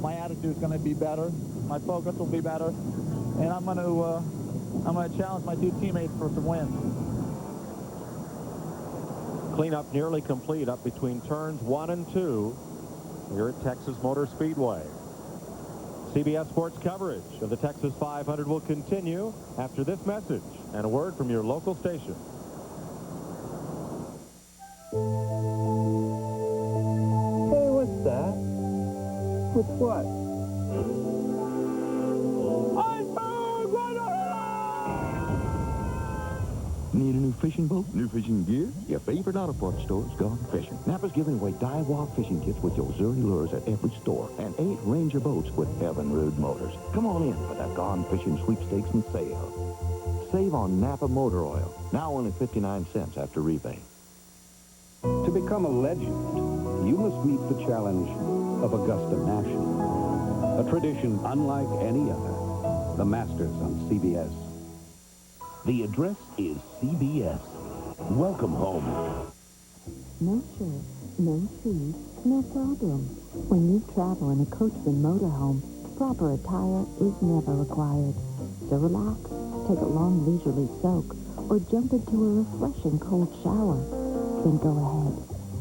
my attitude is going to be better. My focus will be better. And I'm going to challenge my two teammates for some wins. Cleanup nearly complete up between turns 1 and 2 here at Texas Motor Speedway. CBS Sports coverage of the Texas 500 will continue after this message and a word from your local station. Hey, what's that? What's what? Need a new fishing boat? New fishing gear? Your favorite auto parts store's gone fishing. Napa's giving away die-wall fishing kits with your Zuri lures at every store. And 8 Ranger boats with Evinrude motors. Come on in for the Gone Fishing sweepstakes and sale. Save on Napa motor oil. Now only 59 cents after rebate. To become a legend, you must meet the challenge of Augusta National. A tradition unlike any other. The Masters on CBS. The address is CBS. Welcome home. No shirt, no shoes, no problem. When you travel in a Coachman motorhome, proper attire is never required. So relax, take a long leisurely soak, or jump into a refreshing cold shower. Then go ahead,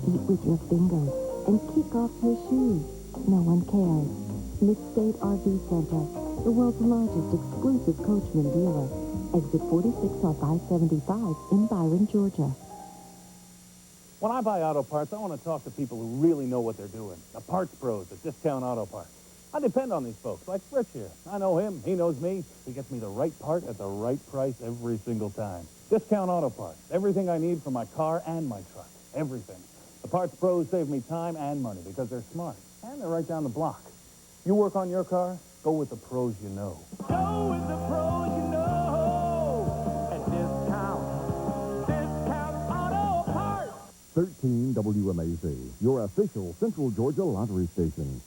eat with your fingers, and kick off your shoes. No one cares. Midstate RV Center, the world's largest exclusive Coachman dealer. Exit 46 off I-75 in Byron, Georgia. When I buy auto parts, I want to talk to people who really know what they're doing. The parts pros at Discount Auto Parts. I depend on these folks, like Rich here. I know him. He knows me. He gets me the right part at the right price every single time. Discount Auto Parts. Everything I need for my car and my truck. Everything. The parts pros save me time and money because they're smart. And they're right down the block. You work on your car, go with the pros you know. Go with the pros you know. 13 WMAZ, your official Central Georgia lottery station.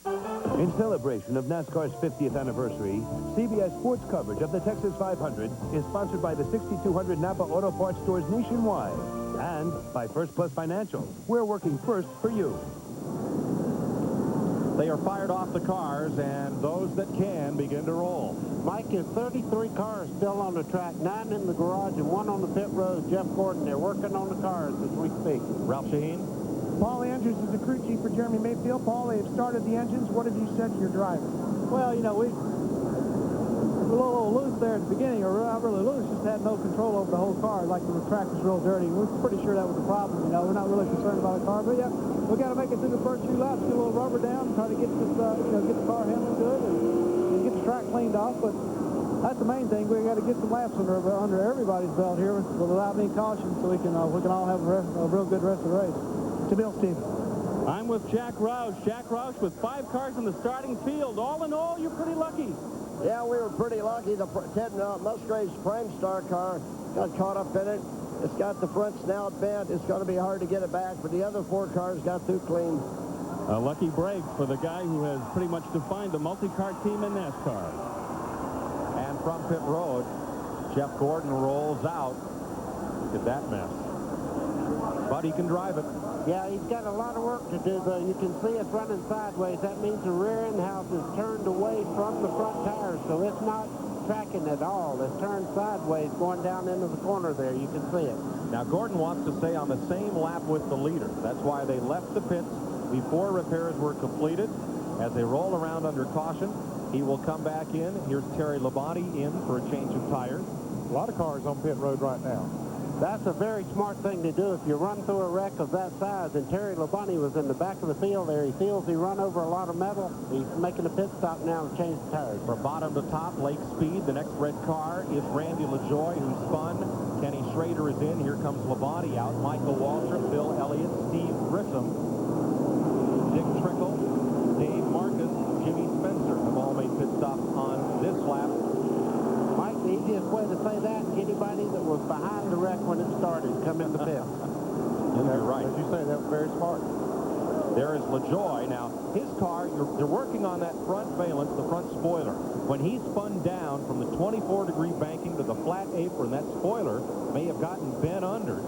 In celebration of NASCAR's 50th anniversary, CBS Sports coverage of the Texas 500 is sponsored by the 6,200 Napa Auto Parts stores nationwide and by First Plus Financial. We're working first for you. They are fired off the cars, and those that can begin to roll. Mike, is 33 cars still on the track, 9 in the garage and 1 on the pit road. Jeff Gordon, they're working on the cars as we speak. Ralph Shaheen? Paul Andrews is the crew chief for Jeremy Mayfield. Paul, they've started the engines. What have you said to your driver? Well, you know, we were a little loose there at the beginning, or not really loose, just had no control over the whole car. Like the track was real dirty. We're pretty sure that was the problem. You know, we're not really concerned about the car, but yeah, we got to make it through the first few laps, get a little rubber down, and try to get this, get the car handling good and get the track cleaned off. But that's the main thing. We got to get some laps under everybody's belt here without any caution, so we can all have a real good rest of the race. To Bill Stevens. I'm with Jack Roush. Jack Roush with 5 cars in the starting field. All in all, you're pretty lucky. Yeah, we were pretty lucky. The Ted Musgrave's Prime Star car got caught up in it. It's got the front snout bent. It's going to be hard to get it back, but the other 4 cars got through clean. A lucky break for the guy who has pretty much defined the multi-car team in NASCAR. And from pit road, Jeff Gordon rolls out. Look at that mess. But he can drive it. Yeah, he's got a lot of work to do, though. You can see it's running sideways. That means the rear end house is turned away from the front tires, so it's not tracking at all. It's turned sideways going down into the corner there. You can see it. Now, Gordon wants to stay on the same lap with the leader. That's why they left the pits before repairs were completed. As they roll around under caution, he will come back in. Here's Terry Labonte in for a change of tires. A lot of cars on pit road right now. That's a very smart thing to do if you run through a wreck of that size. And Terry Labonte was in the back of the field there. He feels he run over a lot of metal. He's making a pit stop now to change the tires. From bottom to top, Lake Speed. The next red car is Randy LaJoy, who spun. Kenny Schrader is in. Here comes Labonte out. Michael Waltrip, Bill Elliott, Steve Grissom, Dick Trickle, Dave Marcus, Jimmy Spencer have all made pit stops on this lap. Mike, the easiest way to say that, anybody that was behind the wreck when it started, come in the pit. You're right. As you say, that was very smart. There is LaJoy. Now, his car, they're working on that front valance, the front spoiler. When he spun down from the 24-degree banking to the flat apron, that spoiler may have gotten bent under.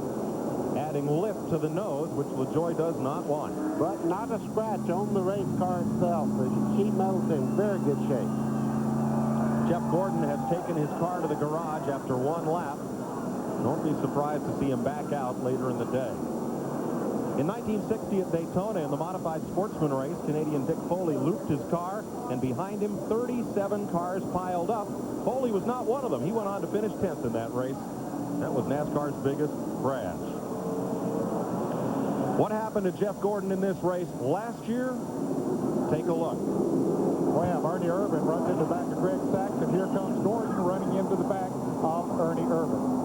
As adding lift to the nose, which LaJoie does not want. But not a scratch on the race car itself. The sheet metal's in very good shape. Jeff Gordon has taken his car to the garage after one lap. Don't be surprised to see him back out later in the day. In 1960 at Daytona in the modified sportsman race, Canadian Dick Foley looped his car, and behind him 37 cars piled up. Foley was not one of them. He went on to finish 10th in that race. That was NASCAR's biggest crash. What happened to Jeff Gordon in this race last year? Take a look. Well, Ernie Irvan runs into the back of Greg Sachs, and here comes Gordon running into the back of Ernie Irvan.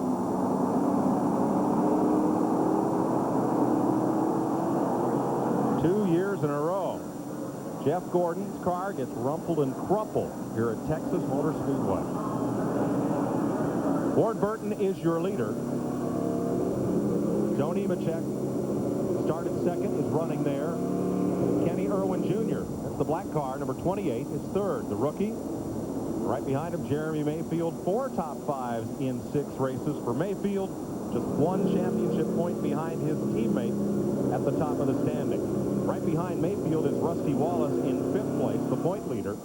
2 years in a row, Jeff Gordon's car gets rumpled and crumpled here at Texas Motor Speedway. Ward Burton is your leader. Joe Nemechek started second, is running there. Kenny Irwin Jr., that's the black car, number 28, is third. The rookie, right behind him, Jeremy Mayfield. 4 top 5s in 6 races for Mayfield. Just 1 championship point behind his teammate at the top of the standing. Right behind Mayfield is Rusty Wallace in 5th place, the point leader.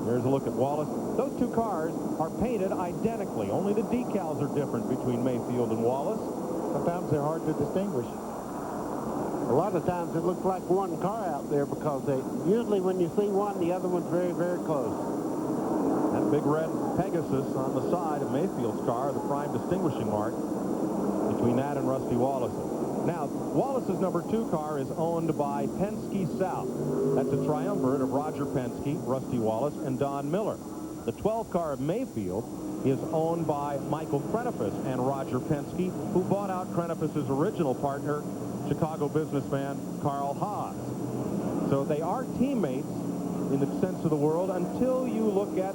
There's a look at Wallace. Those 2 cars are painted identically. Only the decals are different between Mayfield and Wallace. Sometimes they're hard to distinguish. A lot of times it looks like one car out there because usually when you see one, the other one's very, very close. That big red Pegasus on the side of Mayfield's car, the prime distinguishing mark between that and Rusty Wallace's. Now, Wallace's number 2 car is owned by Penske South. That's a triumvirate of Roger Penske, Rusty Wallace, and Don Miller. The 12th car of Mayfield is owned by Michael Krenefus and Roger Penske, who bought out Krenefus's original partner, Chicago businessman Carl Haas. So they are teammates in the sense of the world until you look at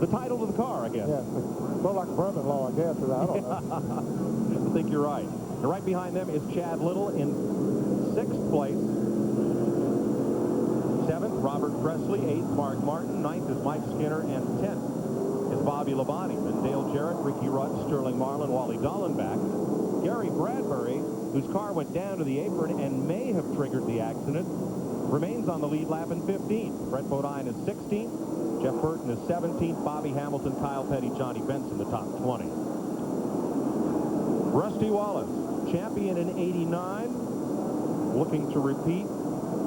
the title of the car, I guess. Yeah, more like brother-in-law, I guess, or I don't know. I think you're right. And right behind them is Chad Little in 6th place. 7th, Robert Presley. 8th, Mark Martin. 9th is Mike Skinner. And 10th is Bobby Labonte. Then Dale Jarrett, Ricky Rudd, Sterling Marlin, Wally Dallenbach. Gary Bradbury, whose car went down to the apron and may have triggered the accident, remains on the lead lap in 15th. Brett Bodine is 16th. Jeff Burton is 17th. Bobby Hamilton, Kyle Petty, Johnny Benson, the top 20. Rusty Wallace, champion in '89, looking to repeat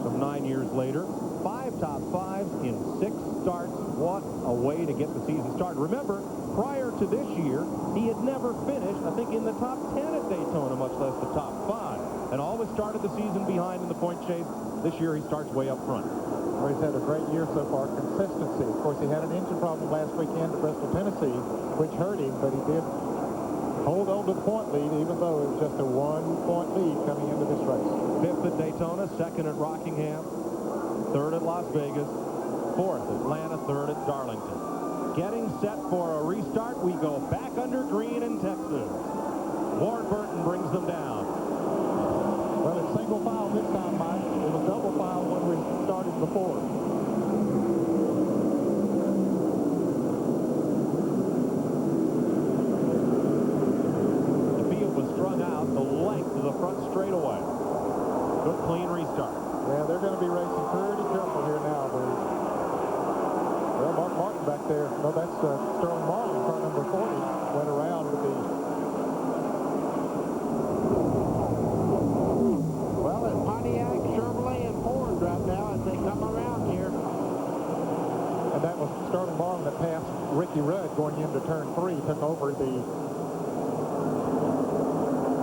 some 9 years later. 5 top 5s in 6 starts. What a way to get the season started. Remember, prior to this year, he had never finished, I think, in the top 10 at Daytona, much less the top 5. And always started the season behind in the point chase. This year, he starts way up front. Well, he's had a great year so far. Consistency. Of course, he had an engine problem last weekend at Bristol, Tennessee, which hurt him, but he did hold on to the point lead, even though it was just a 1-point lead coming into this race. 5th at Daytona, 2nd at Rockingham, 3rd at Las Vegas, 4th Atlanta, 3rd at Darlington. Getting set for a restart, we go back under green in Texas. Ward Burton brings them down. Well, it's single file this time, Mike. It was double file when we started before. Straightaway. Good, clean restart. Yeah, they're going to be racing pretty careful here now. Well, Mark Martin back there. No, that's Sterling Marlin, car number 40, went around with the... Well, it's Pontiac, Chevrolet, and Ford right now as they come around here. And that was Sterling Marlin that passed Ricky Rudd going into turn 3, took over the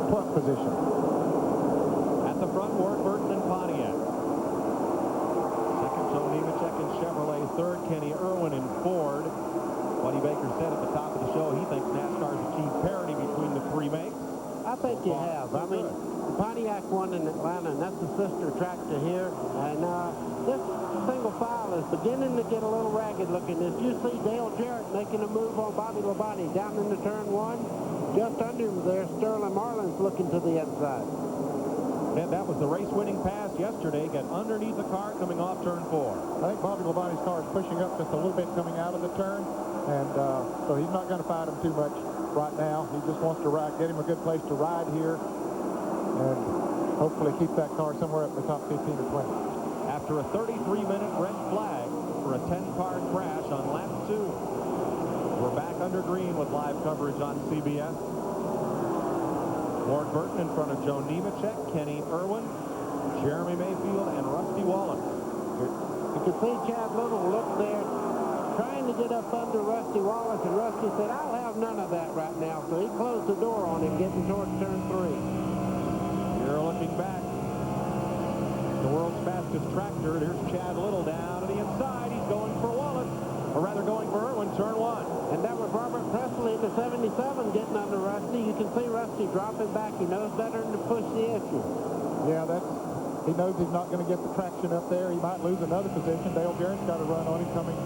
12th position. The front, Ward Burton and Pontiac. 2nd, Joe Nemechek in Chevrolet. 3rd, Kenny Irwin in Ford. Buddy Baker said at the top of the show he thinks NASCAR's achieved parity between the 3 makes. I think you have. I mean, Pontiac won in Atlanta, and that's the sister track to here. And this single file is beginning to get a little ragged looking. As you see Dale Jarrett making a move on Bobby Labonte down into turn 1. Just under him there, Sterling Marlin's looking to the inside. And that was the race-winning pass yesterday. Got underneath the car coming off turn 4. I think Bobby Labonte's car is pushing up just a little bit coming out of the turn, and so he's not going to fight him too much right now. He just wants to ride, get him a good place to ride here and hopefully keep that car somewhere up in the top 15 or 20. After a 33-minute red flag for a 10-car crash on lap 2. We're back under green with live coverage on CBS. Ward Burton in front of Joe Nemechek, Kenny Irwin, Jeremy Mayfield, and Rusty Wallace. You can see Chad Little look there trying to get up under Rusty Wallace, and Rusty said, I'll have none of that right now. So he closed the door on him getting towards turn 3. Here looking back, the world's fastest tractor. There's Chad Little down to the inside. He's going for Wallace, or rather going for Irwin, turn 1. And that was Robert Presley in the 77 getting under Rusty. You can see Rusty dropping back. He knows better than to push the issue. Yeah, he knows he's not going to get the traction up there. He might lose another position. Dale Jarrett's got a run on him coming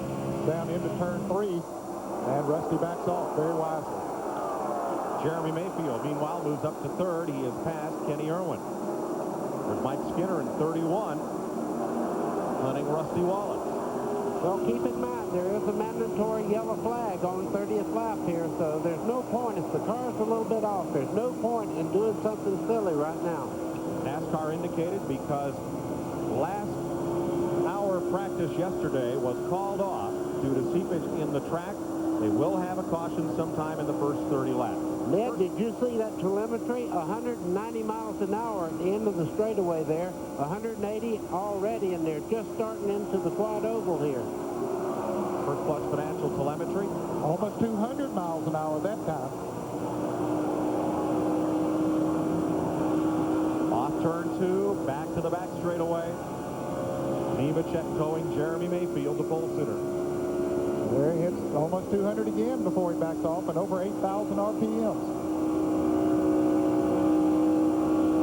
down into turn 3, and Rusty backs off very wisely. Jeremy Mayfield, meanwhile, moves up to 3rd. He has passed Kenny Irwin. There's Mike Skinner in 31, hunting Rusty Wallace. Well, keep in mind, there is a mandatory yellow flag on 30th lap here, so there's no point. If the car's a little bit off, there's no point in doing something silly right now. NASCAR indicated because last hour of practice yesterday was called off due to seepage in the track. They will have a caution sometime in the first 30 laps. Ned, did you see that telemetry? 190 miles an hour at the end of the straightaway there. 180 already, and they're just starting into the quad oval here. First Plus Financial telemetry. Almost 200 miles an hour that time. Off turn 2, back to the back straightaway. Nemechek towing Jeremy Mayfield, the pole sitter. There he hits almost 200 again before he backs off, and over 8,000 RPMs.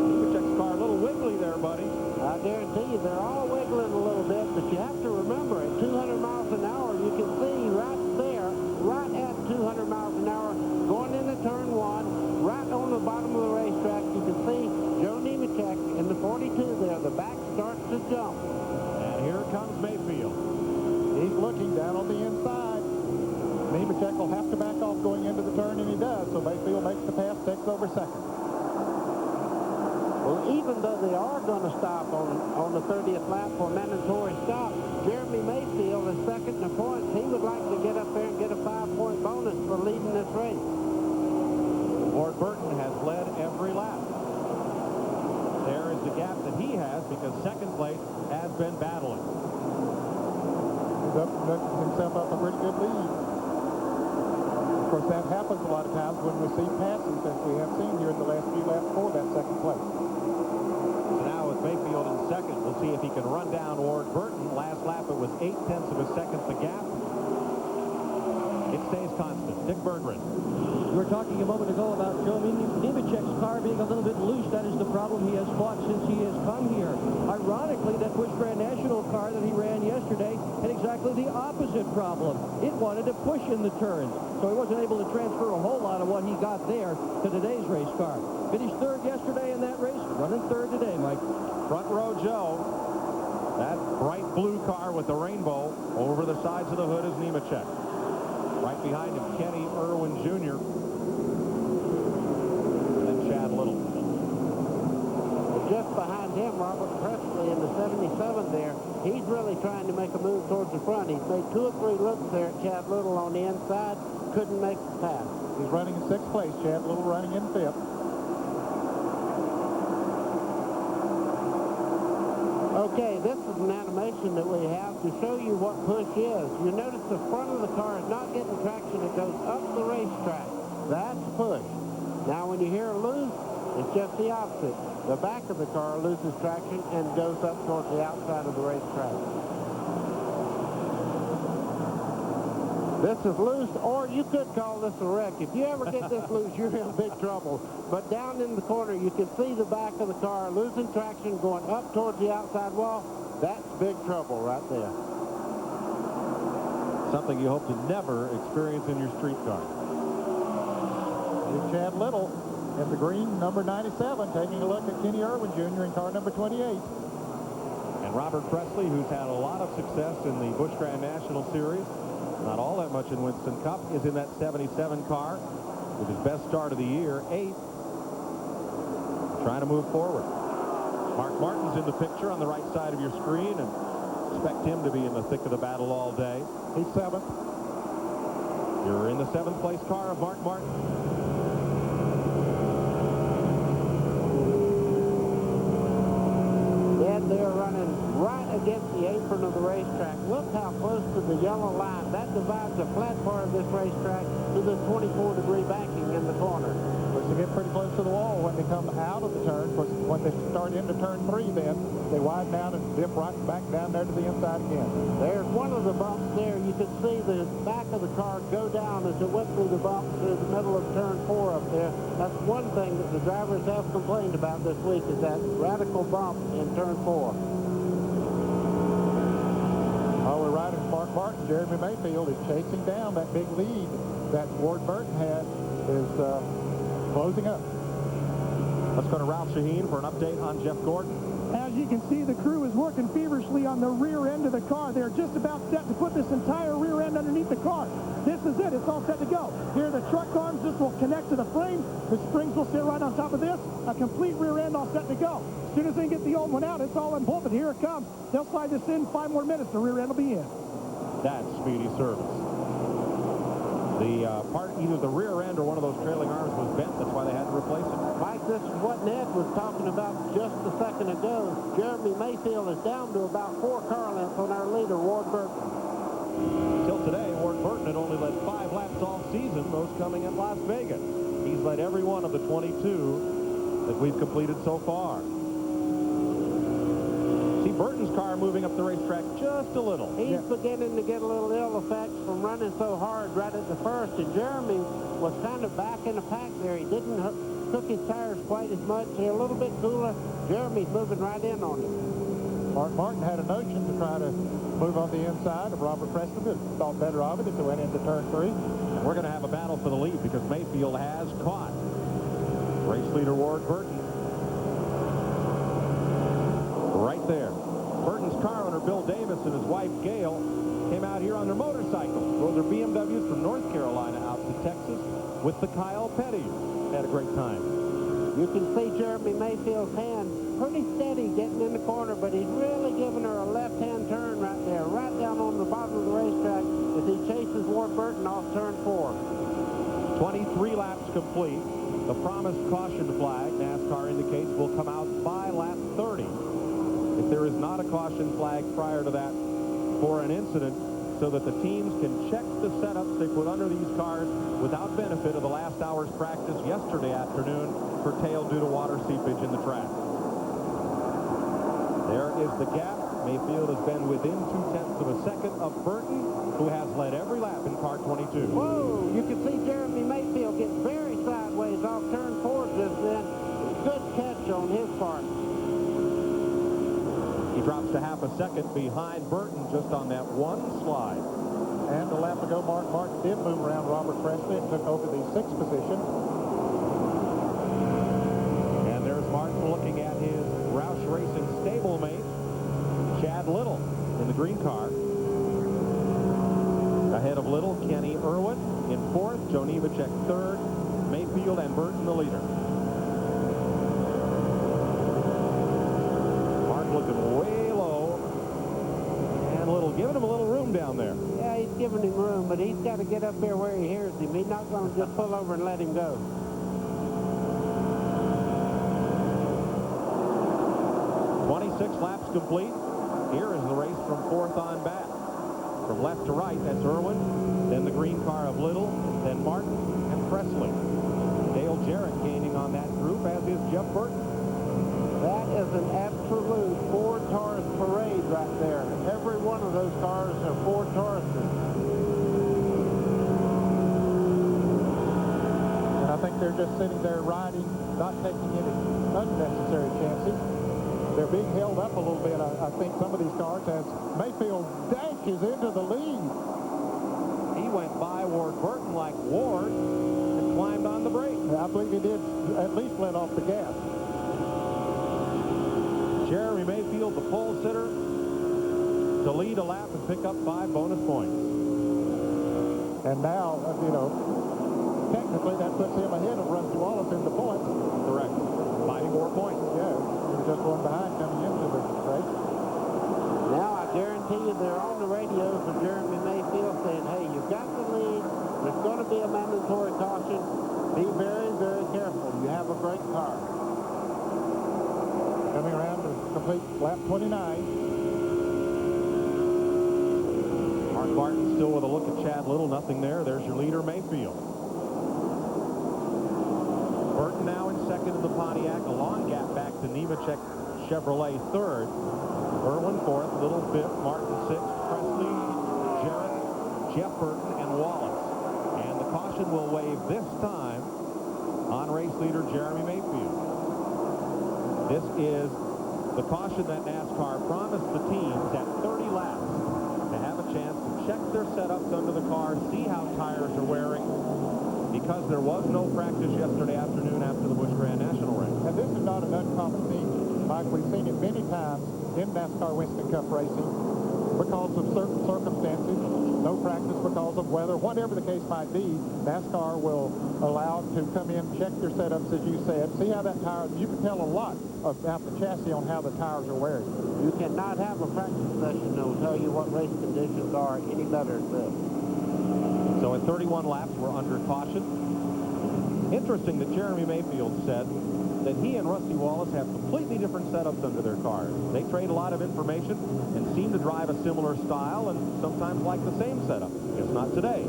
Nemechek's car a little wiggly there, buddy. I guarantee you they're all wiggling a little bit, but you have to remember at 200 miles an hour, you can see right there, right at 200 miles an hour, going into turn 1, right on the bottom of the racetrack, you can see Joe Nemechek in the 42 there. The back starts to jump. And here comes Mayfield. He's looking down on the inside. Nemechek will have to back off going into the turn, and he does. So Mayfield makes the pass, takes over 2nd. Well, even though they are going to stop on the 30th lap for a mandatory stop, Jeremy Mayfield is 2nd in the points. He would like to get up there and get a 5-point bonus for leading this race. Ward Burton has led every lap. There is the gap that he has because 2nd place has been battling. He's up himself up a pretty good lead. Of course, that happens a lot of times when we see passes, as we have seen here in the last few laps for that 2nd place. So now with Mayfield in 2nd, we'll see if he can run down Ward Burton. Last lap, it was 0.8 of a second the gap. It stays constant. Dick Berggren. We were talking a moment ago about Joe Nemechek's car being a little bit loose. That is the problem he has fought since he has come here. Ironically, that Busch Grand National car that he ran yesterday had exactly the opposite problem. It wanted to push in the turns, so he wasn't able to transfer a whole lot of what he got there to today's race car. Finished 3rd yesterday in that race, running 3rd today, Mike. Front row Joe. That bright blue car with the rainbow over the sides of the hood is Nemechek. Right behind him, Kenny Irwin Jr. and Chad Little. Just behind him, Robert Presley in the 77 there. He's really trying to make a move towards the front. He's made 2 or 3 looks there at Chad Little on the inside. Couldn't make the pass. He's running in 6th place. Chad Little running in 5th. Okay, this is an animation that we have to show you what push is. You notice the front of the car is not getting traction. It goes up the racetrack. That's push. Now, when you hear a loose, it's just the opposite. The back of the car loses traction and goes up towards the outside of the racetrack. This is loose, or you could call this a wreck. If you ever get this loose, you're in big trouble. But down in the corner, you can see the back of the car losing traction, going up towards the outside wall. That's big trouble right there. Something you hope to never experience in your street car. Here's Chad Little in the green, number 97, taking a look at Kenny Irwin Jr. in car number 28. And Robert Presley, who's had a lot of success in the Busch Grand National Series, not all that much in Winston Cup, is in that 77 car with his best start of the year, 8th. trying to move forward. Mark Martin's in the picture on the right side of your screen, and expect him to be in the thick of the battle all day. He's 7th. You're in the 7th place car of Mark Martin. And they're running right against the apron of the racetrack. Look how close to the yellow line. That divides the flat part of this racetrack to the 24-degree banking in the corner. Of course, they get pretty close to the wall when they come out of the turn. Of course, when they start into turn 3, then they widen out and dip right back down there to the inside again. There's one of the bumps there. You can see the back of the car go down as it went through the bumps through the middle of turn 4 up there. That's one thing that the drivers have complained about this week, is that radical bump in turn 4. While we're riding Mark Martin, Jeremy Mayfield is chasing down that big lead that Ward Burton had, is closing up. Let's go to Ralph Shaheen for an update on Jeff Gordon. As you can see, the crew is working feverishly on the rear end of the car. They're just about set to put this entire rear end underneath the car. This is it. It's all set to go. Here are the truck arms. This will connect to the frame. The springs will sit right on top of this. A complete rear end all set to go. As soon as they get the old one out, it's all in pulpit. Here it comes. They'll slide this in 5 more minutes. The rear end will be in. That's speedy service. The part, either the rear end or one of those trailing arms was bent. That's why they had to replace it. Mike, this is what Ned was talking about just a second ago. Jeremy Mayfield is down to about 4 car lengths on our leader, Ward Burton. Till today, Ward Burton had only led 5 laps all season, those coming at Las Vegas. He's led every one of the 22 that we've completed so far. See Burton's car moving up the racetrack just a little. He's beginning to get a little ill effects from running so hard right at the first, and Jeremy was kind of back in the pack there. He didn't cook his tires quite as much. They're a little bit cooler. Jeremy's moving right in on him. Mark Martin had a notion to try to move on the inside of Robert Preston, but thought better of it as they went into turn 3. And we're going to have a battle for the lead because Mayfield has caught race leader Ward Burton. Right there. Burton's car owner, Bill Davis, and his wife, Gail, came out here on their motorcycles. Those are BMWs from North Carolina out to Texas with the Kyle Petty. Had a great time. You can see Jeremy Mayfield's hand pretty steady getting in the corner, but he's really giving her a left-hand turn right there, right down on the bottom of the racetrack as he chases Ward Burton off turn 4. 23 laps complete. The promised caution flag, NASCAR indicates, will come out by lap 30. If there is not a caution flag prior to that for an incident, so that the teams can check the setups they put under these cars without benefit of the last hour's practice yesterday afternoon, curtailed due to water seepage in the track. There is the gap. Mayfield has been within 0.2 of a second of Burton, who has led every lap in car 22. Whoa, you can see Jeremy Mayfield get very sideways off turn 4 just then. Good catch on his part. He drops to half a second behind Burton just on that one slide. And a lap ago, Mark Martin did move around Robert Preston and took over the 6th position. And there's Martin looking at his Roush Racing stablemate, Chad Little, in the green car. Ahead of Little, Kenny Irwin in 4th, Joe Nemechek 3rd, Mayfield and Burton the leader. Looking way low, and Little giving him a little room down there. Yeah, he's giving him room, but he's got to get up there where he hears him. He's not going to just pull over and let him go. 26 laps complete. Here is the race from 4th on back. From left to right, that's Irwin, then the green car of Little, then Martin and Presley. Dale Jarrett gaining on that group, as is Jeff Burton. That is an absolute Ford Taurus parade right there. Every one of those cars are Ford Tauruses. And I think they're just sitting there riding, not taking any unnecessary chances. They're being held up a little bit, I think, some of these cars, as Mayfield dashes into the lead. He went by Ward Burton like Ward and climbed on the brake. I believe he did at least let off the gas. Jeremy Mayfield, the pole sitter, to lead a lap and pick up 5 bonus points. And now, you know, technically that puts him ahead of Rusty Wallace in the points. Correct. By 4 points. Yeah, he was just one behind coming into the race. Now I guarantee you they're on the radio for Jeremy Mayfield saying, hey, you've got the lead. There's going to be a mandatory caution. Be very, very careful. You have a great car. Coming around to complete lap 29. Mark Martin still with a look at Chad Little. Nothing there. There's your leader, Mayfield. Burton now in second in the Pontiac. A long gap back to Nemechek Chevrolet third. Irwin fourth. Little fifth. Martin sixth. Presley, Jarrett, Jeff Burton, and Wallace. And the caution will wave this time on race leader Jeremy Mayfield. This is the caution that NASCAR promised the teams at 30 laps to have a chance to check their setups under the car, see how tires are wearing, because there was no practice yesterday afternoon after the Busch Grand National race. And this is not an uncommon thing, Mike. We've seen it many times in NASCAR Winston Cup racing because of certain circumstances, no practice because of weather, whatever the case might be. NASCAR will allow them to come in, check their setups, as you said, see how that tire, you can tell a lot about the chassis on how the tires are wearing. You cannot have a practice session that will tell you what race conditions are any better than this. So at 31 laps, we're under caution. Interesting that Jeremy Mayfield said that he and Rusty Wallace have completely different setups under their cars. They trade a lot of information and seem to drive a similar style and sometimes like the same setup. It's not today.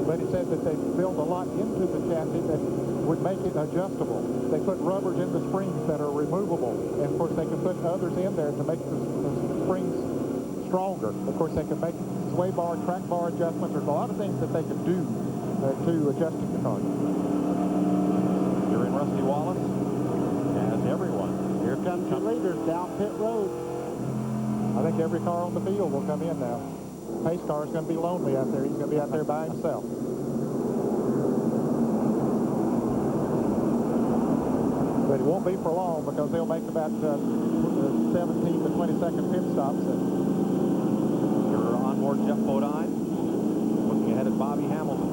But he said that they built a lot into the chassis that would make it adjustable. They put rubbers in the springs that are removable. And, of course, they can put others in there to make the springs stronger. Of course, they can make sway bar, track bar adjustments. There's a lot of things that they can do to adjusting the car. You're in Rusty Wallace, as everyone. Here comes the leaders down pit road. I think every car on the field will come in now. Pace car is going to be lonely out there. He's going to be out there by himself. But it won't be for long because they'll make about 17 to 20-second pit stops. You're on board Jeff Bodine, looking ahead at Bobby Hamilton.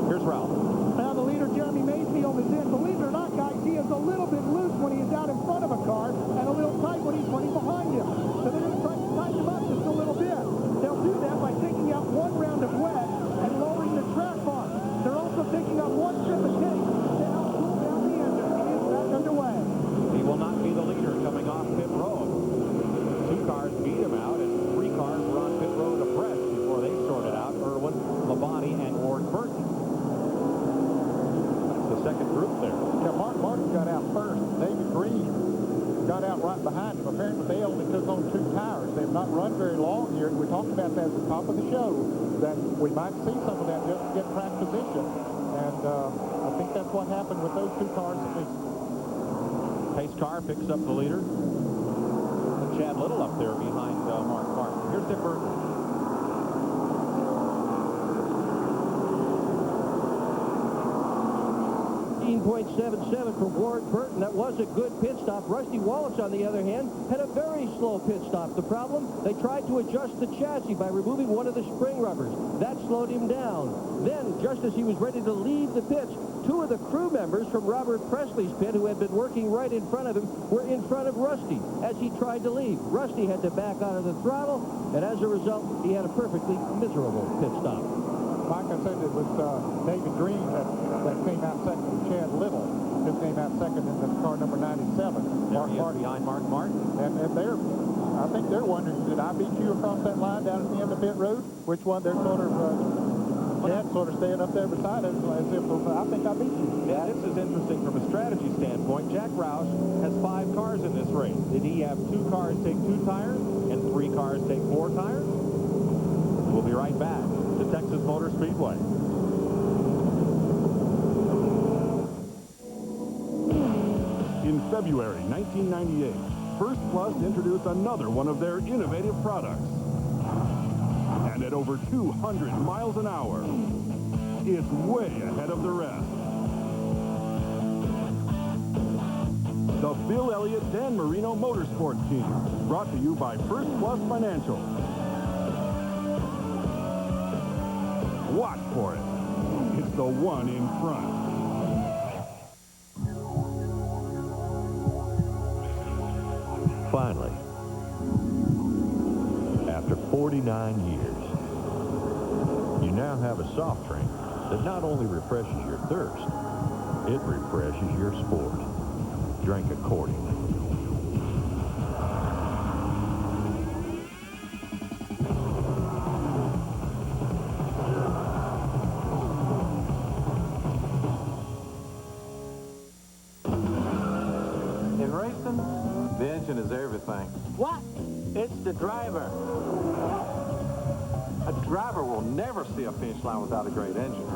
Here's Ralph. Now the leader, Jeremy Mayfield, is in. Believe it or not, guys, he is a little bit loose when he is out in front of a car and a little tight when he's running behind him. So they're going to try to tighten him up just a little bit. They'll do that by taking out one round of wet and lowering the track bar. They're also taking out one trip of tape to help cool down the engine. He is back underway. He will not be the leader coming off pit road. 2 cars beat him out, and 3 cars were on pit road abreast before they sorted out Irwin, Labonte, and Ward Burton. That's the second group there. Yeah, Mark Martin got out first. David Green got out right behind him. Apparently, they only took on 2 tires. They've not run very long here. We talked about that at the top of the show, that we might see some of that just to get track position. And I think that's what happened with those 2 cars at least. Pace car picks up the leader. And Chad Little up there behind Mark Martin. Here's Dick Burton. 15.77 for Ward Burton. That was a good pit stop. Rusty Wallace, on the other hand, had a very slow pit stop. The problem, they tried to adjust the chassis by removing one of the spring rubbers. That slowed him down. Then, just as he was ready to leave the pits, 2 of the crew members from Robert Presley's pit, who had been working right in front of him, were in front of Rusty as he tried to leave. Rusty had to back out of the throttle, and as a result, he had a perfectly miserable pit stop. Mike, I said it was David Green that came out second, and Chad Little, who came out second in the car number 97. Mark Martin behind Mark Martin. And I think they're wondering, did I beat you across that line down at the end of pit road? Which one? They're sort of, Chad sort of staying up there beside us as if, I think I beat you. Yeah, this is interesting from a strategy standpoint. Jack Roush has 5 cars in this race. Did he have 2 cars take 2 tires and 3 cars take 4 tires? We'll be right back to Texas Motor Speedway. In February 1998, First Plus introduced another one of their innovative products. And at over 200 miles an hour, it's way ahead of the rest. The Bill Elliott Dan Marino Motorsports Team, brought to you by First Plus Financial. watch for it. It's the one in front. Finally, after 49 years, you now have a soft drink that not only refreshes your thirst, it refreshes your sport. Drink accordingly. In racing, the engine is everything. What? It's the driver. A driver will never see a finish line without a great engine.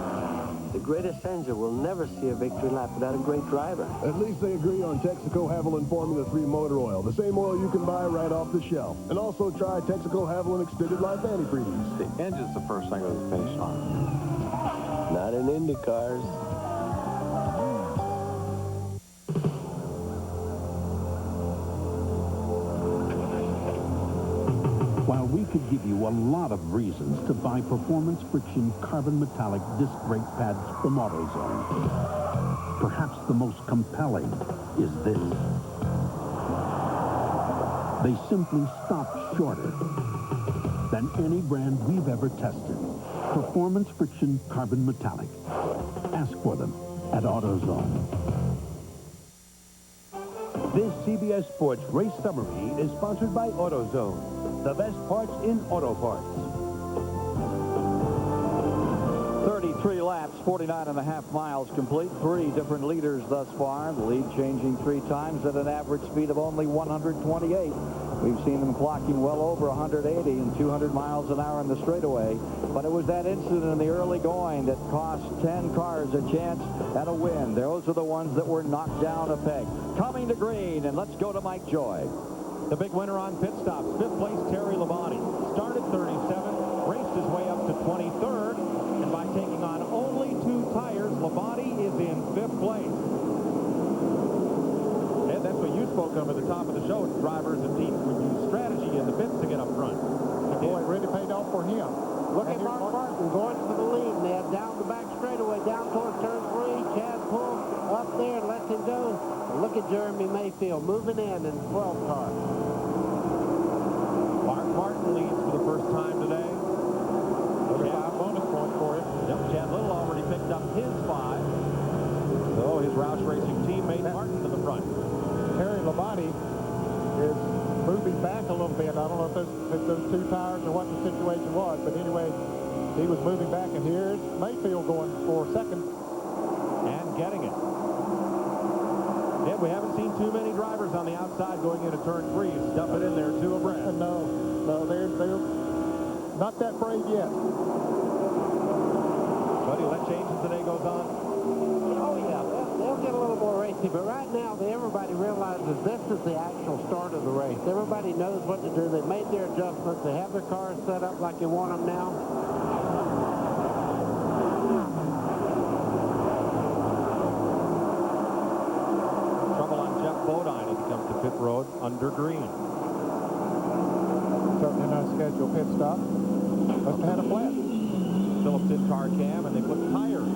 The greatest engine will never see a victory lap without a great driver. At least they agree on Texaco Haviland Formula 3 motor oil, the same oil you can buy right off the shelf. And also try Texaco Haviland Extended Life Antifreeze. The engine's the first thing with the finish line. Not in Indy cars. While we could give you a lot of reasons to buy Performance Friction Carbon Metallic Disc Brake Pads from AutoZone, perhaps the most compelling is this. They simply stop shorter than any brand we've ever tested. Performance Friction Carbon Metallic. Ask for them at AutoZone. This CBS Sports Race Summary is sponsored by AutoZone. The best parts in auto parts. 33 laps, 49.5 miles complete. 3 different leaders thus far. The lead changing 3 times at an average speed of only 128. We've seen them clocking well over 180 and 200 miles an hour in the straightaway. But it was that incident in the early going that cost 10 cars a chance at a win. Those are the ones that were knocked down a peg. Coming to green, and let's go to Mike Joy. The big winner on pit stops, 5th place, Terry Labonte. Started 37th, raced his way up to 23rd, and by taking on only 2 tires, Labonte is in 5th place. And that's what you spoke of at the top of the show. Drivers and teams would use strategy in the pits to get up front. Boy, it really paid off for him. Look at Mark Martin going for the lead, Ned. Down the back straightaway, down towards turn 3. Chad Pull up there and lets him go. And look at Jeremy Mayfield moving in the 12th car. Mark Martin leads for the first time today. 5 bonus points for him. Yep, Chad Little already picked up his 5. So his Roush Racing teammate Martin to the front. Terry Labonte is moving back a little bit. I don't know if those 2 tires or what the situation was, but anyway, he was moving back, and here's Mayfield going for second. And getting it. Yeah, we haven't seen too many drivers on the outside going into turn 3. Stuff it in there, 2 abreast. No, they're not that brave yet. But he'll let change as the day goes on. Oh, yeah, they'll get a little more racy, but right now, everybody realizes this is the actual start of the race. Everybody knows what to do. They've made their adjustments. They have their cars set up like you want them now. Trouble on Jeff Bodine as he comes to pit road under green. Certainly not scheduled pit stop. Must have had a flat. Phillips in car cam, and they put tires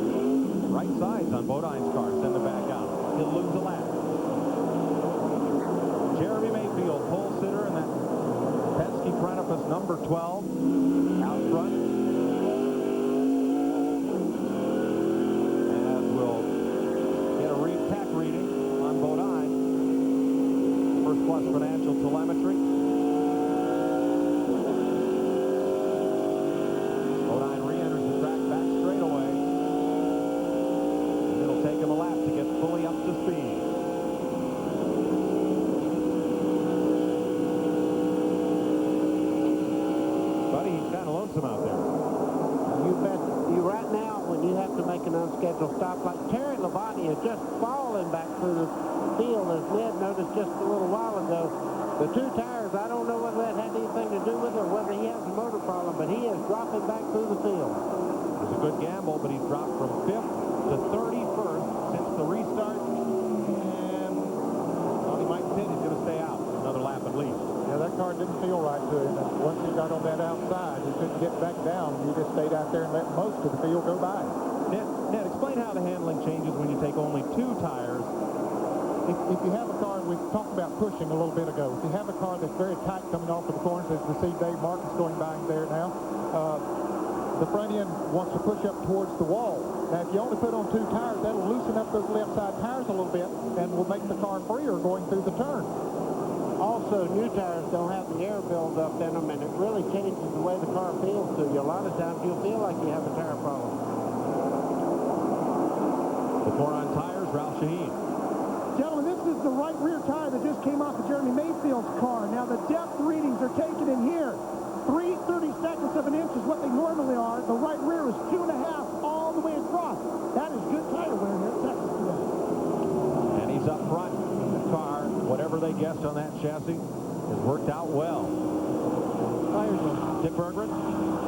right sides on Bodine's car. Send it back out. He'll lose a lap. Jeremy Mayfield, pole sitter, and that pesky Prentice number 12 out front. As we'll get a tack reading on Bodine. First Plus Financial telemetry. Bodine re-enters the track back straight away. And it'll take him a lap to get fully up to speed. Buddy, he's kind of lonesome out there. You bet. Right now, when you have to make an unscheduled stop, like Terry Labonte is just falling back through the field, as Ned noticed just a little while ago. The 2 tires, I don't know whether that had anything to do with it or whether he has a motor problem, but he is dropping back through the field. It was a good gamble, but he's dropped from 5th to 31st since the restart. And well, he might pit. He's going to stay out another lap at least. Yeah, that car car didn't feel right to him. And once he got on that outside, he couldn't get back down. He just stayed out there and let most of the field go by. Ned, explain how the handling changes when you take only 2 tires. If you have a car, we talked about pushing a little bit ago. If you have a car that's very tight coming off of the corners, as we see Dave Marcus going by there now, the front end wants to push up towards the wall. Now, if you only put on 2 tires, that'll loosen up those left side tires a little bit and will make the car freer going through the turn. Also, new tires don't have the air buildup in them, and it really changes the way the car feels to you. A lot of times you'll feel like you have a tire problem. With more on tires, Ralph Shaheen. Gentlemen, this is the right rear tire that just came off of Jeremy Mayfield's car. Now, the depth readings are taken in here. 3/32 of an inch is what they normally are. The right rear is 2.5 all the way across. That is good tire wear here at Texas today. And he's up front. The car, whatever they guessed on that chassis, has worked out well. Tires. Dick Berggren?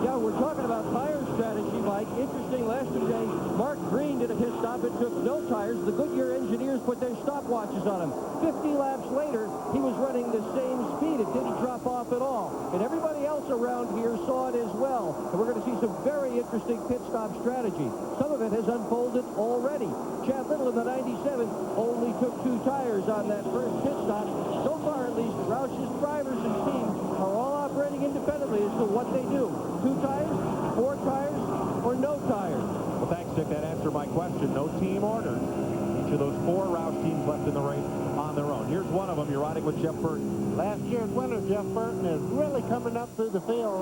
Yeah, we're talking about tire strategy, Mike. Interesting, last day, Mark Green did a pit stop and took no tires. The Goodyear engineers put their stopwatches on him. 50 laps later, he was running the same speed. It didn't drop off at all. And everybody else around here saw it as well. And we're going to see some very interesting pit stop strategy. Some of it has unfolded already. Chad Little in the 97 only took 2 tires on that first pit stop. So far, at least, Roush's drivers and team are all operating independently as to what they do. 2 tires, 4 tires, or no tires. Well, thanks, Dick. That answered my question. No team orders. Each of those 4 Roush teams left in the race on their own. Here's one of them. You're riding with Jeff Burton. Last year's winner, Jeff Burton, is really coming up through the field.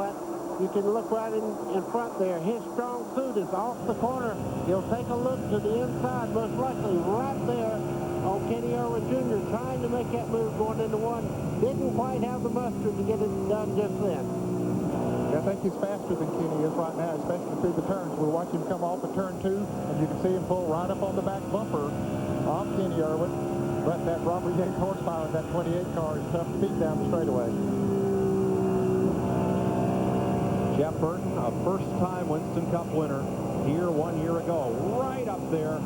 You can look right in front there. His strong suit is off the corner. He'll take a look to the inside, most likely right there on Kenny Irwin Jr., trying to make that move going into 1. Didn't quite have the mustard to get it done just then. I think he's faster than Kenny is right now, especially through the turns. We'll watch him come off at turn 2, and you can see him pull right up on the back bumper of Kenny Irwin. But that Robert Yates horsepower in that 28 car is tough to beat down the straightaway. Jeff Burton, a first-time Winston Cup winner here 1 year ago. Right up there,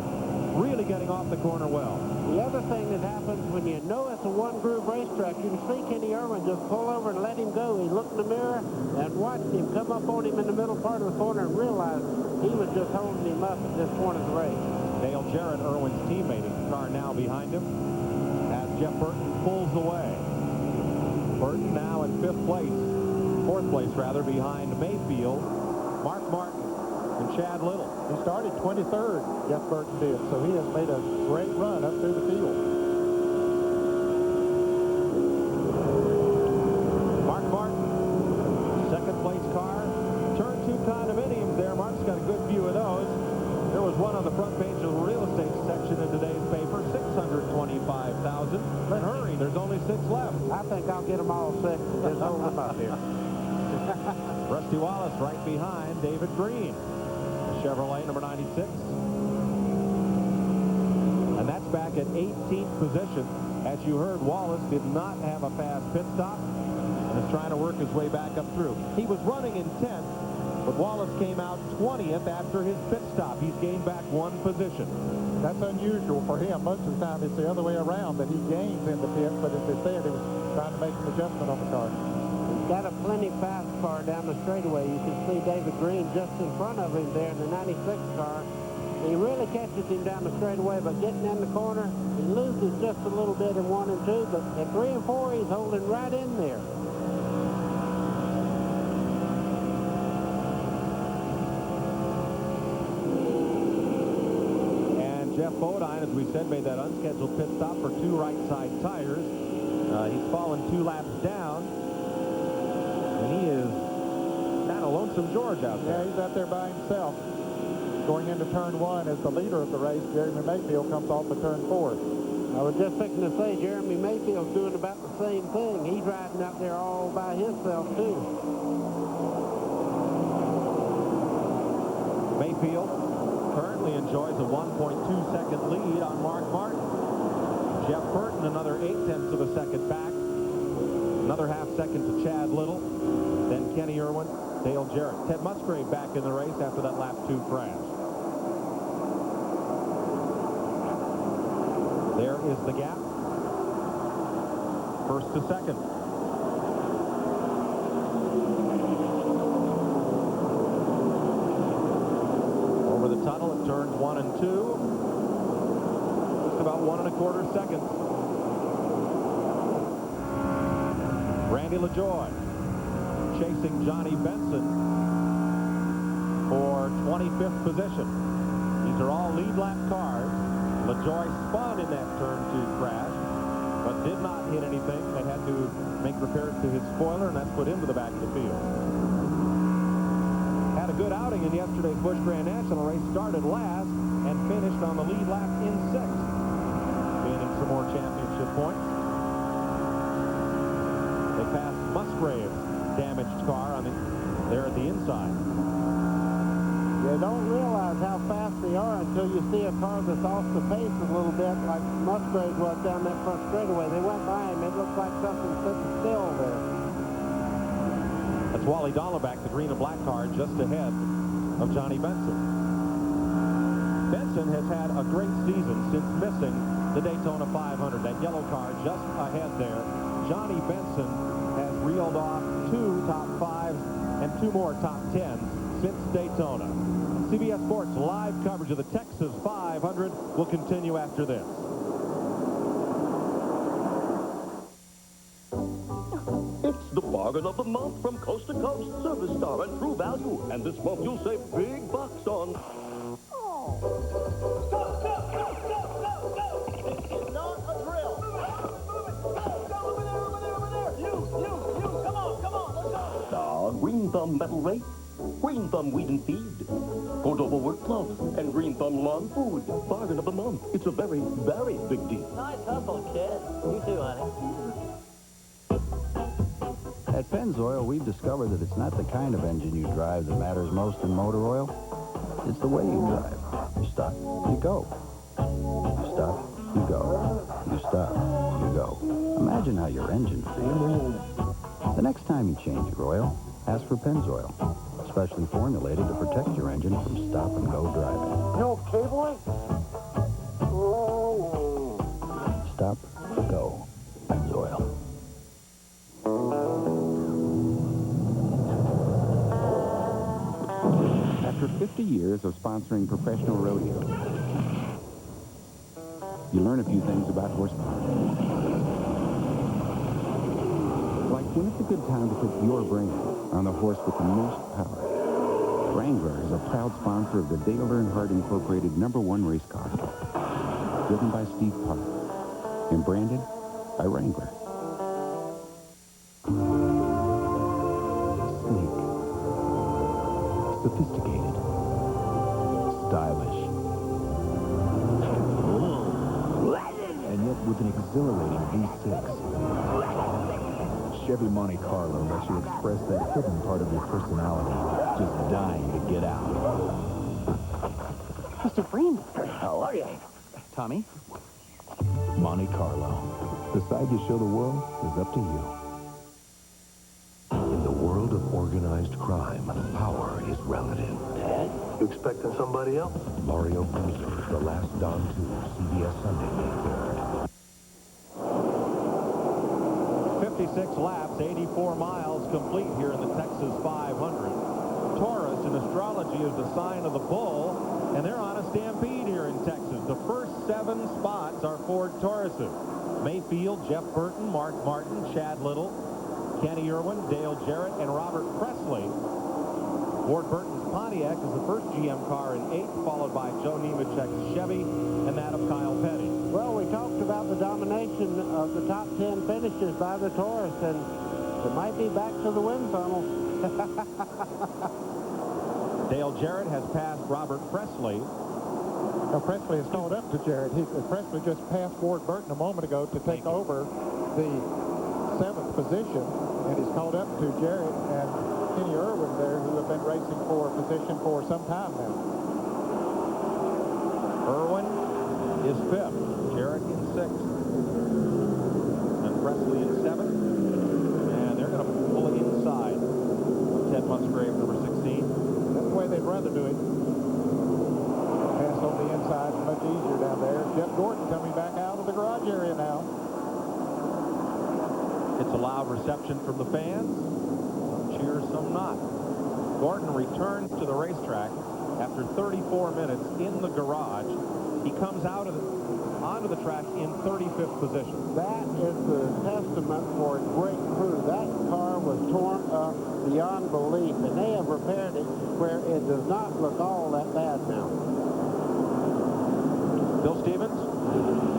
really getting off the corner well. The other thing that happens when you know it's a one-groove racetrack, you can see Kenny Irwin just pull over and let him go. He looked in the mirror and watched him come up on him in the middle part of the corner and realized he was just holding him up at this point of the race. Dale Jarrett, Irwin's teammate, his car now behind him as Jeff Burton pulls away. Burton now in 4th place rather, behind Mayfield, Mark Martin, and Chad Little. He started 23rd, Jeff Burton did, so he has made a great run up through the field. Mark Martin, 2nd place car, turn 2 condominiums there. Mark's got a good view of those. There was one on the front page of the real estate section in today's paper, 625,000. But hurry, there's only 6 left. I think I'll get them all 6 and just hold them up here. Rusty Wallace right behind David Green. Chevrolet number 96. And that's back at 18th position. As you heard, Wallace did not have a fast pit stop and is trying to work his way back up through. He was running in 10th, but Wallace came out 20th after his pit stop. He's gained back 1 position. That's unusual for him. Most of the time it's the other way around, that he gains in the pit, but as they said, he was trying to make an adjustment on the car. Got a plenty fast car down the straightaway. You can see David Green just in front of him there in the 96 car. He really catches him down the straightaway, but getting in the corner, he loses just a little bit in 1 and 2, but at 3 and 4, he's holding right in there. And Jeff Bodine, as we said, made that unscheduled pit stop for 2 right side tires. He's fallen 2 laps down. And he is kind of lonesome George out there. Yeah, he's out there by himself. Going into turn 1 as the leader of the race, Jeremy Mayfield comes off of turn 4. I was just fixing to say, Jeremy Mayfield's doing about the same thing. He's riding out there all by himself, too. Mayfield currently enjoys a 1.2-second lead on Mark Martin. Jeff Burton, another 0.8 of a second back. Another half second to Chad Little. Then Kenny Irwin, Dale Jarrett. Ted Musgrave back in the race after that lap 2 crash. There is the gap. 1st to 2nd. about 1 1/4 seconds. Randy LaJoie chasing Johnny Benson for 25th position. These are all lead lap cars. LaJoie spun in that turn 2 crash, but did not hit anything. They had to make repairs to his spoiler, and that's put him to the back of the field. Had a good outing in yesterday's Busch Grand National race. Started last and finished on the lead lap in 6th, gaining some more championship points. They passed Musgrave's damaged car there at the inside. You don't realize how fast they are until you see a car that's off the pace a little bit, like Musgrave was down that front straightaway. They went by him. It looked like something sitting still there. That's Wally Dolleback, the green and black car, just ahead of Johnny Benson. Benson has had a great season since missing the Daytona 500. That yellow car just ahead there. Johnny Benson has reeled off 2 top 5s and 2 more top 10s since Daytona. CBS Sports live coverage of the Texas 500 will continue after this. It's the bargain of the month from Coast to Coast, Service Star, and True Value. And this month you'll save big bucks on... Green Thumb Metal Rake, Green Thumb Weed and Feed, Cordova Work Gloves, and Green Thumb Lawn Food. Bargain of the month. It's a very, very big deal. Nice hustle, kid. You too, honey. At Pennzoil, we've discovered that it's not the kind of engine you drive that matters most in motor oil. It's the way you drive. You stop, you go. You stop, you go. You stop, you go. Imagine how your engine feels. The next time you change your oil, ask for Pennzoil, specially formulated to protect your engine from stop-and-go driving. No cabling? Stop, go, Pennzoil. After 50 years of sponsoring professional rodeo, you learn a few things about horsepower. Like when it's a good time to put your brand on the horse with the most power. Wrangler is a proud sponsor of the Dale Earnhardt Incorporated #1 race car. Driven by Steve Park and branded by Wrangler. Sleek. Sophisticated. Stylish. And yet with an exhilarating V6. Chevy Monte Carlo lets you express that hidden part of your personality, just dying to get out. Mr. Freeman. How are you? Tommy? Monte Carlo. The side you show the world is up to you. In the world of organized crime, power is relative. Dad, you expecting somebody else? Mario Puzo, The Last Don 2, CBS Sunday, May 3rd. 56 laps, 84 miles complete here in the Texas 500. Taurus in astrology is the sign of the bull, and they're on a stampede here in Texas. The first 7 spots are Ford Tauruses. Mayfield, Jeff Burton, Mark Martin, Chad Little, Kenny Irwin, Dale Jarrett, and Robert Presley. Ward Burton's Pontiac is the first GM car in 8th, followed by Joe Nemechek's Chevy and that of Kyle Petty. Well, we talked about the domination of the top 10 finishes by the Taurus, and it might be back to the wind tunnel. Dale Jarrett has passed Robert Presley. Now, Presley has called up to Jarrett. Presley just passed Ward Burton a moment ago to take over the 7th position, and he's called up to Jarrett and Kenny Irwin there, who have been racing for a position for some time now. Irwin is 5th, Jarrett in 6th, and Presley in 7th, and they're going to pull it inside of Ted Musgrave, number 16. That's the way they'd rather do it. Pass on the inside is much easier down there. Jeff Gordon coming back out of the garage area now. It's a loud reception from the fans. Some cheers, some not. Gordon returns to the racetrack after 34 minutes in the garage. He comes out onto the track in 35th position. That is the testament for a great crew. That car was torn up beyond belief, and they have repaired it where it does not look all that bad now. Bill Stevens?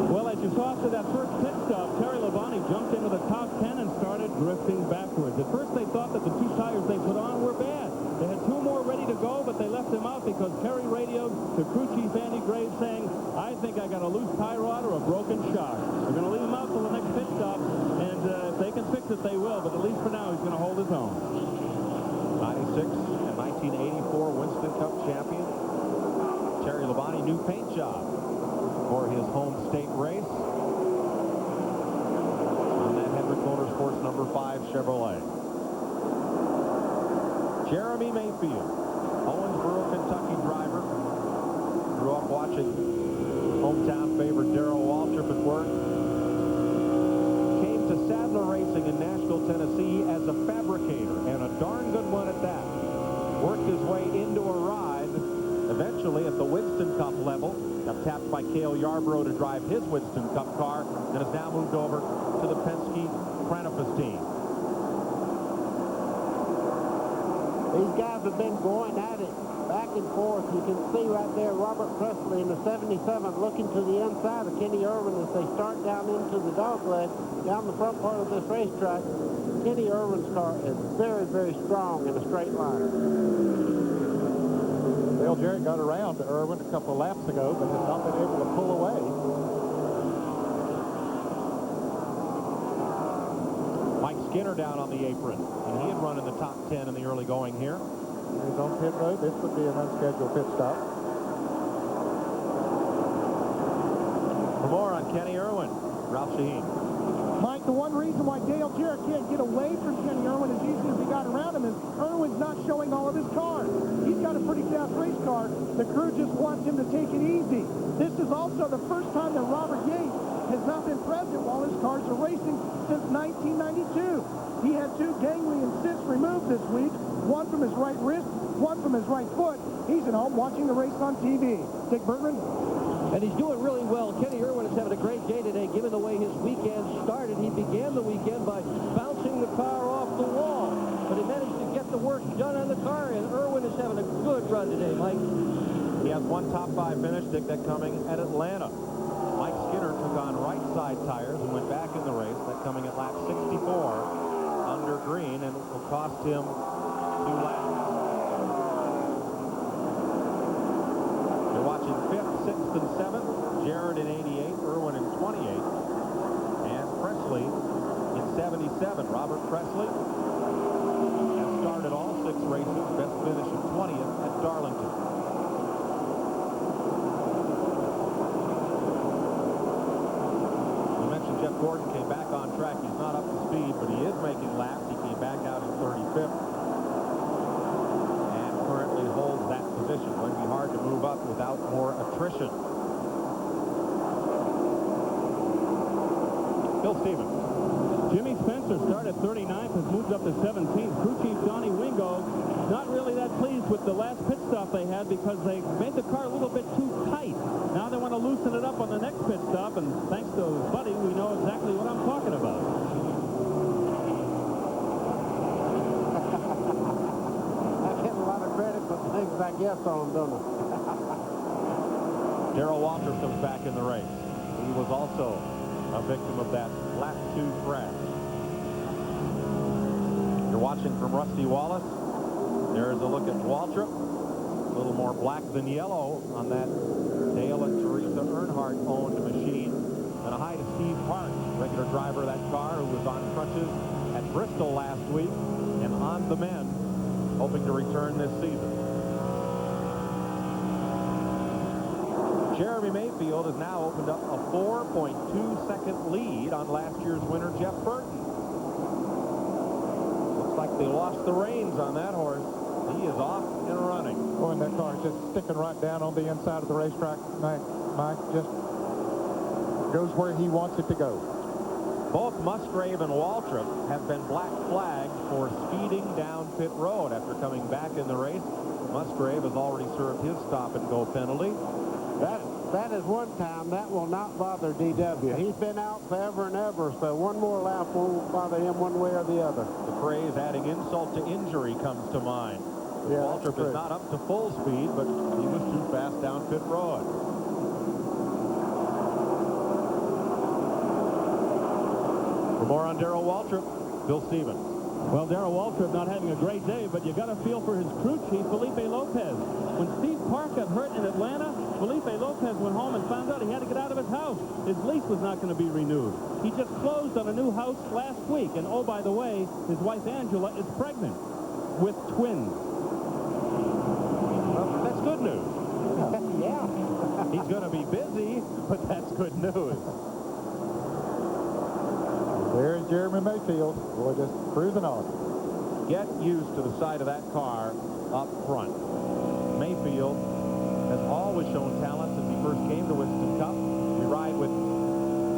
Well, as you saw after that first pit stop, Terry Labonte jumped into the top 10 and started drifting backwards. At first, they thought that the 2 tires they put on were bad. They had 2 more ready to go, but they left them out because Terry radioed to crew chief Andy Graves saying, I think I got a loose tie rod or a broken shock. We're going to leave him out till the next pit stop, and if they can fix it, they will, but at least for now, he's going to hold his own. 96 and 1984 Winston Cup champion. Terry Labonte, new paint job for his home state race on that Hendrick Motorsports number 5 Chevrolet. Jeremy Mayfield, Owensboro, Kentucky driver. Grew up watching hometown favorite Darrell Waltrip at work. Came to Sadler Racing in Nashville, Tennessee as a fabricator, and a darn good one at that. Worked his way into a ride, eventually at the Winston Cup level. Got tapped by Cale Yarborough to drive his Winston Cup car, and has now moved over to the Penske Pranophis team. These guys have been going at it back and forth. You can see right there Robert Presley in the 77 looking to the inside of Kenny Irwin as they start down into the dogleg, down the front part of this racetrack. Kenny Irwin's car is very, very strong in a straight line. Dale Jarrett got around to Irwin a couple of laps ago, but has not been able to pull away. Mike Skinner down on the apron, and he had run in the top 10 in the early going here. He's on pit road. This would be an unscheduled pit stop. For more on Kenny Irwin, Ralph Shaheen. Mike, the one reason why Dale Jarrett can't get away from Kenny Irwin as easy as he got around him is Irwin's not showing all of his cars. He's got a pretty fast race car. The crew just wants him to take it easy. This is also the first time that Robert Yates has not been present while his cars are racing since 1992. He had 2 ganglion cysts removed this week, one from his right wrist, one from his right foot. He's at home watching the race on TV. Dick Bergman. And he's doing really well. Kenny Irwin is having a great day today, given the way his weekend started. He began the weekend by bouncing the car off the wall, but he managed to get the work done on the car, and Irwin is having a good run today, Mike. He has 1 top 5 finish, Dick, that coming at Atlanta. Mike Skinner took on right side tires and went back in the race, that coming at lap 64 under green, and it will cost him 2 laps. You're watching 5th, 6th, and 7th. Jarrett in 88, Irwin in 28, and Presley in 77. Robert Presley has started all 6 races, best finish of 20th at Darlington. You mentioned Jeff Gordon came back on track. He's not up to speed, but he is making laps. He came back out in 35th and currently holds that position. It would be hard to move up without more attrition. Bill Stevens. Jimmy Spencer started 39th, has moved up to 17th. Crew chief Donnie Wingo not really that pleased with the last pit stop they had because they made the car a little bit too tight. Now they want to loosen it up on the next pit stop, and thanks to Buddy, we know exactly what I'm talking about. I get a lot of credit for things I guess on, don't I? Darrell Waltrip comes back in the race. He was also a victim of that lap 2 crash. You're watching from Rusty Wallace. There's a look at Waltrip. A little more black than yellow on that Dale and Teresa Earnhardt owned machine. And a hi to Steve Park, regular driver of that car, who was on crutches at Bristol last week and on the mend, hoping to return this season. Jeremy Mayfield has now opened up a 4.2-second lead on last year's winner, Jeff Burton. Looks like they lost the reins on that horse. He is off and running. Oh, and that car is just sticking right down on the inside of the racetrack. Mike just goes where he wants it to go. Both Musgrave and Waltrip have been black flagged for speeding down pit road after coming back in the race. Musgrave has already served his stop-and-go penalty. that is one time that will not bother DW. He's been out forever and ever, so one more lap won't bother him one way or the other. The phrase adding insult to injury comes to mind. Yeah, Waltrip is not up to full speed, but he was too fast down pit road. For more on Darrell Waltrip, Bill Stevens. Well, Darrell Waltrip not having a great day, but you got to feel for his crew chief, Felipe Lopez. When Steve Park got hurt in Atlanta, Felipe Lopez went home and found out he had to get out of his house. His lease was not going to be renewed. He just closed on a new house last week. And oh, by the way, his wife Angela is pregnant with twins. Well, that's good news. Yeah. He's going to be busy, but that's good news. There's Jeremy Mayfield. Boy, just cruising on. Get used to the side of that car up front. Mayfield has always shown talent since he first came to Winston Cup. We ride with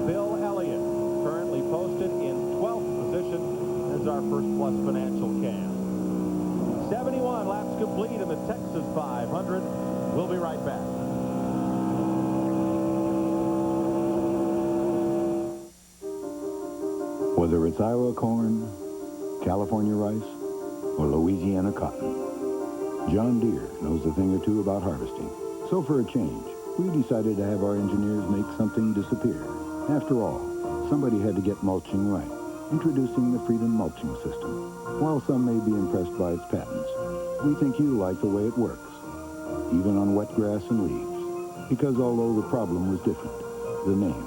Bill Elliott, currently posted in 12th position as our First Plus Financial cam. 71 laps complete in the Texas 500. We'll be right back. Whether it's Iowa corn, California rice, or Louisiana cotton, John Deere knows a thing or two about harvesting. So for a change, we decided to have our engineers make something disappear. After all, somebody had to get mulching right. Introducing the Freedom Mulching System. While some may be impressed by its patents, we think you like the way it works, even on wet grass and leaves. Because although the problem was different, the name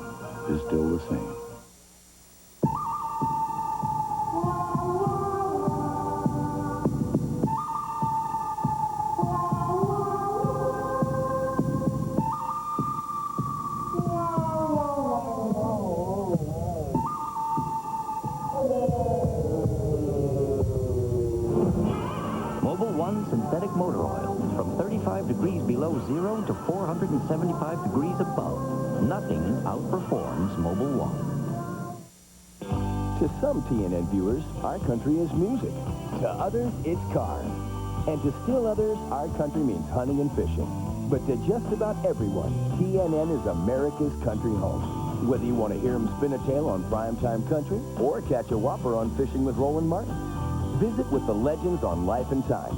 is still the same. Mobil 1 synthetic motor oil is from 35 degrees below zero to 475 degrees above. Nothing outperforms Mobil 1. To some TNN viewers, our country is music. To others, it's cars. And to still others, our country means hunting and fishing. But to just about everyone, TNN is America's country home. Whether you want to hear him spin a tale on primetime country or catch a whopper on Fishing with Roland Martin. Visit with the legends on Life and Times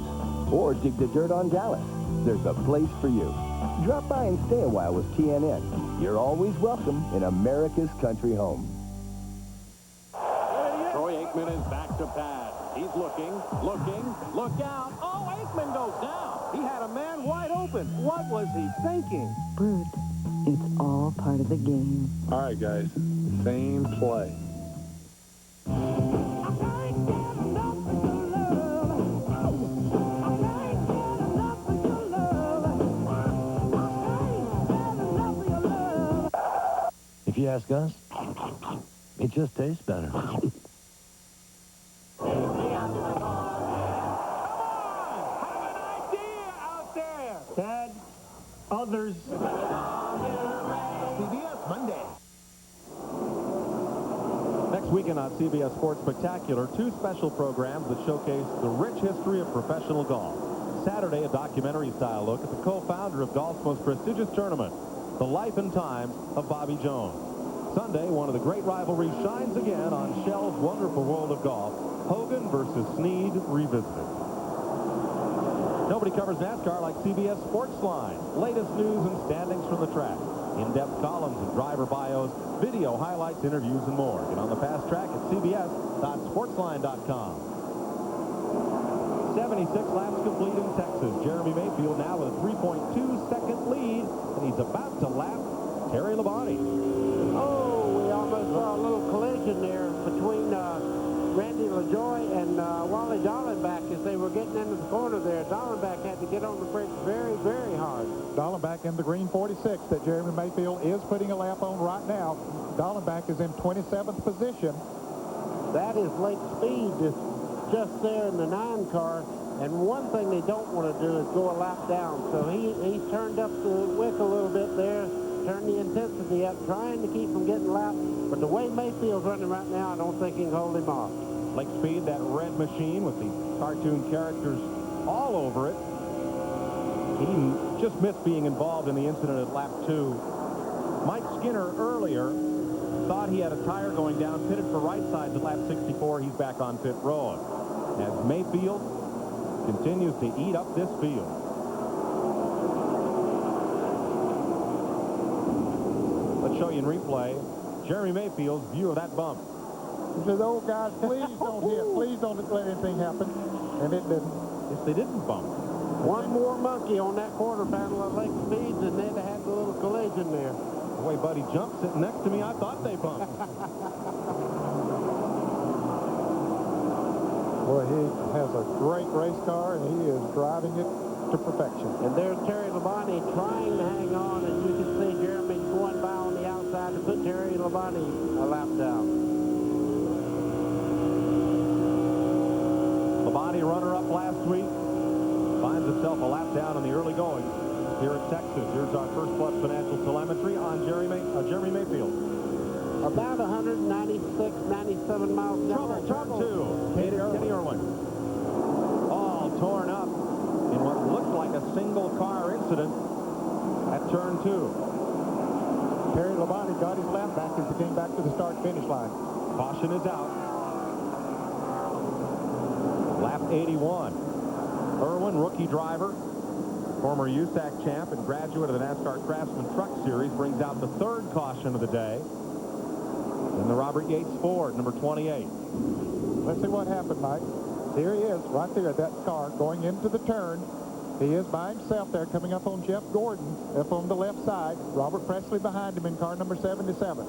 or dig the dirt on Dallas. There's a place for you. Drop by and stay a while with TNN. You're always welcome in America's country home. Troy Aikman is back to pass. He's looking, look out. Oh, Aikman goes down. He had a man wide open. What was he thinking? Brute, it's all part of the game. All right, guys. Same play. If you ask us, it just tastes better. Dad, others. CBS Monday. Next weekend on CBS Sports Spectacular, two special programs that showcase the rich history of professional golf. Saturday, a documentary-style look at the co-founder of golf's most prestigious tournament, the life and times of Bobby Jones. Sunday, one of the great rivalries shines again on Shell's Wonderful World of Golf, Hogan versus Snead Revisited. Nobody covers NASCAR like CBS Sportsline. Latest news and standings from the track. In-depth columns and driver bios, video highlights, interviews, and more. Get on the fast track at cbs.sportsline.com. 76 laps complete in Texas. Jeremy Mayfield now with a 3.2-second lead, and he's about to lap Terry Labonte. Oh, we almost saw a little collision there between Randy LaJoie and Wally Dallenbach as they were getting into the corner there. Dallenbach had to get on the brakes very, very hard. Dallenbach in the green 46 that Jeremy Mayfield is putting a lap on right now. Dallenbach is in 27th position. That is Lake Speed just there in the 9 car. And one thing they don't want to do is go a lap down. So he turned up the wick a little bit there, turned the intensity up, trying to keep him getting lapped. But the way Mayfield's running right now, I don't think he can hold him off. Lake Speed, that red machine with the cartoon characters all over it. He just missed being involved in the incident at lap 2. Mike Skinner earlier thought he had a tire going down, pitted for right sides at lap 64. He's back on pit road as Mayfield continues to eat up this field. Let's show you in replay Jerry Mayfield's view of that bump. He says, oh, guys, please don't hit. Please don't let anything happen. And it didn't. Yes, they didn't bump. One more monkey on that quarter panel of Lake Speeds, and they'd have had a little collision there. The way Buddy jumped sitting next to me, I thought they bumped. Boy, he has a great race car, and he is driving it to perfection. And there's Terry Labonte trying to hang on. As you can see, Jeremy's going by on the outside to put Terry Labonte a lap down. Labonte, runner-up last week, finds himself a lap down in the early going here at Texas. Here's our First Plus Financial telemetry on Jerry Mayfield. About 196, 97 miles an hour. Turn 2. Kenny Irwin. All torn up in what looked like a single car incident at turn 2. Terry Labonte got his lap back as he came back to the start-finish line. Caution is out. Lap 81. Irwin, rookie driver, former USAC champ and graduate of the NASCAR Craftsman Truck Series, brings out the third caution of the day in the Robert Yates Ford, number 28. Let's see what happened, Mike. Here he is, right there, that car going into the turn. He is by himself there, coming up on Jeff Gordon, up on the left side. Robert Presley behind him in car number 77.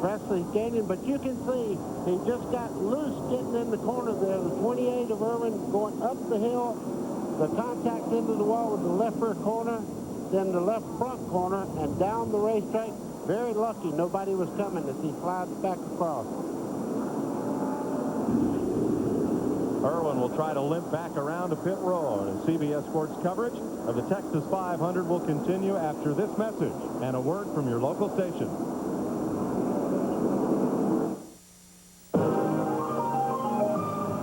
Presley's gaining, but you can see he just got loose getting in the corner there. The 28 of Irwin going up the hill, the contact into the wall with the left rear corner, then the left front corner, and down the racetrack. Very lucky nobody was coming as he slides back across. Irwin will try to limp back around to pit road, and CBS Sports coverage of the Texas 500 will continue after this message and a word from your local station.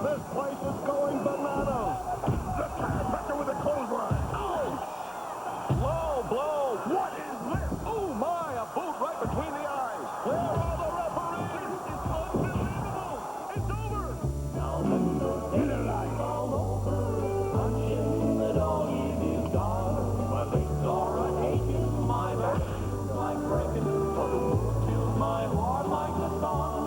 This place is going bananas. The tire pressure with a clothesline. Ouch! Low blow. What is this? Oh, my, a boot right between the eyes. Where are the referees? It's unbelievable. It's over. Hit it like all over. Punching the dog in his dog. My legs are aching. My back is like breaking. Till my heart like a song.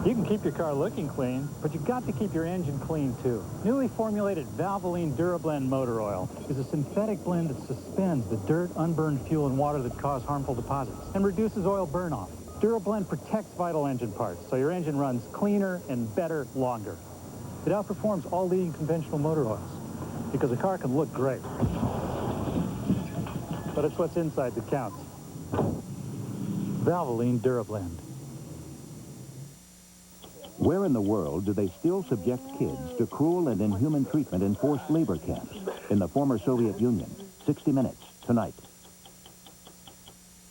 You can keep your car looking clean, but you've got to keep your engine clean, too. Newly formulated Valvoline DuraBlend motor oil is a synthetic blend that suspends the dirt, unburned fuel, and water that cause harmful deposits and reduces oil burn-off. DuraBlend protects vital engine parts, so your engine runs cleaner and better longer. It outperforms all leading conventional motor oils, because a car can look great. But it's what's inside that counts. Valvoline DuraBlend. Where in the world do they still subject kids to cruel and inhuman treatment in forced labor camps? In the former Soviet Union. 60 Minutes, tonight.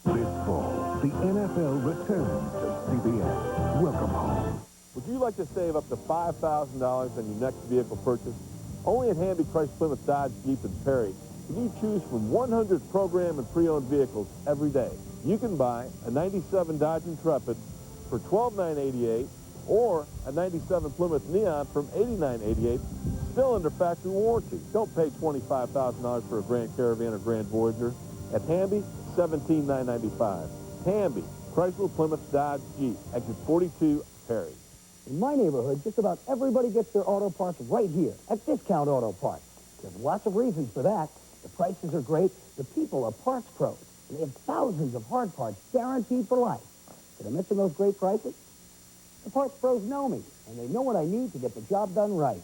This fall, the NFL returns to CBS. Welcome home. Would you like to save up to $5,000 on your next vehicle purchase? Only at Hamby Chrysler Plymouth Dodge Jeep and Perry can you choose from 100 program and pre-owned vehicles every day. You can buy a 97 Dodge Intrepid for $12,988 or a 97 Plymouth Neon from $89,88, still under factory warranty. Don't pay $25,000 for a Grand Caravan or Grand Voyager. At Hamby, $17,995. Hamby, Chrysler Plymouth Dodge Jeep, exit 42, Perry. In my neighborhood, just about everybody gets their auto parts right here at Discount Auto Parts. There's lots of reasons for that. The prices are great. The people are parts pros. And they have thousands of hard parts guaranteed for life. Did I mention those great prices? The parts pros know me, and they know what I need to get the job done right.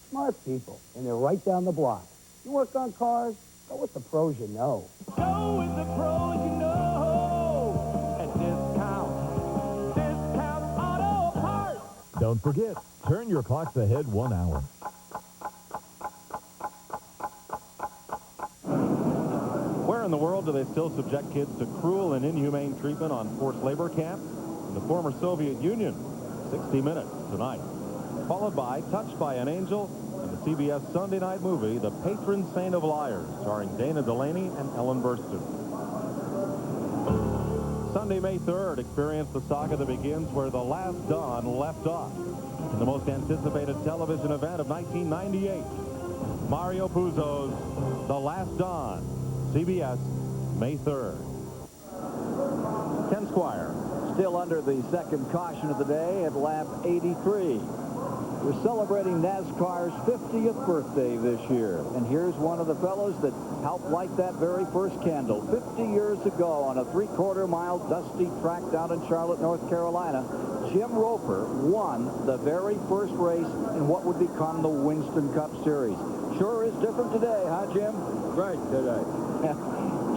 Smart people, and they're right down the block. You work on cars, go with the pros you know. Go with the pros you know at Discount Auto Parts. Don't forget, turn your clocks ahead 1 hour. Where in the world do they still subject kids to cruel and inhumane treatment on forced labor camps? In the former Soviet Union. 60 Minutes tonight. Followed by Touched by an Angel and the CBS Sunday night movie, The Patron Saint of Liars, starring Dana Delaney and Ellen Burstyn. Sunday, May 3rd, experience the saga that begins where The Last Don left off in the most anticipated television event of 1998. Mario Puzo's The Last Don, CBS, May 3rd. Ken Squire. Still under the second caution of the day at lap 83. We're celebrating NASCAR's 50th birthday this year. And here's one of the fellows that helped light that very first candle. 50 years ago on a 3/4 mile dusty track down in Charlotte, North Carolina, Jim Roper won the very first race in what would become the Winston Cup Series. Sure is different today, huh, Jim? Right today.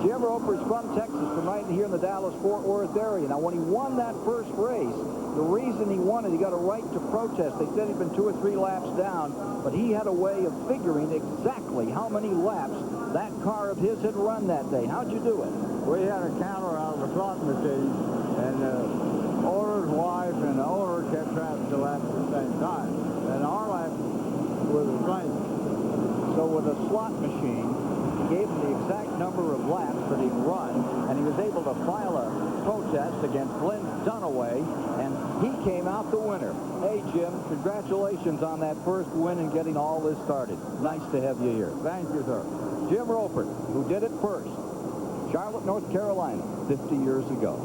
Jim Roper's from Texas, from right here in the Dallas-Fort Worth area. Now, when he won that first race, the reason he won it, he got a right to protest. They said he'd been 2 or 3 laps down, but he had a way of figuring exactly how many laps that car of his had run that day. How'd you do it? We had a counter out of the slot machine, and the owner's wife and the owner kept track of the laps at the same time. And our lap was the same. So with a slot machine, he gave him the exact number of laps that he'd run, and he was able to file a protest against Glenn Dunaway, and he came out the winner. Hey, Jim, congratulations on that first win and getting all this started. Nice to have you here. Thank you, sir. Jim Roper, who did it first. Charlotte, North Carolina, 50 years ago.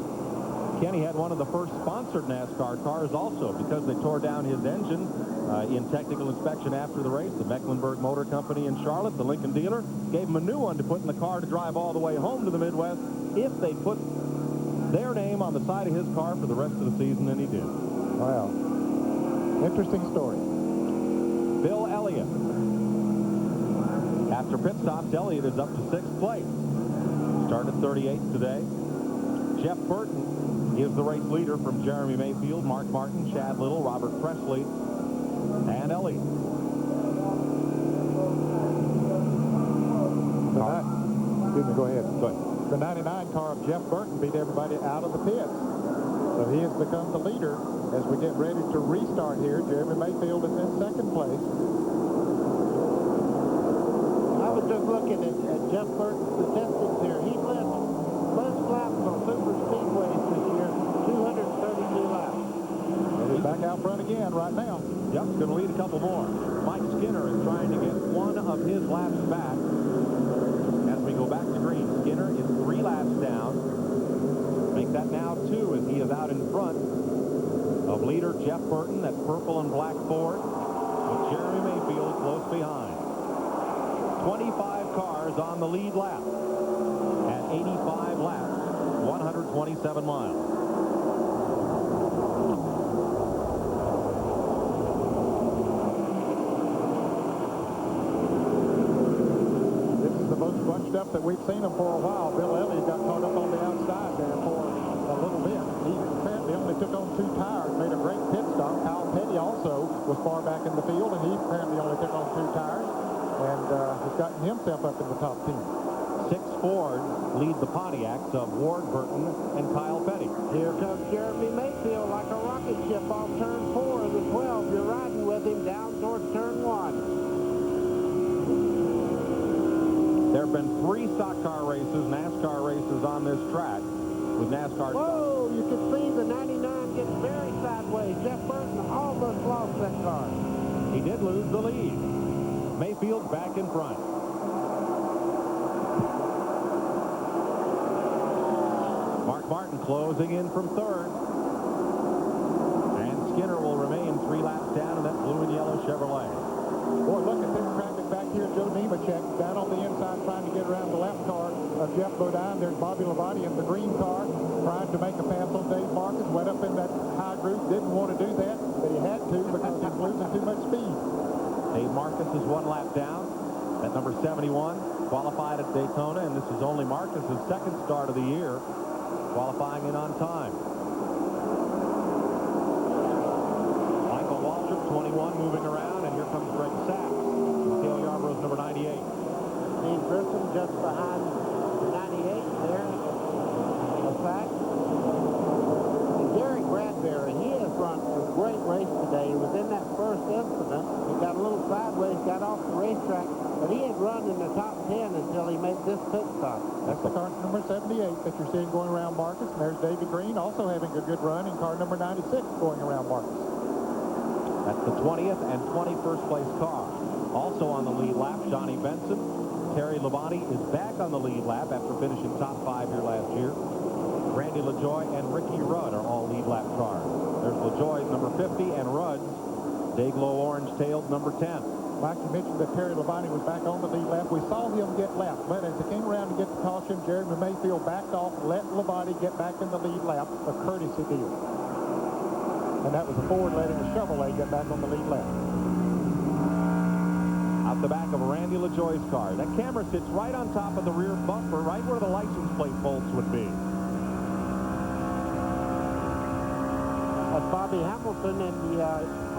Kenny had one of the first sponsored NASCAR cars also because they tore down his engine in technical inspection after the race. The Mecklenburg Motor Company in Charlotte, the Lincoln dealer, gave him a new one to put in the car to drive all the way home to the Midwest if they put their name on the side of his car for the rest of the season, and he did. Wow. Interesting story. Bill Elliott. After pit stops, Elliott is up to 6th place. Started 38th today. Jeff Burton is the race leader from Jeremy Mayfield, Mark Martin, Chad Little, Robert Presley, and Elliott. Excuse me, go ahead. The 99 car of Jeff Burton beat everybody out of the pits. So he has become the leader as we get ready to restart here. Jeremy Mayfield is in 2nd place. I was just looking at Jeff Burton's statistics here. He led most laps on super speedways this year, 232 laps. And he's back out front again right now. Yep, going to lead a couple more. Mike Skinner is trying to get one of his laps back as we go back to green. Skinner is 3 laps down. Make that now 2 as he is out in front of leader Jeff Burton, that purple and black Ford, with Jeremy Mayfield close behind. 25 cars on the lead lap at 85 laps, 127 miles. This is the most bunched up that we've seen him for a while. Bill Elliott got caught up on the outside there for a little bit. He apparently only took on 2 tires, made a great pit stop. Kyle Petty also was far back in the field, and he apparently only took on 2 tires. And has gotten himself up in the top 10. 6 Ford lead the Pontiacs of Ward Burton and Kyle Petty. Here comes Jeremy Mayfield like a rocket ship off turn 4 of the 12. You're riding with him down towards turn 1. There have been 3 stock car races, NASCAR races on this track with NASCAR. Whoa, you can see the 99 gets very sideways. Jeff Burton almost lost that car. He did lose the lead. Mayfield's back in front. Mark Martin closing in from 3rd. And Skinner will remain 3 laps down in that blue and yellow Chevrolet. Boy, look at this traffic back here. Joe Nemechek down on the inside trying to get around the left car of Jeff Bodine. There's Bobby Labonte in the green car trying to make a pass on Dave Marcus. Went up in that high group. Didn't want to do that, but he had to because he was losing too much speed. Dave Marcus is 1 lap down. That number 71 qualified at Daytona, and this is only Marcus's 2nd start of the year, qualifying in on time. Michael Waltrip, 21, moving around, and here comes Greg Sachs. Dale Yarborough's number 98. Steve Grissom just behind the 98 there. A fact. And Gary Bradbury, he has run a great race today. He was in that first incident. He got a little sideways, got off the racetrack, but he had run in the top 10 until he made this pit stop. That's the car number 78 that you're seeing going around Marcus. And there's Davey Green also having a good run in car number 96 going around Marcus. That's the 20th and 21st place car. Also on the lead lap, Johnny Benson. Terry Labonte is back on the lead lap after finishing top 5 here last year. Randy LaJoie and Ricky Rudd are all lead lap cars. There's LaJoie, number 50, and Rudd's day-glow orange-tailed number 10. Mike, you mentioned that Terry Labonte was back on the lead lap. We saw him get lapped, but as it came around to get the caution, Jeremy Mayfield backed off, let Labonte get back in the lead lap, a courtesy deal. And that was a Ford letting a Chevrolet get back on the lead lap. Out the back of Randy LaJoie's car. That camera sits right on top of the rear bumper, right where the license plate bolts would be. That's Bobby Hamilton in the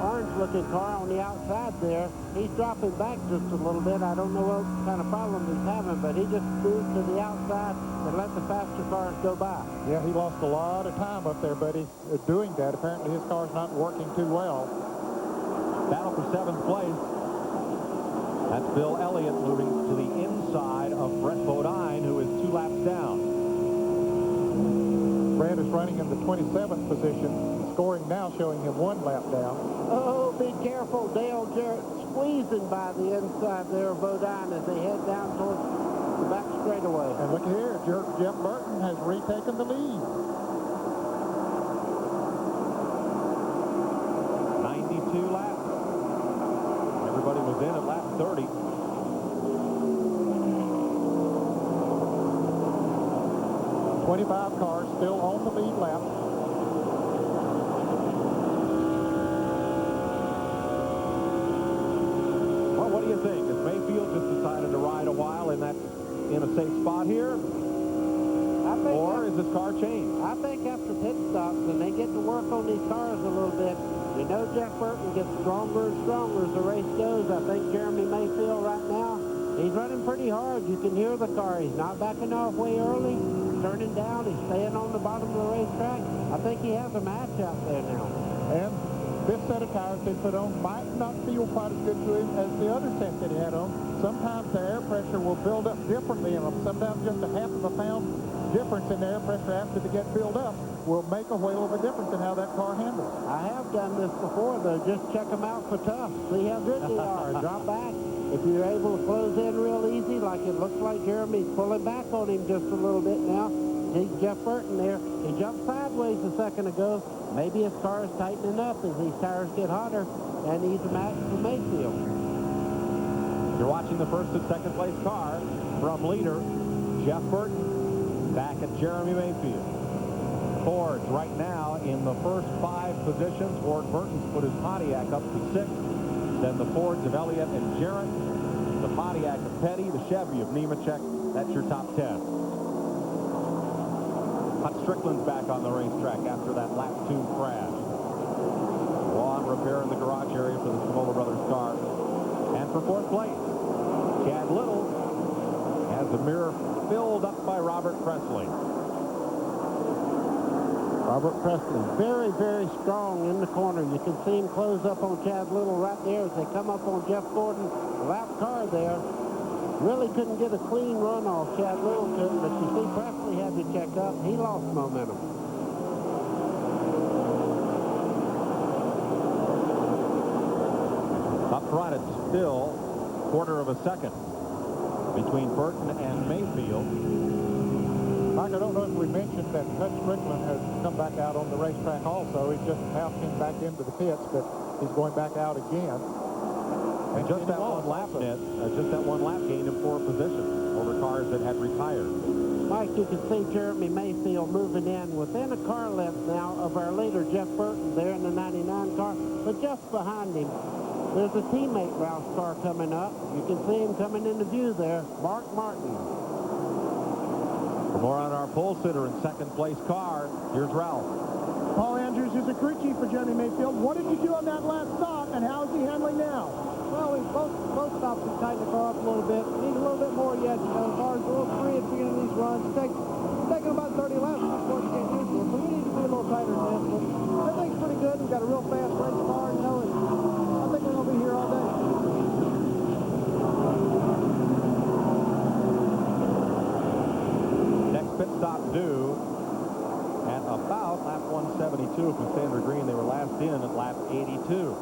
orange-looking car on the outside there. He's dropping back just a little bit. I don't know what kind of problem he's having, but he just moved to the outside and let the faster cars go by. Yeah, he lost a lot of time up there, buddy, doing that. Apparently his car's not working too well. Battle for 7th place. That's Bill Elliott moving to the inside of Brett Bodine, who is 2 laps down. Brad is running in the 27th position. Scoring now showing him 1 lap down. Oh, be careful. Dale Jarrett squeezing by the inside there of Bodine as they head down towards the back straightaway. And look here, Jeff Burton has retaken the lead. 92 laps. Everybody was in at lap 30. .25 cars still on the lead lap. Well, what do you think? Has Mayfield just decided to ride a while in a safe spot here? Or is this car changed? I think after pit stops and they get to work on these cars a little bit, you know Jeff Burton gets stronger and stronger as the race goes. I think Jeremy Mayfield right now, he's running pretty hard. You can hear the car. He's not backing off way early, turning down. He's staying on the bottom of the racetrack. I think he has a match out there now. And this set of tires they put on might not feel quite as good to him as the other set that he had on. Sometimes the air pressure will build up differently in them. Sometimes just a half of a pound difference in the air pressure after they get filled up will make a whale of a difference in how that car handles. I have done this before, though. Just check them out for tough. See how good they are. Drop back. If you're able to close in real easy, like it looks like Jeremy's pulling back on him just a little bit now. See Jeff Burton there. He jumped sideways a second ago. Maybe his car is tightening up as these tires get hotter, and he's a match for Mayfield. You're watching the first and second place car from leader Jeff Burton. Back at Jeremy Mayfield. Fords right now in the first 5 positions. Ward Burton's put his Pontiac up to 6th. Then the Fords of Elliott and Jarrett. The Pontiac of Petty. The Chevy of Nemechek. That's your top 10. Hut Strickland's back on the racetrack after that lap 2 crash. Lawn repair in the garage area for the Simola Brothers car. And for 4th place, Chad Little has the mirror filled up by Robert Presley. Robert Presley, very, very strong in the corner. You can see him close up on Chad Little right there as they come up on Jeff Gordon. The lap car there really couldn't get a clean run off. Chad Little couldn't, but you see Presley had to check up. He lost momentum. Up front, it's still 1/4 of a second between Burton and Mayfield. Mike, I don't know if we mentioned that Hut Strickland has come back out on the racetrack also. He just now came back into the pits, but he's going back out again. And just that one lap gain in 4 positions over cars that had retired. Mike, you can see Jeremy Mayfield moving in within a car length now of our leader, Jeff Burton, there in the 99 car. But just behind him, there's a teammate Ralph's car coming up. You can see him coming into view there, Mark Martin. For more on our pole sitter and second place car, here's Ralph. Paul Andrews is a crew chief for Jeremy Mayfield. What did you do on that last stop, and how is he handling now? Well, both stops we tightened the car up a little bit. Need a little bit more yet. You know, the car's a little free at the beginning of these runs. It's taking about 30 laps before you get used to it. So we need to be a little tighter than this. But everything's pretty good. We've got a real fast race car, you know, and I think we're going to be here all day. with Cassandra Green. They were last in at lap 82.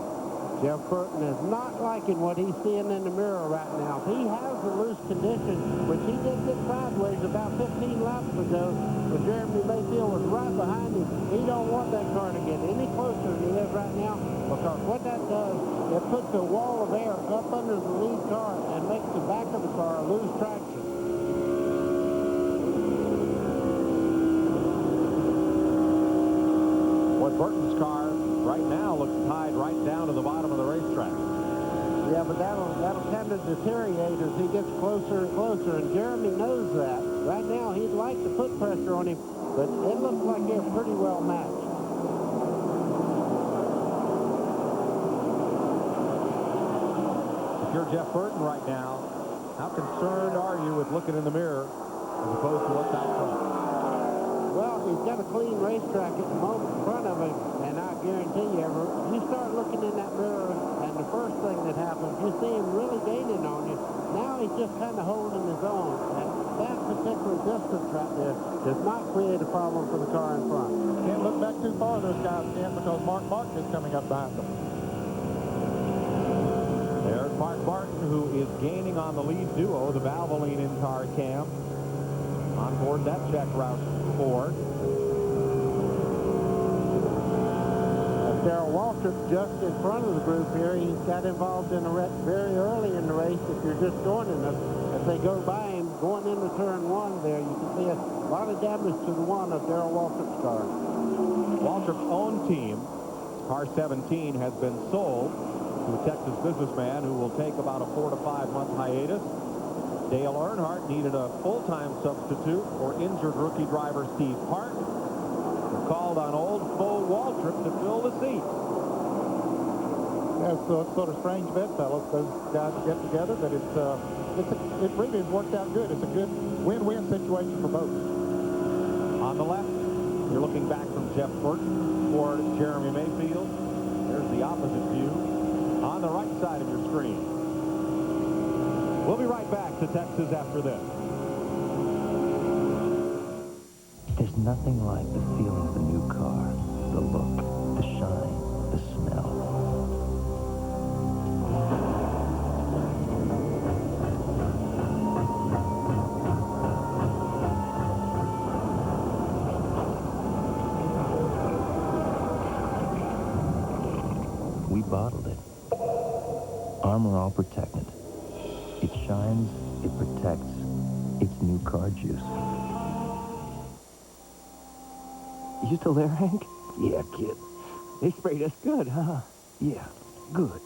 Jeff Burton is not liking what he's seeing in the mirror right now. He has a loose condition, which he did get sideways about 15 laps ago when Jeremy Mayfield was right behind him. He don't want that car to get any closer than he is right now, because what that does, it puts a wall of air up under the lead car and makes the back of the car lose traction. What Burton's car right now looks tied right down to the bottom of the racetrack. Yeah, but that'll kind of deteriorate as he gets closer and closer, and Jeremy knows that. Right now, he'd like to put pressure on him, but it looks like they're pretty well matched. If you're Jeff Burton right now, how concerned are you with looking in the mirror as opposed to what's out front? Well, he's got a clean racetrack at the moment in front of him, and I guarantee you, you start looking in that mirror, and the first thing that happens, you see him really gaining on you. Now he's just kind of holding his own, and that particular distance right there does not create a problem for the car in front. Can't look back too far, those guys can't, because Mark Martin is coming up behind them. There's Mark Martin, who is gaining on the lead duo, the Valvoline in-car cam. On board that check Roush Ford. Darrell Waltrip just in front of the group here. He's got involved in a wreck very early in the race. If you're just joining us, as they go by him going into turn one there, you can see a lot of damage to the one of Darrell Waltrip's car. Waltrip's own team, car 17, has been sold to a Texas businessman who will take about a 4 to 5 month hiatus. Dale Earnhardt needed a full-time substitute for injured rookie driver Steve Park. Called on old Bo Waltrip to fill the seat. Yeah, so it's sort of strange bedfellows, those guys get together, but it really has worked out good. It's a good win-win situation for both. On the left, you're looking back from Jeff Burton for Jeremy Mayfield. There's the opposite view on the right side of your screen. We'll be right back to Texas after this. There's nothing like the feeling of a new car. The look, the shine, the smell. We bottled it. Armor All Protectant. It shines, it protects. It's new car juice. You still there, Hank? Yeah, kid. They sprayed us good, huh? Yeah, good.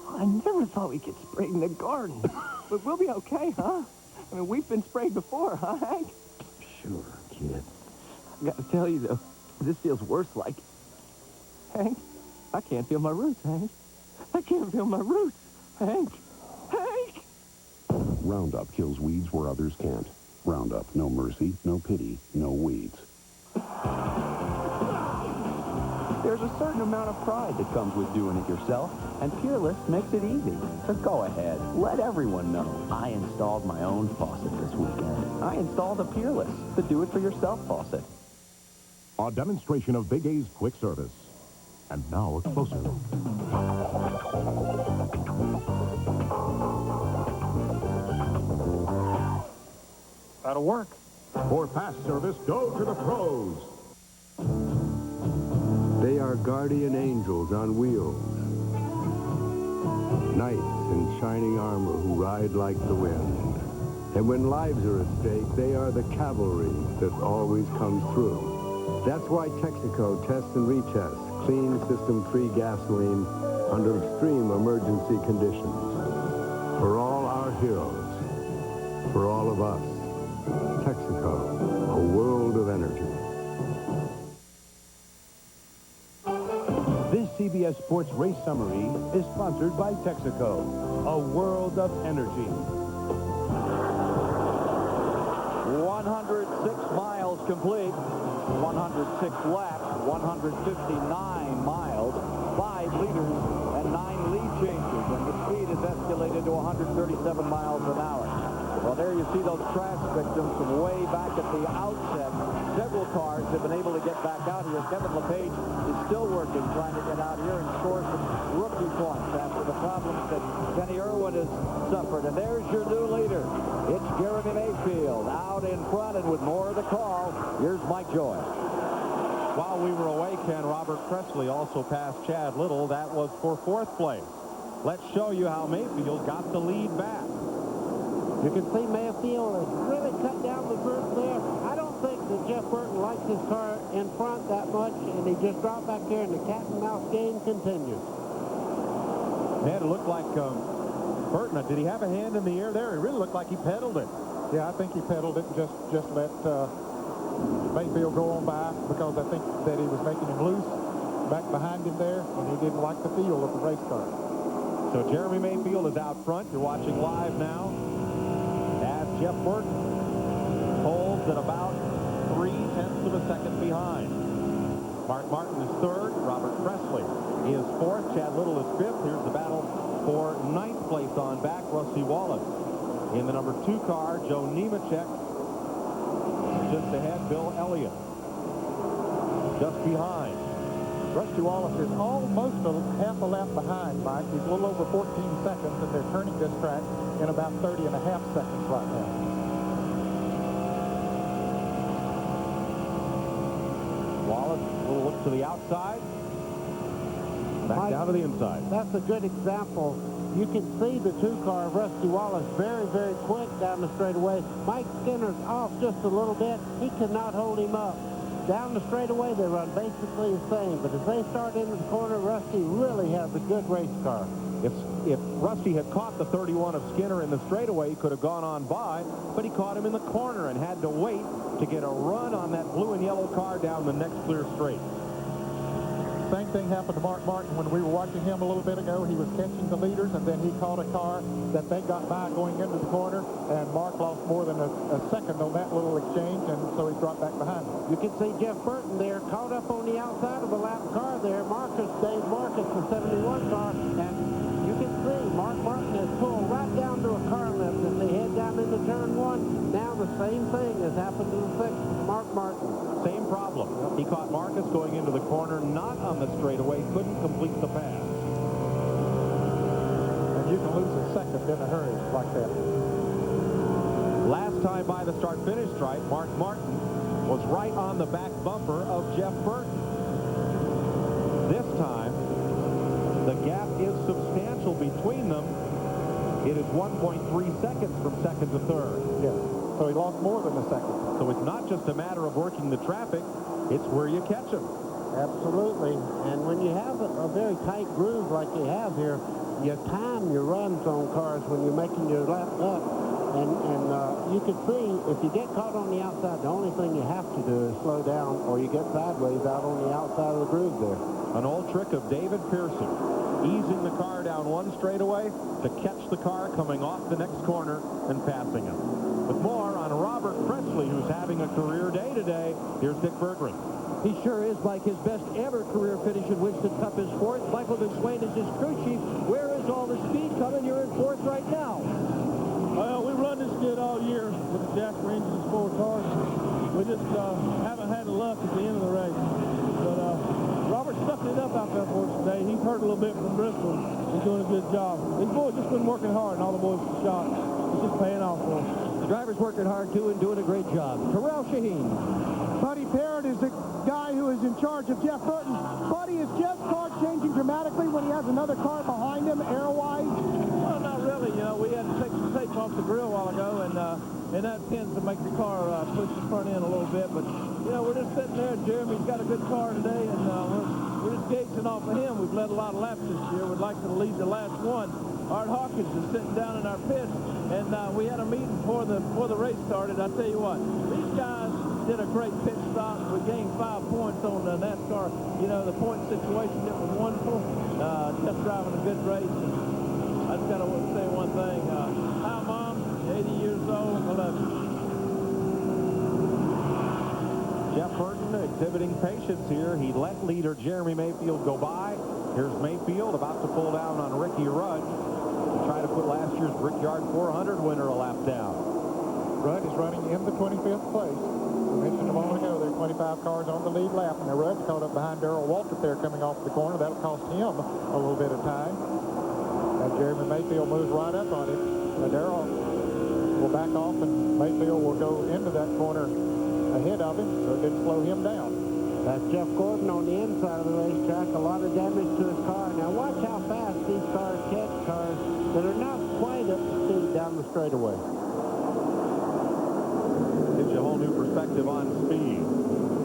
I never thought we'd get sprayed in the garden. But we'll be okay, huh? I mean, we've been sprayed before, huh, Hank? Sure, kid. I gotta tell you, though, this feels worse like... Hank, I can't feel my roots, Hank. I can't feel my roots, Hank. Hank! Roundup kills weeds where others can't. Roundup, no mercy, no pity, no weeds. There's a certain amount of pride that comes with doing it yourself, and Peerless makes it easy. So go ahead, let everyone know. I installed my own faucet this weekend. I installed a Peerless, the do-it-for-yourself faucet. A demonstration of Big A's quick service. And now a closer look. That'll work. For fast service, go to the pros. They are guardian angels on wheels. Knights in shining armor who ride like the wind. And when lives are at stake, they are the cavalry that always comes through. That's why Texaco tests and retests clean system-free gasoline under extreme emergency conditions. For all our heroes, for all of us, Texaco, a world of energy. This CBS Sports Race Summary is sponsored by Texaco, a world of energy. 106 miles complete, 106 laps, 159 miles, 5 leaders, and 9 lead changes, and the speed is escalated to 137 miles an hour. Well, there you see those crash victims from way back at the outset. Several cars have been able to get back out here. Kevin LePage is still working, trying to get out here and score some rookie points after the problems that Kenny Irwin has suffered. And there's your new leader. It's Jeremy Mayfield out in front, and with more of the call, here's Mike Joy. While we were away, Ken, Robert Presley also passed Chad Little. That was for 4th place. Let's show you how Mayfield got the lead back. You can see Mayfield has really cut down the burst there. I don't think that Jeff Burton likes his car in front that much, and he just dropped back there, and the cat and mouse game continues. Man, it looked like Burton, did he have a hand in the air there? It really looked like he pedaled it. Yeah, I think he pedaled it and just let Mayfield go on by, because I think that he was making him loose back behind him there, and he didn't like the feel of the race car. So Jeremy Mayfield is out front. You're watching live now as Jeff Burton holds at about 0.3 of a second behind. Mark Martin is 3rd. Robert Presley is 4th. Chad Little is 5th. Here's the battle for 9th place on back. Rusty Wallace in the number 2 car. Joe Nemechek just ahead. Bill Elliott just behind. Rusty Wallace is almost half a lap behind, Mike. He's a little over 14 seconds, and they're turning this track in about 30.5 seconds right now. Wallace will look to the outside. Back Mike, down to the inside. That's a good example. You can see the 2-car of Rusty Wallace very, very quick down the straightaway. Mike Skinner's off just a little bit. He could not hold him up. Down the straightaway, they run basically the same. But as they start into the corner, Rusty really has a good race car. If Rusty had caught the 31 of Skinner in the straightaway, he could have gone on by, but he caught him in the corner and had to wait to get a run on that blue and yellow car down the next clear straight. Same thing happened to Mark Martin when we were watching him a little bit ago. He was catching the leaders, and then he caught a car that they got by going into the corner, and Mark lost more than a second on that little exchange, and so he dropped back behind him. You can see Jeff Burton there caught up on the outside of the lap car there. Dave Marcus, the 71 car, and you can see Mark Martin has pulled right down to a car lift as they head down into turn 1. Now the same thing has happened to the 6th Mark Martin. Same problem. He caught Marcus going into the corner, not on the straightaway, couldn't complete the pass. And you can lose a second in a hurry like that. Last time by the start-finish stripe, Mark Martin was right on the back bumper of Jeff Burton. This time, the gap is substantial between them. It is 1.3 seconds from 2nd to 3rd. Yeah, so he lost more than a second. So it's not just a matter of working the traffic, it's where you catch them. Absolutely. And when you have a very tight groove like you have here, you time your runs on cars when you're making your lap up. And you can see, if you get caught on the outside, the only thing you have to do is slow down, or you get sideways out on the outside of the groove there. An old trick of David Pearson, easing the car down one straightaway to catch the car coming off the next corner and passing him. With more on Robert Presley, who's having a career day today, here's Dick Berggren. He sure is, Mike. His best ever career finish in Winston Cup is 4th. Michael McSwain is his crew chief. Where is all the speed coming? You're in 4th right now. Well, we run this good all year with the Jasper engines, 4 cars. We just haven't had the luck at the end of the race. But Robert stuffed it up out there for us today. He's hurt a little bit from Bristol. He's doing a good job. These boys just been working hard, and all the boys have shot. It's just paying off for us. The driver's working hard, too, and doing a great job. Terrell Shaheen. Buddy Parrott is the guy who is in charge of Jeff Burton. Buddy, is Jeff's car changing dramatically when he has another car behind him, air-wise? Well, not really. You know, we had to take some tape off the grill a while ago, and that tends to make the car push the front end a little bit. But, you know, we're just sitting there. Jeremy's got a good car today, and we're just gauging off of him. We've led a lot of laps this year. We'd like to lead the last one. Art Hawkins is sitting down in our pit, and we had a meeting before the race started. I tell you what, these guys did a great pit stop. We gained 5 points on the NASCAR. You know, the point situation, it was wonderful. Just driving a good race. And I just got to say one thing. Hi, Mom. 80 years old. I love you. Jeff Burton exhibiting patience here. He let leader Jeremy Mayfield go by. Here's Mayfield about to pull down on Ricky Rudd to try to put last year's Brickyard 400 winner a lap down. Rudd is running in the 25th place. We mentioned a moment ago there are 25 cars on the lead lap, and now Rudd's caught up behind Darrell Waltrip there coming off the corner. That'll cost him a little bit of time. And Jeremy Mayfield moves right up on him. Darrell will back off, and Mayfield will go into that corner ahead of him, so it didn't slow him down. That's Jeff Gordon on the inside of the racetrack. A lot of damage to his car. Now watch how fast these cars catch cars that are not quite up to speed down the straightaway. Gives you a whole new perspective on speed.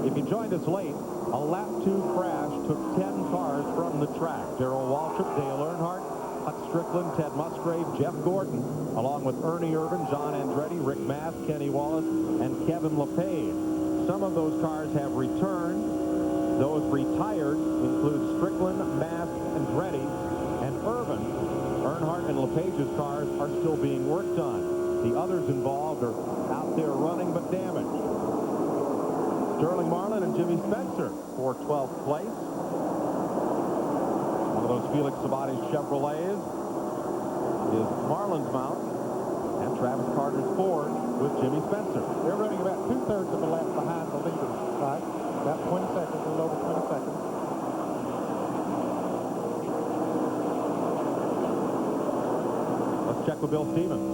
If you joined us late, a lap 2 crash took 10 cars from the track. Darrell Waltrip, Dale Earnhardt, Hut Strickland, Ted Musgrave, Jeff Gordon, along with Ernie Irvan, John Andretti, Rick Mast, Kenny Wallace, and Kevin LePage. Some of those cars have returned. Those retired include Strickland, Mast, Andretti, and Irvan. Earnhardt and LePage's cars are still being worked on. The others involved are out there running but damaged. Sterling Marlin and Jimmy Spencer for 12th place. One of those Felix Sabates Chevrolets is Marlin's mount, and Travis Carter's Ford with Jimmy Spencer. They're running about 2/3 of the lap behind the leaders, right? About 20 seconds, a little over 20 seconds. Let's check with Bill Stevens.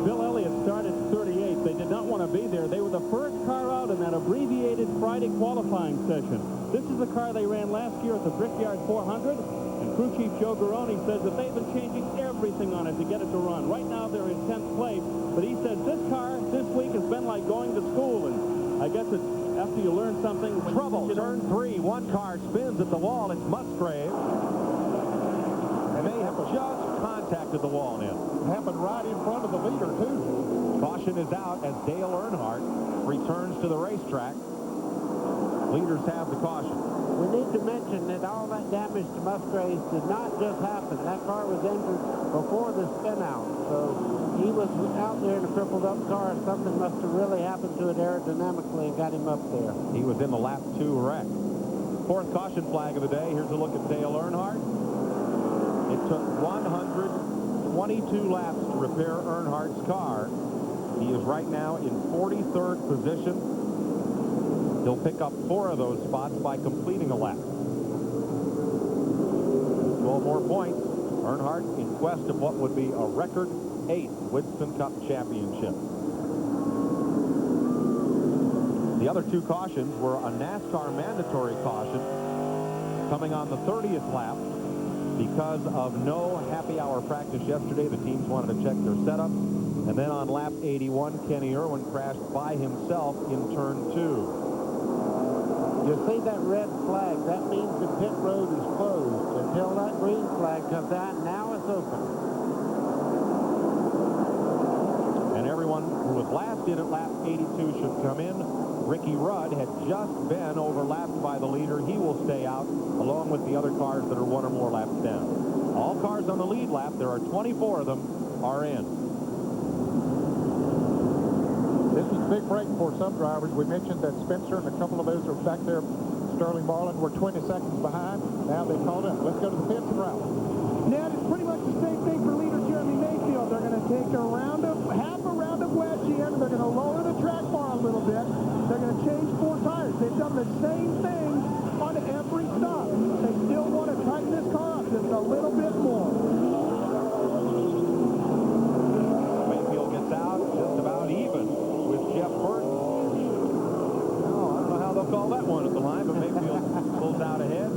Bill Elliott started 38th. They did not want to be there. They were the first car out in that abbreviated Friday qualifying session. This is the car they ran last year at the Brickyard 400. And crew chief Joe Garone says that they've been changing everything on it to get it to run. Right now they're in 10th place. But he says this car this week has been like going to school. And I guess it's after you learn something. Trouble, turn 3. One car spins at the wall. It's Musgrave. And they have just contacted the wall now. It happened right in front of the leader, too. Caution is out as Dale Earnhardt returns to the racetrack. Leaders have the caution. We need to mention that all that damage to Musgrave did not just happen. That car was injured before the spin out. So he was out there in a crippled up car. Something must have really happened to it aerodynamically and got him up there. He was in the lap 2 wreck. 4th caution flag of the day. Here's a look at Dale Earnhardt. It took 122 laps to repair Earnhardt's car. He is right now in 43rd position. He'll pick up 4 of those spots by completing a lap. 12 more points. Earnhardt in quest of what would be a record 8th Winston Cup championship. The other 2 cautions were a NASCAR mandatory caution coming on the 30th lap. Because of no happy hour practice yesterday, the teams wanted to check their setup. And then on lap 81, Kenny Irwin crashed by himself in turn 2. You see that red flag? That means the pit road is closed until that green flag comes out. Now it's open. And everyone who was last in at lap 82 should come in. Ricky Rudd had just been overlapped by the leader. He will stay out along with the other cars that are 1 or more laps down. All cars on the lead lap, there are 24 of them, are in. This was a big break for some drivers. We mentioned that Spencer and a couple of those are back there. Sterling Marlin were 20 seconds behind. Now they caught up. Let's go to the pits and route. Ned, it's pretty much the same thing for leader Jeremy Mayfield. They're going to take a half a round of wedge here. They're going to lower the track bar a little bit. They're going to change 4 tires. They've done the same thing on every stop. They still want to tighten this car up just a little bit more. Mayfield gets out just about even with Jeff Burton. Oh, I don't know how they'll call that one at the line, but Mayfield pulls out ahead.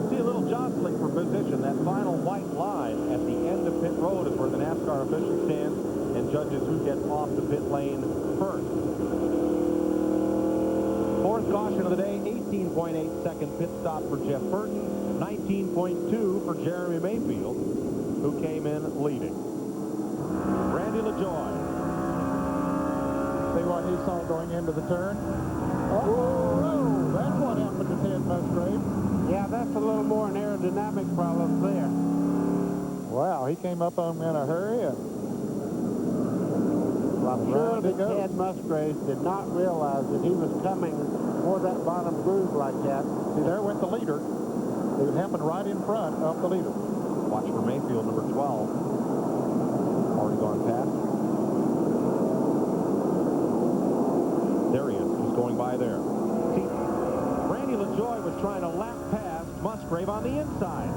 See a little jostling for position. That final white line at the end of pit road is where the NASCAR official stands and judges who gets off the pit lane first. 4th caution of the day, 18.8-second pit stop for Jeff Burton, 19.2 for Jeremy Mayfield, who came in leading. Randy LaJoie. See what he saw going into the turn? Oh, that's what happened to Ted Musgrave. Yeah, that's a little more an aerodynamic problem there. Wow, he came up on him in a hurry. I'm sure that Ted Musgrave did not realize that he was coming for that bottom groove like that. See, there went the leader. It happened right in front of the leader. Watch for Mayfield, number 12. Already gone past. going by there. See, Randy LaJoie was trying to lap past Musgrave on the inside.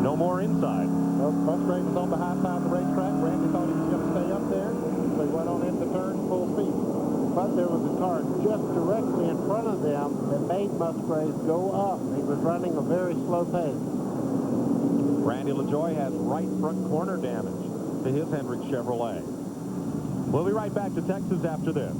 No more inside. Well, Musgrave was on the high side of the racetrack. Randy thought he was going to stay up there, so he went on into turn full speed. But there was a car just directly in front of them that made Musgrave go up. He was running a very slow pace. Randy LaJoie has right front corner damage to his Hendrick Chevrolet. We'll be right back to Texas after this.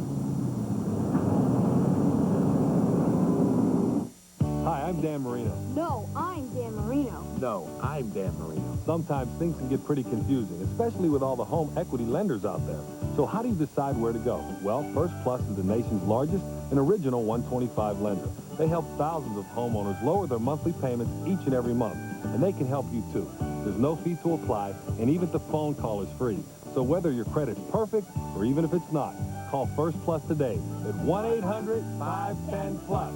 Hi, I'm Dan Marino. No, I'm Dan Marino. No, I'm Dan Marino. Sometimes things can get pretty confusing, especially with all the home equity lenders out there. So how do you decide where to go? Well, First Plus is the nation's largest and original 125 lender. They help thousands of homeowners lower their monthly payments each and every month, and they can help you too. There's no fee to apply, and even the phone call is free. So whether your credit's perfect or even if it's not, call First Plus today at 1-800-510-PLUS.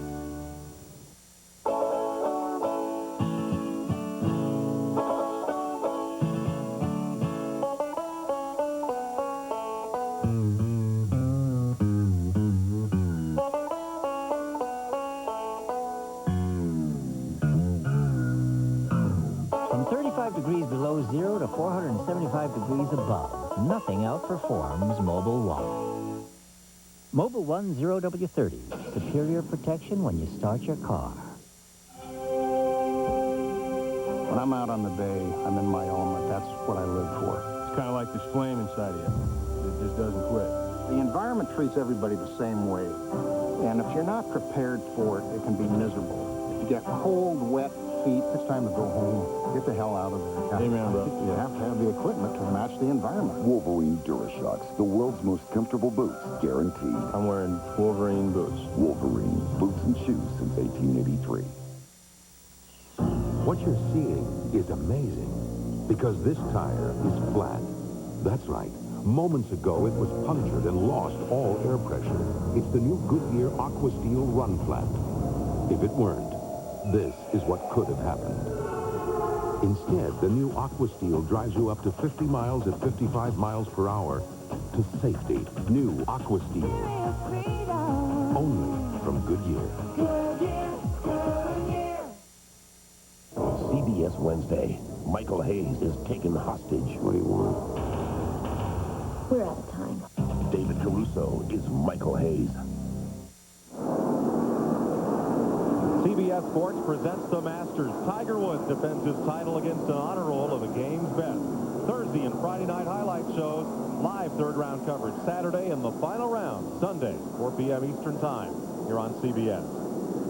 From 35 degrees below zero to 475 degrees above, nothing outperforms Mobil 1. Mobil 1 0W30, superior protection when you start your car. When I'm out on the bay, I'm in my element. That's what I live for. It's kind of like this flame inside of you. It just doesn't quit. The environment treats everybody the same way. And if you're not prepared for it, it can be miserable. If you get cold, wet feet, it's time to go home. Get the hell out of there. Amen, bro. You have to have the equipment to match the environment. Wolverine DuraShocks, the world's most comfortable boots, guaranteed. I'm wearing Wolverine boots. Wolverine, boots and shoes since 1883. What you're seeing is amazing, because this tire is flat. That's right. Moments ago, it was punctured and lost all air pressure. It's the new Goodyear AquaSteel Run Flat. If it weren't, this is what could have happened. Instead, the new AquaSteel drives you up to 50 miles at 55 miles per hour to safety. New AquaSteel. Only from Goodyear. CBS Wednesday. Michael Hayes is taken hostage. What do you want? We're out of time. David Caruso is Michael Hayes. CBS Sports presents the Masters. Tiger Woods defends his title against an honor roll of the game's best. Thursday and Friday night highlight shows, live third-round coverage Saturday, and the final round Sunday, 4 p.m. Eastern Time, here on CBS.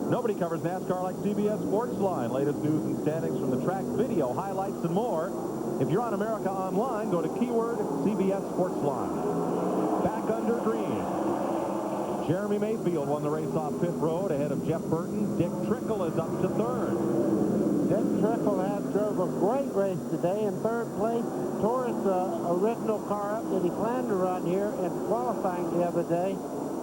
Nobody covers NASCAR like CBS Sportsline. Latest news and standings from the track, video, highlights, and more. If you're on America Online, go to keyword CBS Sportsline. Back under green. Jeremy Mayfield won the race off pit road ahead of Jeff Burton. Dick Trickle is up to third. Dick Trickle drove a great race today in third place. Tore his original car up that he planned to run here in qualifying the other day.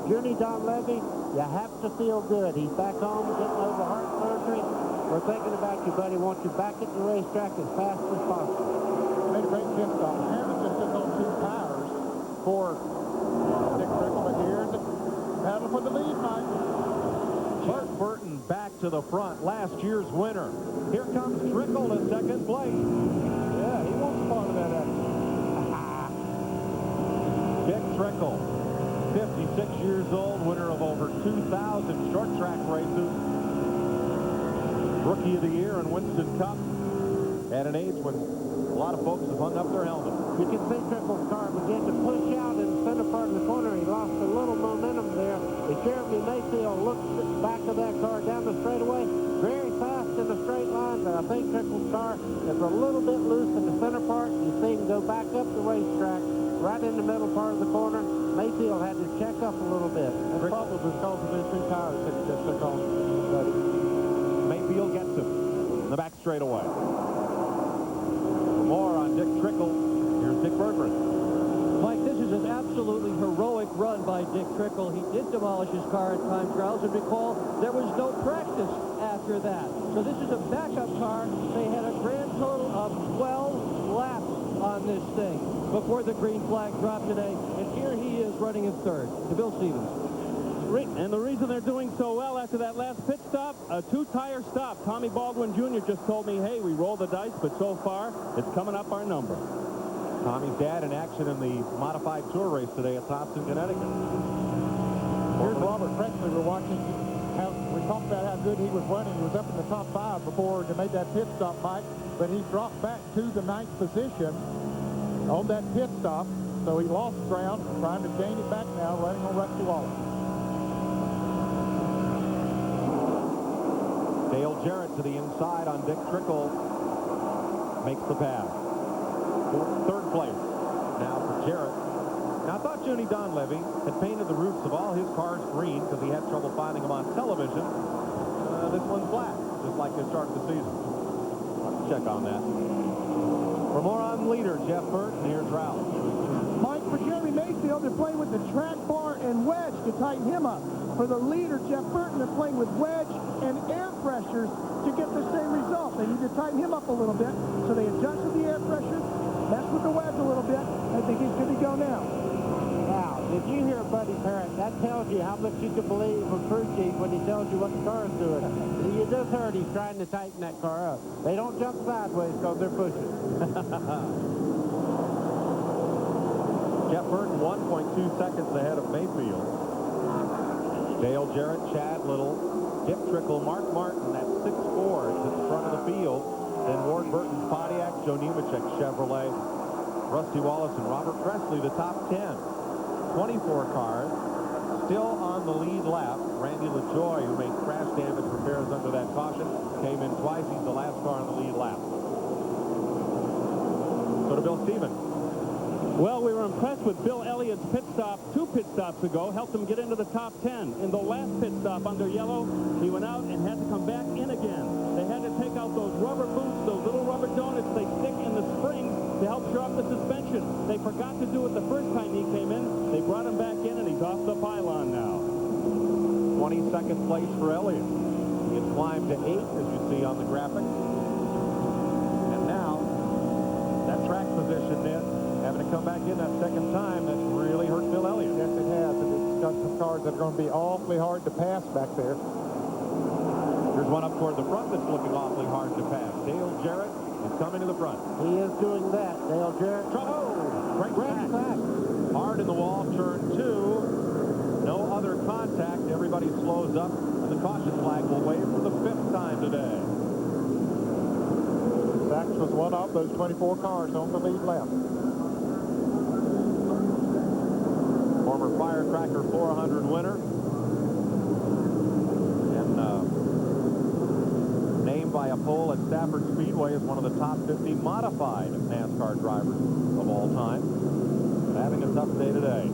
Junie Donlevy, you have to feel good. He's back home getting over heart surgery. We're thinking about you, buddy. Want you back at the racetrack as fast as possible. Made a great pit stop. Hamilton took on 2 tires for Dick Trickle, but here's the battle for the lead, Mike. Jeff Burton back to the front, last year's winner. Here comes Trickle to second place. Yeah, he wants part of that action. Dick Trickle, 56 years old, winner of over 2,000 short track races. Rookie of the Year in Winston Cup at an age when a lot of folks have hung up their helmets. You can see Trickle's car begin to push out in the center part of the corner. He lost a little momentum there. As Jeremy Mayfield looks back of that car down the straightaway, very fast in the straight line, but I think Trickle's car is a little bit loose in the center part. You see him go back up the racetrack, right in the middle part of the corner. Mayfield had to check up a little bit. That's probably because of his 2 tires that he just took on. Mayfield gets him in the back straightaway. More on Dick Trickle. Here's Dick Berggren. Mike, this is an absolutely heroic run by Dick Trickle. He did demolish his car at time trials, and recall, there was no practice after that. So this is a backup car. They had a grand total of 12 laps on on this thing before the green flag dropped today. And here he is running in third to Bill Stevens. And the reason they're doing so well after that last pit stop, a two-tire stop. Tommy Baldwin Jr. just told me, hey, we rolled the dice, but so far, it's coming up our number. Tommy's dad in action in the modified tour race today at Thompson, Connecticut. Here's Robert Presley. We're watching. We talked about how good he was running. He was up in the top 5 before they made that pit stop, Mike. But he dropped back to the 9th position on that pit stop. So he lost ground, trying to gain it back now, running on Rusty Wallace. Dale Jarrett to the inside on Dick Trickle. Makes the pass. Third place now for Jarrett. Now, I thought Junie Donlevy had painted the roofs of all his cars green because he had trouble finding them on television. This one's black, just like they started the season. Let's check on that. For more on leader, Jeff Burton, here's Ralph. Mike, for Jeremy Mayfield, they're playing with the track bar and wedge to tighten him up. For the leader, Jeff Burton, they're playing with wedge and air pressures to get the same result. They need to tighten him up a little bit. So they adjusted the air pressure, messed with the wedge a little bit. I think he's good to go now. Wow, did you hear Buddy Parrott? That tells you how much you can believe a crew chief when he tells you what the car is doing. You just heard he's trying to tighten that car up. They don't jump sideways because they're pushing. Jeff Burton 1.2 seconds ahead of Mayfield. Dale Jarrett, Chad Little, Dick Trickle, Mark Martin, that's 6 Fords at the front of the field. Then Ward Burton's Pontiac, Joe Nemechek Chevrolet, Rusty Wallace, and Robert Presley, the top 10. 24 cars, still on the lead lap. Randy LaJoie, who made crash damage repairs under that caution, came in twice. He's the last car on the lead lap. So to Bill Stevens. Well, we were impressed with Bill Elliott's pit stop 2 pit stops ago, helped him get into the top 10. In the last pit stop under yellow, he went out and had to come back in again. They had to take out those rubber boots, those little rubber donuts they stick in the springs to help shore up the suspension. They forgot to do it the first time he came in. They brought him back in, and he's off the pylon now. 22nd place for Elliott. He had climbed to 8, as you see on the graphic. And now, that track position then, having to come back in that second time, that's really hurt Bill Elliott. Yes, it has. And it's got some cars that are going to be awfully hard to pass back there. There's one up toward the front that's looking awfully hard to pass. Dale Jarrett is coming to the front. He is doing that. Dale Jarrett. Greg Sachs. Hard in the wall, turn 2. No other contact. Everybody slows up, and the caution flag will wave for the 5th time today. Sachs was one of those 24 cars on the lead lap. Former Firecracker 400 winner. And named by a poll at Stafford Speedway as one of the top 50 modified NASCAR drivers of all time. Having a tough day today.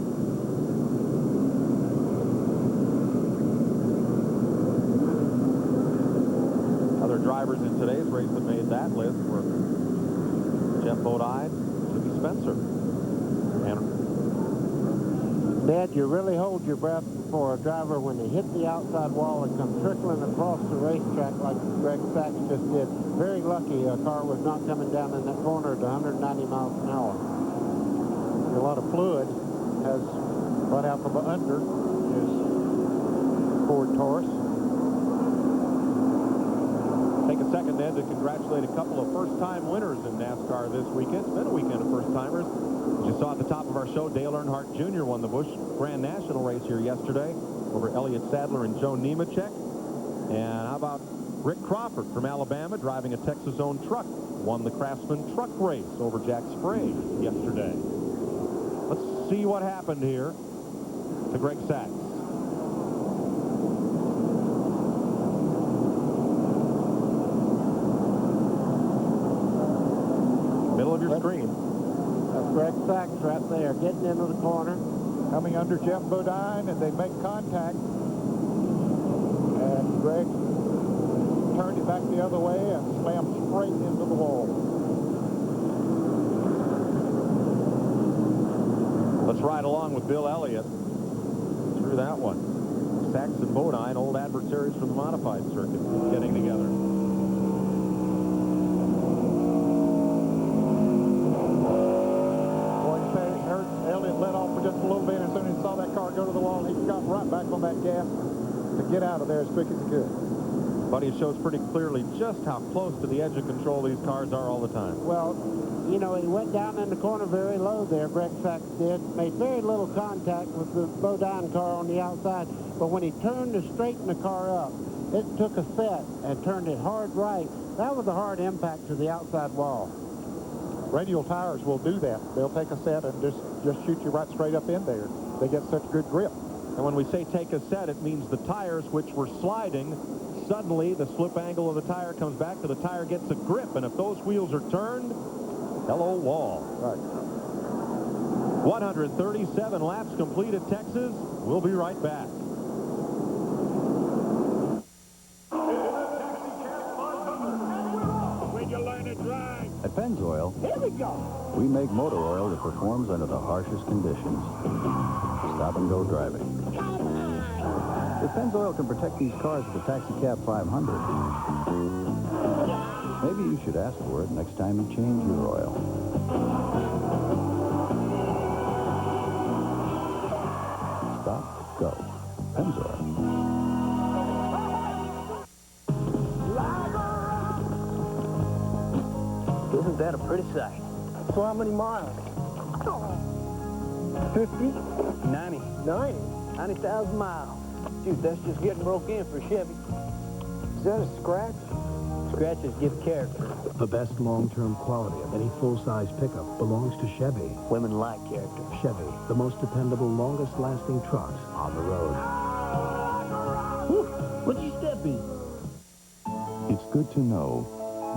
Other drivers in today's race that made that list were Jeff Bodine, Jimmy Spencer, and Dad, you really hold your breath for a driver when they hit the outside wall and come trickling across the racetrack like Greg Sachs just did. Very lucky a car was not coming down in that corner at 190 miles an hour. A lot of fluid has run out from under his Ford Taurus. Take a second then to congratulate a couple of first-time winners in NASCAR this weekend. It's been a weekend of first-timers. As you saw at the top of our show, Dale Earnhardt Jr. won the Busch Grand National race here yesterday over Elliott Sadler and Joe Nemechek. And how about Rick Crawford from Alabama driving a Texas-owned truck? Won the Craftsman truck race over Jack Sprague yesterday. Let's see what happened here to Greg Sachs. Middle of your screen. That's Greg Sachs right there, getting into the corner. Coming under Jeff Bodine, and they make contact. And Greg turned it back the other way and slammed straight into the wall. Let's ride along with Bill Elliott through that one. Sachs and Bodine, old adversaries from the modified circuit, getting together. go to the wall. He got right back on that gas to get out of there as quick as he could. But it shows pretty clearly just how close to the edge of control these cars are all the time. Well, you know, he went down in the corner very low there, Greg Sacks did. Made very little contact with the Bodine car on the outside. But when he turned to straighten the car up, it took a set and turned it hard right. That was a hard impact to the outside wall. Radial tires will do that. They'll take a set and just shoot you right straight up in there. They get such good grip. And when we say take a set, it means the tires, which were sliding, suddenly the slip angle of the tire comes back to the tire gets a grip. And if those wheels are turned, hello, wall. Right. 137 laps complete at Texas. We'll be right back. When you learn to drive. At Pennzoil, Here we go. we make motor oil that performs under the harshest conditions. Stop-and-go driving. If Pennzoil can protect these cars with the Taxi Cab 500, maybe you should ask for it next time you change your oil. Stop, go. Pennzoil. Isn't that a pretty sight? So how many miles? 50? 90. 90,000 miles. Shoot, that's just getting broke in for Chevy. Is that a scratch? Scratches give character. The best long-term quality of any full-size pickup belongs to Chevy. Women like character. Chevy, the most dependable, longest-lasting trucks on the road. What'd you step in? It's good to know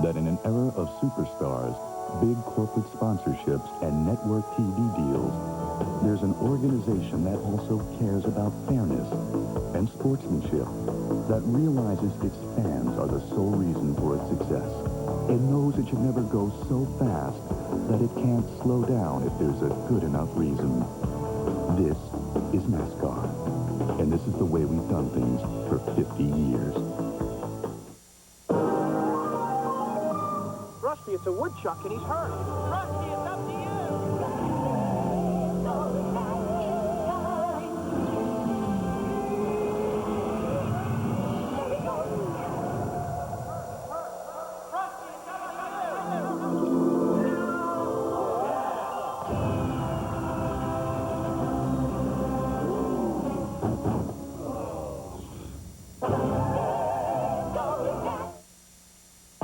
that in an era of superstars, big corporate sponsorships, and network TV deals, there's an organization that also cares about fairness and sportsmanship, that realizes its fans are the sole reason for its success, and knows it should never go so fast that it can't slow down if there's a good enough reason. This is NASCAR, and this is the way we've done things for 50 years. Rusty, it's a woodchuck and he's hurt. Rusty, it's up to you.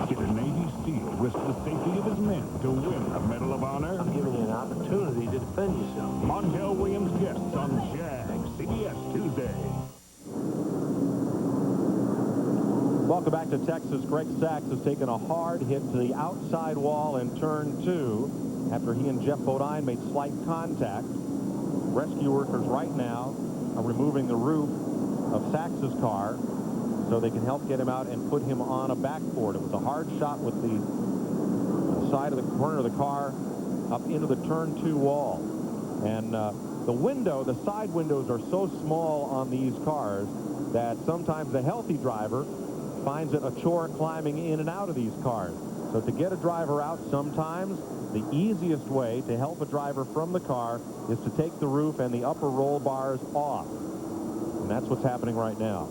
Did a Navy SEAL risk the safety of his men to win a Medal of Honor? I'm giving you an opportunity to defend yourself. Montel Williams guests on JAG, CBS Tuesday. Welcome back to Texas. Greg Sacks has taken a hard hit to the outside wall in turn 2 after he and Jeff Bodine made slight contact. Rescue workers right now are removing the roof of Sacks's car so they can help get him out and put him on a backboard. It was a hard shot with the side of the corner of the car up into the turn 2 wall. And the window, the side windows are so small on these cars that sometimes the healthy driver finds it a chore climbing in and out of these cars. So to get a driver out, sometimes the easiest way to help a driver from the car is to take the roof and the upper roll bars off. And that's what's happening right now.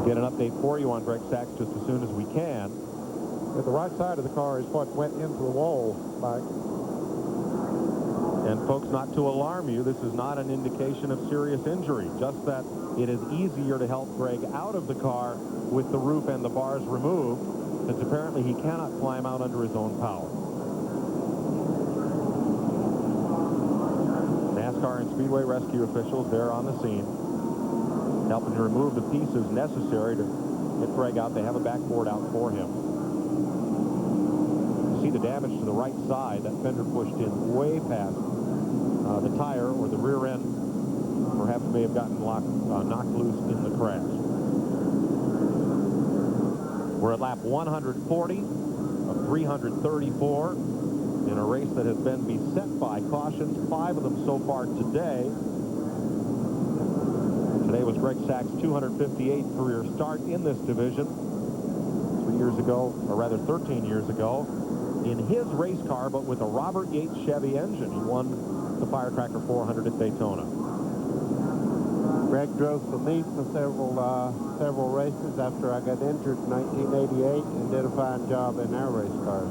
Get an update for you on Greg Sacks just as soon as we can. But the right side of the car is what went into the wall, Mike. And folks, not to alarm you, this is not an indication of serious injury, just that it is easier to help Greg out of the car with the roof and the bars removed, since apparently he cannot climb out under his own power. NASCAR and Speedway rescue officials there on the scene, helping to remove the pieces necessary to get Greg out. They have a backboard out for him. You see the damage to the right side. That fender pushed in way past the tire, or the rear end perhaps may have gotten knocked loose in the crash. We're at lap 140 of 334 in a race that has been beset by cautions, 5 of them so far today. Today was Greg Sacks' 258th career start in this division. 3 years ago, or rather 13 years ago, in his race car, but with a Robert Yates Chevy engine. He won the Firecracker 400 at Daytona. Greg drove for me for several races after I got injured in 1988 and did a fine job in our race cars.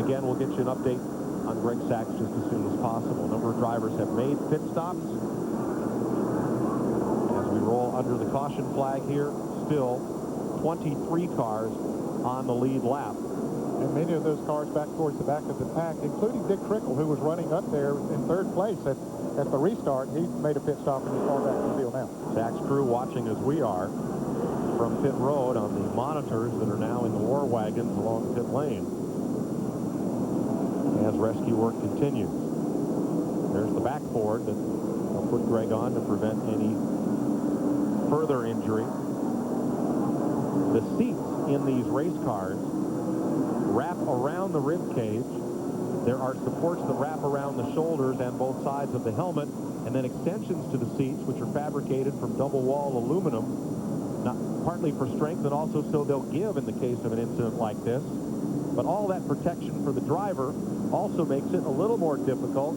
Again, we'll get you an update on Greg Sacks just as soon as possible. A number of drivers have made pit stops. As we roll under the caution flag here, still 23 cars on the lead lap. And many of those cars back towards the back of the pack, including Dick Trickle, who was running up there in third place at the restart. He made a pit stop and he's far back in the field now. Sacks crew watching as we are from pit road on the monitors that are now in the war wagons along pit lane as rescue work continues. There's the backboard that they'll put Greg on to prevent any further injury. The seats in these race cars wrap around the rib cage. There are supports that wrap around the shoulders and both sides of the helmet, and then extensions to the seats, which are fabricated from double-wall aluminum, not partly for strength, but also so they'll give in the case of an incident like this. But all that protection for the driver also makes it a little more difficult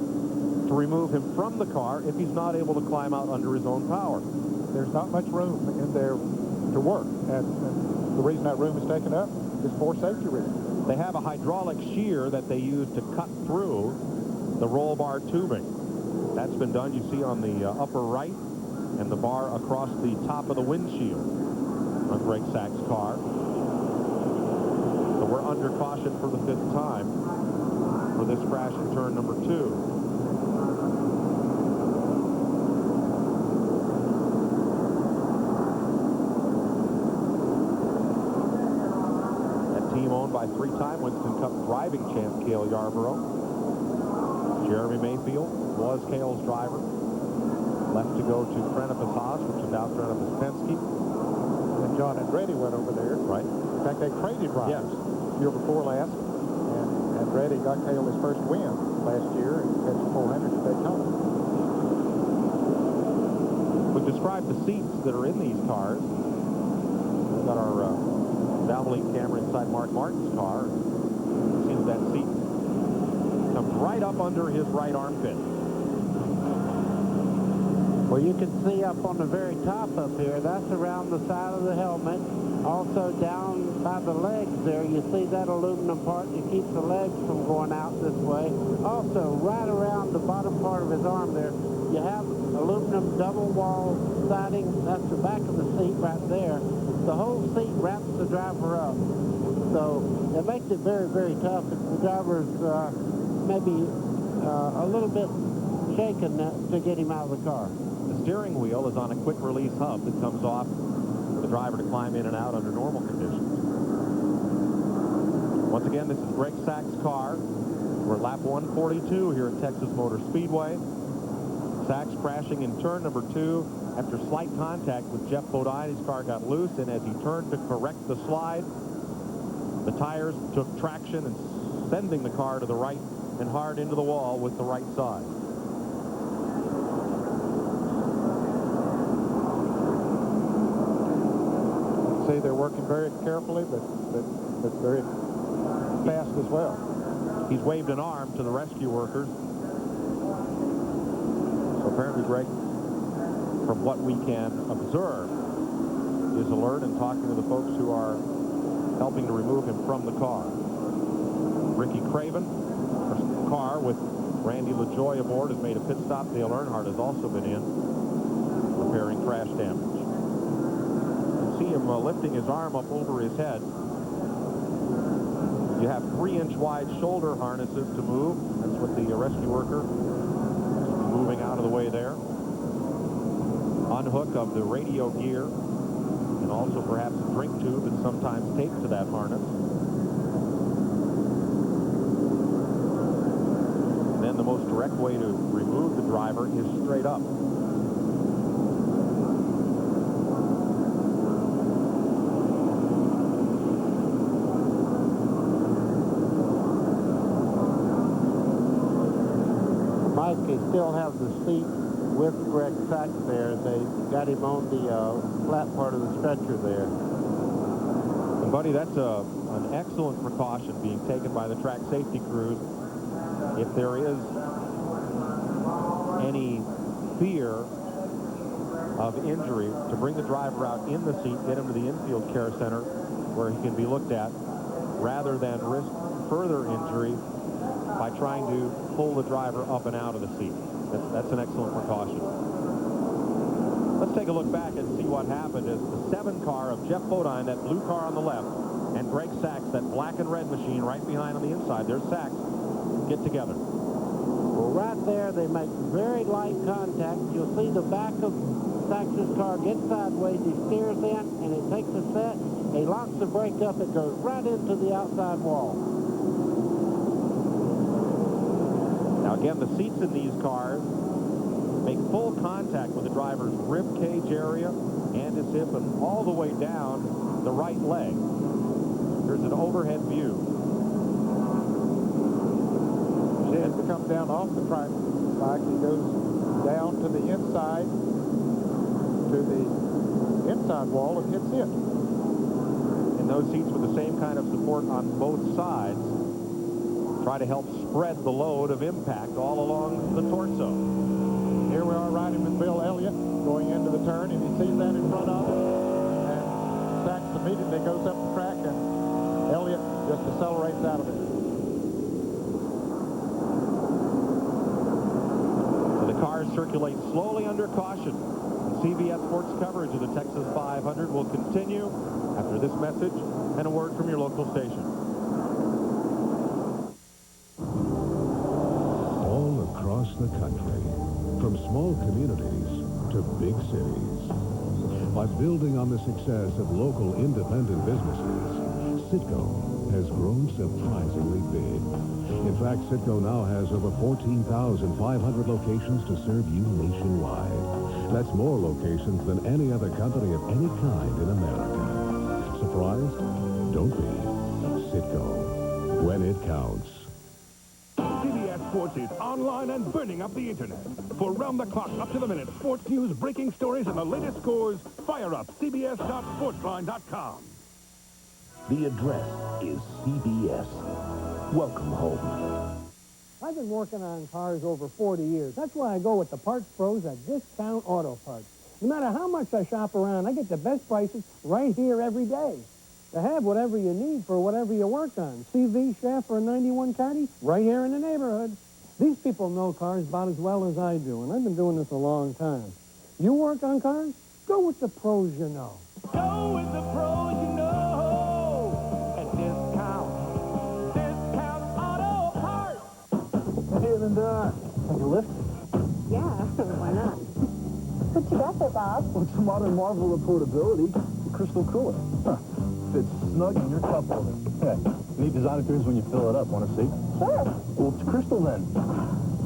to remove him from the car if he's not able to climb out under his own power. There's not much room in there to work, and the reason that room is taken up is for safety reasons. They have a hydraulic shear that they use to cut through the roll bar tubing. That's been done, you see, on the upper right, and the bar across the top of the windshield on Greg Sacks' car. So we're under caution for the 5th time for this crash in turn number 2. Owned by 3-time Winston Cup driving champ Cale Yarborough. Jeremy Mayfield was Cale's driver. Left to go to Prentice Haas, which is now Prentice Penske. And John Andretti went over there. Right. In fact, they traded riders year before last. And Andretti got Cale his first win last year and had the 400 at Daytona. We've described the seats that are in these cars. We've got our Valvoline camera inside Mark Martin's car. See that seat comes right up under his right armpit. Well, you can see up on the very top up here, that's around the side of the helmet. Also down by the legs there, you see that aluminum part that keeps the legs from going out this way. Also, right around the bottom part of his arm there, you have aluminum double wall siding. That's the back of the seat right there. The whole seat wraps the driver up. So it makes it very, very tough. If the driver's maybe a little bit shaken to get him out of the car. The steering wheel is on a quick release hub that comes off for the driver to climb in and out under normal conditions. Once again, this is Greg Sacks' car. We're at lap 142 here at Texas Motor Speedway. Sacks crashing in turn number 2 after slight contact with Jeff Bodine. His car got loose, and as he turned to correct the slide, the tires took traction and sending the car to the right and hard into the wall with the right side. See, they're working very carefully, but very fast as well. He's waved an arm to the rescue workers. So apparently, Greg, from what we can observe, is alert and talking to the folks who are helping to remove him from the car. Ricky Craven, a car with Randy LaJoie aboard, has made a pit stop. Dale Earnhardt has also been in, repairing crash damage. You can see him lifting his arm up over his head. You have 3-inch wide shoulder harnesses to move. That's what the rescue worker is moving out of the way there. Unhook of the radio gear, and also perhaps a drink tube that's sometimes taped to that harness. And then the most direct way to remove the driver is straight up. Mike, they still have the seat with Greg Sacks there. They got him on the flat part of the stretcher there. Buddy, that's an excellent precaution being taken by the track safety crews. If there is any fear of injury, to bring the driver out in the seat, get him to the infield care center where he can be looked at, rather than risk further injury by trying to pull the driver up and out of the seat. That's an excellent precaution. Let's take a look back and see what happened as the 7 car of Jeff Bodine, that blue car on the left, and Greg Sachs, that black and red machine right behind on the inside. There's Sachs, get together. Well, right there, they make very light contact. You'll see the back of Sachs's car get sideways. He steers in, and it takes a set. He locks the brake up. It goes right into the outside wall. Now, again, the seats in these cars make full contact with the driver's rib cage area and his hip and all the way down the right leg. Here's an overhead view. As it comes down off the track, like it goes down to the inside wall and hits it. In those seats with the same kind of support on both sides, try to help spread the load of impact all along the torso. Here we are riding with Bill Elliott going into the turn, and he sees that in front of him. And Sachs immediately goes up the track, and Elliott just accelerates out of it. So the cars circulate slowly under caution. And CBS Sports coverage of the Texas 500 will continue after this message and a word from your local station. All across the country, from small communities to big cities. By building on the success of local independent businesses, Citgo has grown surprisingly big. In fact, Citgo now has over 14,500 locations to serve you nationwide. That's more locations than any other company of any kind in America. Surprised? Don't be. Citgo. When it counts. CBS Sports is online and burning up the internet. For round-the-clock, up-to-the-minute sports news, breaking stories, and the latest scores, fire up cbs.sportsline.com. The address is CBS. Welcome home. I've been working on cars over 40 years. That's why I go with the parts pros at Discount Auto Parts. No matter how much I shop around, I get the best prices right here every day. They have whatever you need for whatever you work on. CV shaft for a 91 Caddy, right here in the neighborhood. These people know cars about as well as I do, and I've been doing this a long time. You work on cars? Go with the pros you know. Go with the pros you know at Discount Auto Parts. Hey, Linda. Can you lift? Yeah, why not? What you got there, Bob? Well, it's a modern marvel of portability. The Crystal Cooler. Huh. Fits snug in your cup holder. Yeah. Need designer tunes when you fill it up. Want to see? Sure. Well, it's Crystal then.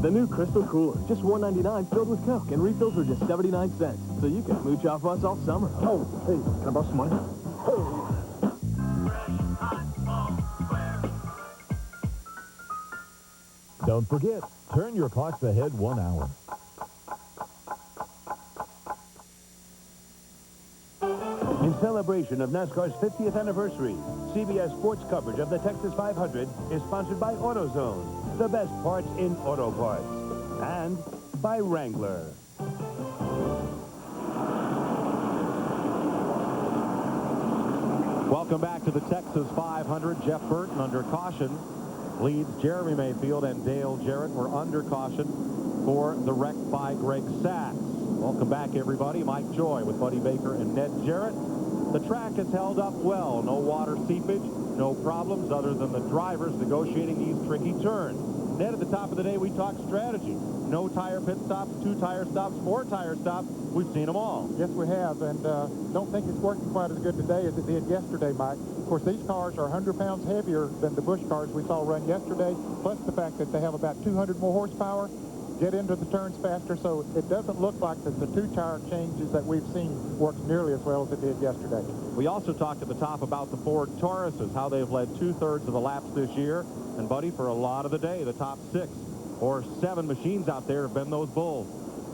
The new Crystal Cooler, just $1.99 filled with Coke, and refills are just 79 cents. So you can mooch off us all summer. Oh, hey, can I borrow some money? Don't forget, turn your clocks ahead 1 hour. In celebration of NASCAR's 50th anniversary, CBS Sports coverage of the Texas 500 is sponsored by AutoZone, the best parts in auto parts, and by Wrangler. Welcome back to the Texas 500. Jeff Burton under caution leads. Jeremy Mayfield and Dale Jarrett were under caution for the wreck by Greg Sachs. Welcome back, everybody. Mike Joy with Buddy Baker and Ned Jarrett. The track has held up well. No water seepage, no problems other than the drivers negotiating these tricky turns. Ned, at the top of the day, we talked strategy. No tire pit stops, 2 tire stops, 4 tire stops. We've seen them all. Yes, we have, and don't think it's working quite as good today as it did yesterday, Mike. Of course, these cars are 100 pounds heavier than the Busch cars we saw run yesterday, plus the fact that they have about 200 more horsepower, get into the turns faster, so it doesn't look like that the 2 tire changes that we've seen works nearly as well as it did yesterday. We also talked at the top about the Ford Tauruses, how they've led 2/3 of the laps this year. And, Buddy, for a lot of the day, the top 6 or 7 machines out there have been those bulls.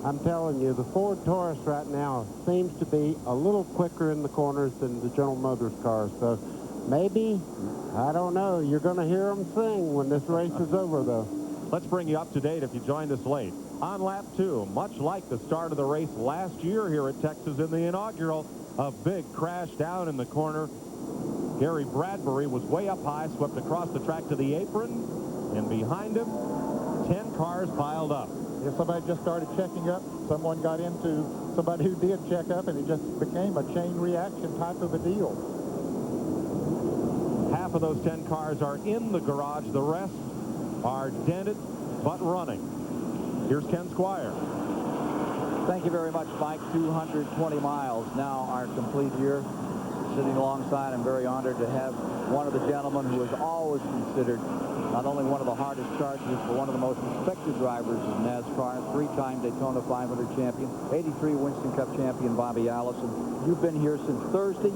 I'm telling you, the Ford Taurus right now seems to be a little quicker in the corners than the General Motors cars. So Maybe. I don't know. You're going to hear them sing when this race is over, though. Let's bring you up to date if you joined us late. On lap 2, much like the start of the race last year here at Texas in the inaugural, a big crash down in the corner. Gary Bradbury was way up high, swept across the track to the apron, and behind him, 10 cars piled up. If somebody just started checking up, someone got into somebody who did check up, and it just became a chain reaction type of a deal. Half of those 10 cars are in the garage. The rest are dented but running. Here's Ken Squire. Thank you very much, Mike. 220 miles now are complete here. Sitting alongside, I'm very honored to have one of the gentlemen who is always considered not only one of the hardest chargers, but one of the most respected drivers in NASCAR. 3-time Daytona 500 champion, 83 Winston Cup champion Bobby Allison. You've been here since Thursday,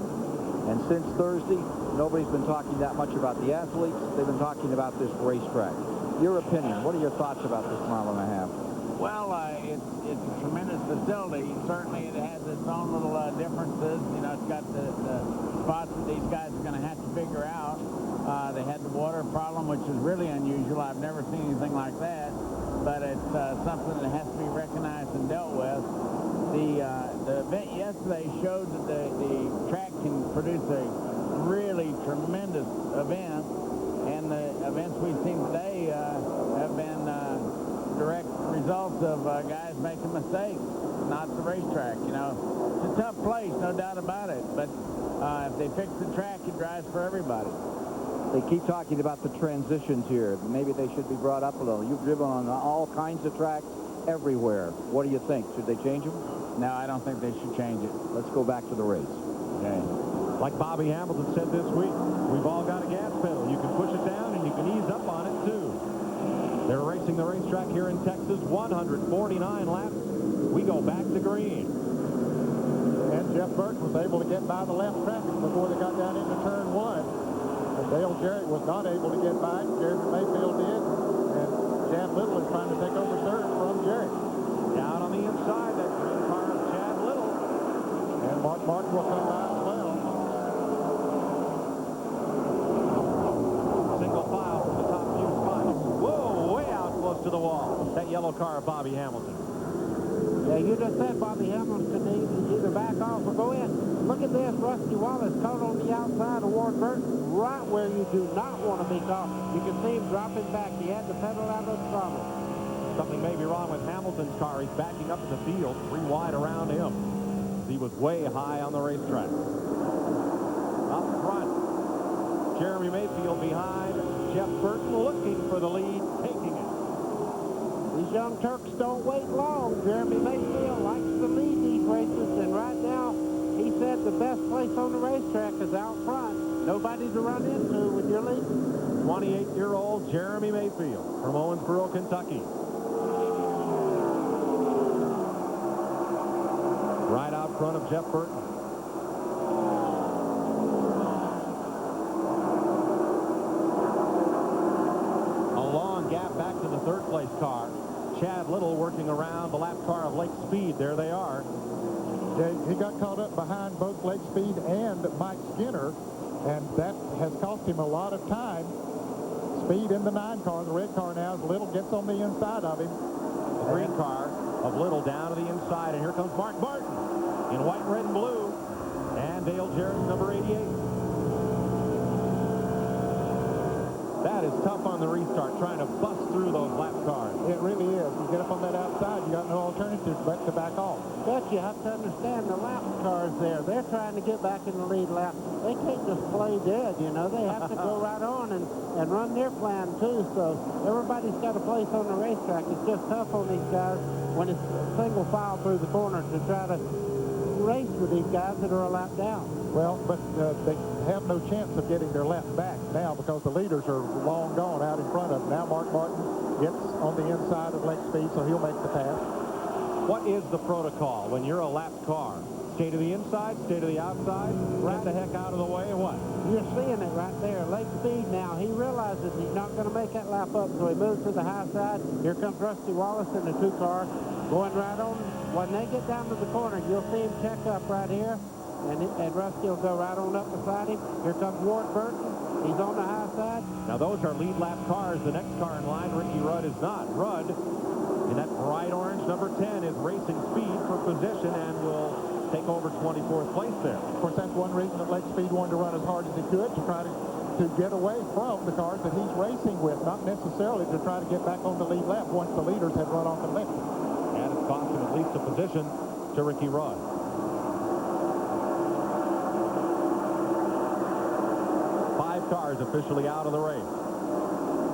and since Thursday, nobody's been talking that much about the athletes. They've been talking about this racetrack. Your opinion, what are your thoughts about this mile and a half? Well, it's a tremendous facility. Certainly, it has its own little differences. You know, it's got the spots that these guys are going to have to figure out. They had the water problem, which is really unusual. I've never seen anything like that. But it's something that has to be recognized and dealt with. The event yesterday showed that the track can produce a really tremendous event. And the events we've seen today have been direct results of guys making mistakes, not the racetrack. You know, it's a tough place, no doubt about it. But if they fix the track, it drives for everybody. They keep talking about the transitions here. Maybe they should be brought up a little. You've driven on all kinds of tracks everywhere. What do you think? Should they change them? No, I don't think they should change it. Let's go back to the race. Okay. Like Bobby Hamilton said this week, we've all got a gas pedal. You can push it down and you can ease up on it too. They're racing the racetrack here in Texas, 149 laps. We go back to green. And Jeff Burton was able to get by the left traffic before they got down into turn 1. And Dale Jarrett was not able to get by. Jeremy Mayfield did. And Chad Little is trying to take over third from Jarrett. Down on the inside, that green car of Chad Little. And Mark Martin will come by as well. Single file from the top few spots. Whoa, way out close to the wall. That yellow car of Bobby Hamilton. Yeah, you just said Bobby Hamilton needs to either back off or go in. Look at this. Rusty Wallace caught on the outside of Ward Burton, right where you do not want to be caught. You can see him dropping back. He had the pedal out of the throttle. Something may be wrong with Hamilton's car. He's backing up in the field, 3 wide around him. He was way high on the racetrack. Up front, Jeremy Mayfield behind. Jeff Burton looking for the lead, taking it. These young Turks don't wait long. Jeremy Mayfield likes to lead these races, and right now, he said the best place on the racetrack is out front. Nobody to run into when you're leading. 28-year-old Jeremy Mayfield from Owensboro, Kentucky. Right out front of Jeff Burton. A long gap back to the third-place car. Chad Little working around the lap car of Lake Speed. There they are. He got caught up behind both Lake Speed and Mike Skinner, and that has cost him a lot of time. Speed in the 9 car, the red car now, as Little gets on the inside of him. The green car of Little down to the inside, and here comes Mark Martin in white, red, and blue, and Dale Jarrett, number 88. That is tough on the restart, trying to bust through those lap cars. It really is. You get up on that outside, you got no alternative but to back off. But you have to understand the lap cars there. They're trying to get back in the lead lap. They can't just play dead, you know. They have to go right on and run their plan, too. So everybody's got a place on the racetrack. It's just tough on these guys when it's single file through the corner to try to race with these guys that are a lap down. Well, but they have no chance of getting their lap back now because the leaders are long gone out in front of them. Now Mark Martin gets on the inside of Lake Speed, so he'll make the pass. What is the protocol when you're a lapped car? Stay to the inside, stay to the outside, get the heck out of the way, and what? You're seeing it right there. Lake Speed now, he realizes he's not going to make that lap up, so he moves to the high side. Here comes Rusty Wallace in the 2 car, going right on. When they get down to the corner, you'll see him check up right here. and Rusty will go right on up beside him. Here comes Ward Burton. He's on the high side. Now, those are lead lap cars. The next car in line, Ricky Rudd, is not. Rudd, in that bright orange, number 10, is racing speed for position and will take over 24th place there. Of course, that's one reason that Lake Speed wanted to run as hard as he could to try to get away from the cars that he's racing with, not necessarily to try to get back on the lead lap once the leaders had run off and left. And it's cost him at least a position to Ricky Rudd. 5 cars officially out of the race.